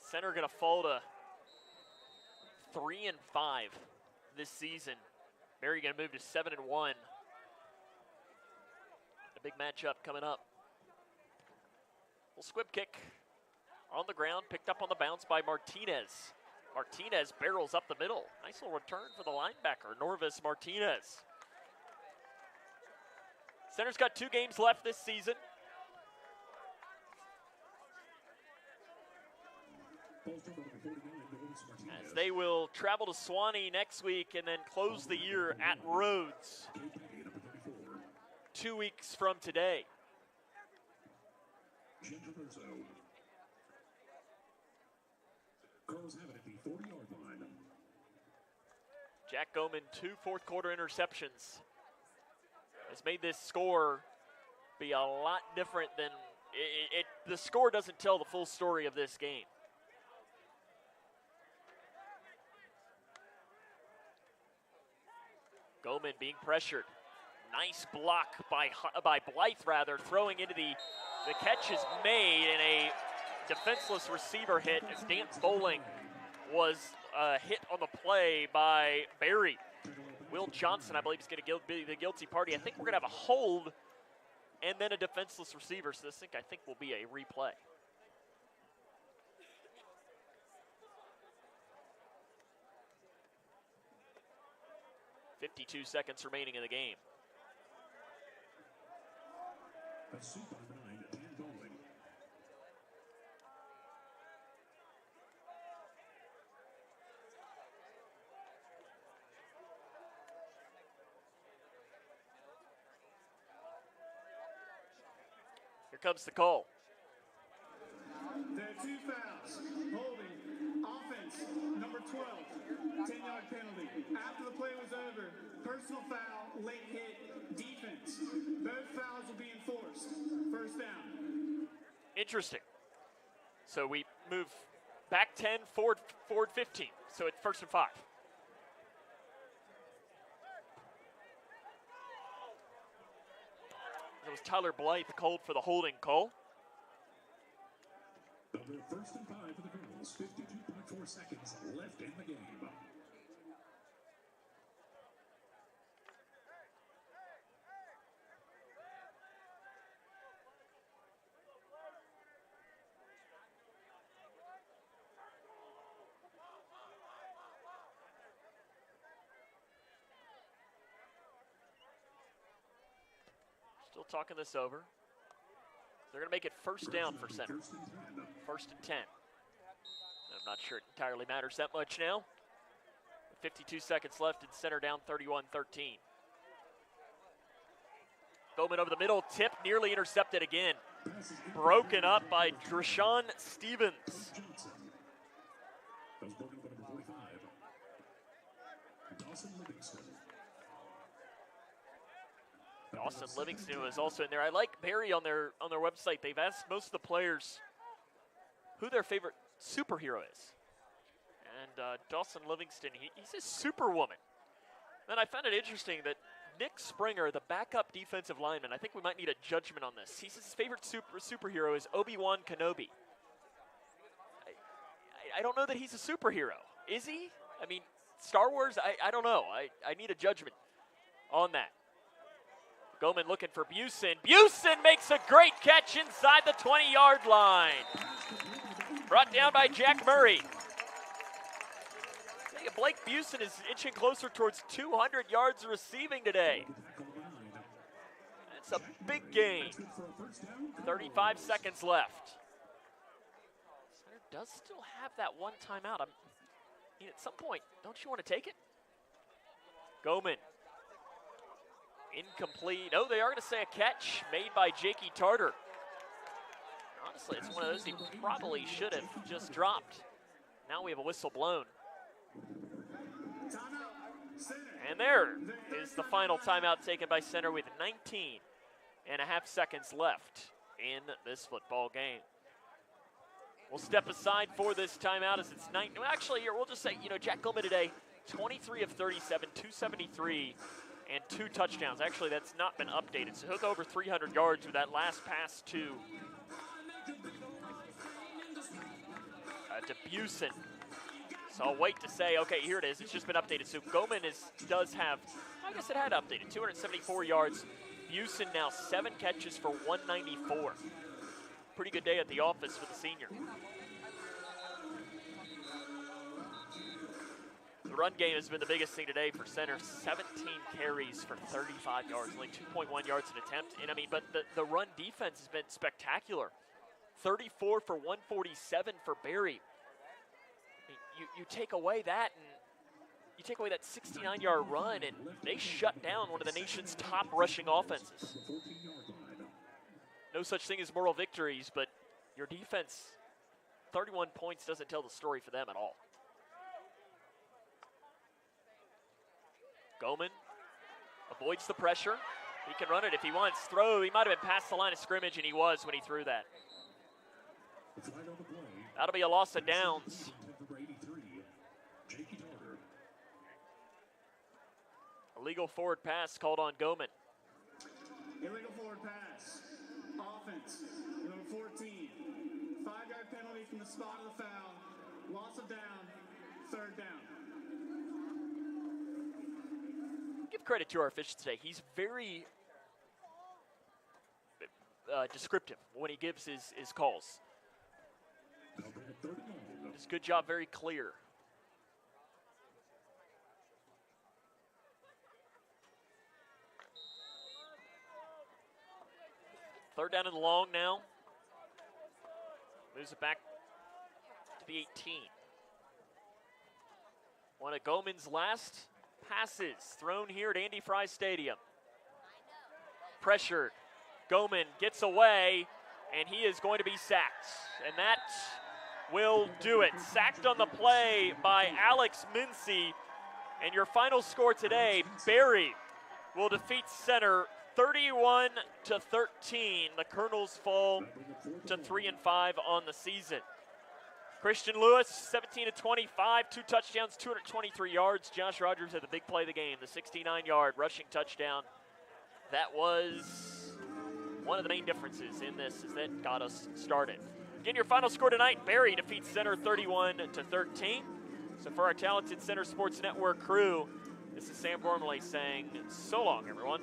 Center going to fall to 3-5 this season. Barry going to move to 7-1. A big matchup coming up. Little squib kick on the ground, picked up on the bounce by Martinez. Martinez barrels up the middle. Nice little return for the linebacker, Norvis Martinez. Center's got 2 games left this season. As they will travel to Swanee next week and then close the year at Rhodes 2 weeks from today. Broncos have it at the 40-yard line. Jack Goman, 2 fourth-quarter interceptions, has made this score be a lot different than the score doesn't tell the full story of this game. Goman being pressured. Nice block by Blythe, throwing into the catch is made, and a defenseless receiver hit as Dance Bowling was hit on the play by Barry. Will Johnson, I believe, is going to be the guilty party. I think we're going to have a hold and then a defenseless receiver, so this I think will be a replay. .52 seconds remaining in the game. That's suit number 9, Dan Bowling. Here comes the call. There are 2 fouls. Holding. Offense, number 12. 10-yard penalty. After the play was over, personal foul, late hit, defense. Both fouls will be enforced. First down. Interesting. So we move back 10, forward 15. So it's 1st and 5. It was Tyler Blythe called for the holding call. Number 1st and 5 for the Colonels. 52.4 seconds left in the game. Still talking this over. They're going to make it 1st down for center. 1st and 10. I'm not sure it entirely matters that much now. 52 seconds left and center down 31-13. Bowman over the middle, tip, nearly intercepted again. Broken up by Drashawn Stevens. That was broken up by number 45. Dawson Livingston. Dawson Livingston was also in there. I like Barry on their website. They've asked most of the players who their favorite superhero is. And Dawson Livingston, he's a superwoman. Then I found it interesting that Nick Springer, the backup defensive lineman, I think we might need a judgment on this. He says his favorite superhero is Obi-Wan Kenobi. I don't know that he's a superhero. Is he? I mean, Star Wars, I don't know. I need a judgment on that. Goman looking for Busen. Busen makes a great catch inside the 20-yard line. Brought down by Jack Murray. I think Blake Busen is inching closer towards 200 yards receiving today. That's a big gain. 35 seconds left. Center does still have that one timeout. I mean, at some point, don't you want to take it? Goman. Incomplete. Oh, they are going to say a catch made by Jakey Tarter. Honestly, it's one of those he probably should have just dropped. Now we have a whistle blown. And there is the final timeout taken by center with 19 and a half seconds left in this football game. We'll step aside for this timeout as it's well, actually, here we'll just say, Jack Goman today, 23 of 37, 273, and 2 touchdowns. Actually, that's not been updated. So he'll go over 300 yards with that last pass to Busen. So I'll wait to say, okay, here it is. It's just been updated. So Goman does have, I guess it had updated, 274 yards. Busen now 7 catches for 194. Pretty good day at the office for the senior. The run game has been the biggest thing today for center. 17 carries for 35 yards, only 2.1 yards an attempt. And I mean, but the run defense has been spectacular. 34 for 147 for Barry. I mean, you take away that, and you take away that 69-yard run, and they shut down one of the nation's top rushing offenses. No such thing as moral victories, but your defense 31 points doesn't tell the story for them at all. Goman avoids the pressure. He can run it if he wants. Throw, he might have been past the line of scrimmage, and he was when he threw that. That'll be a loss of downs. Illegal forward pass called on Goman. Illegal forward pass. Offense, number 14. 5-yard penalty from the spot of the foul. Loss of down, 3rd down. Give credit to our official today. He's very descriptive when he gives his calls. Does a good job, very clear. Third down and long now. Moves it back to the 18. One of Goman's last passes thrown here at Andy Fry Stadium. Pressured. Goman gets away, and he is going to be sacked. And that will do it. Sacked on the play by Alex Mincy. And your final score today, Barry will defeat Center 31-13. The Colonels fall to 3-5 on the season. Christian Lewis, 17-25, 2 touchdowns, 223 yards. Josh Rogers had the big play of the game, the 69-yard rushing touchdown. That was one of the main differences in this, is that got us started. Again, your final score tonight, Barry defeats Center 31-13. So for our talented Center Sports Network crew, this is Sam Gormley saying so long, everyone.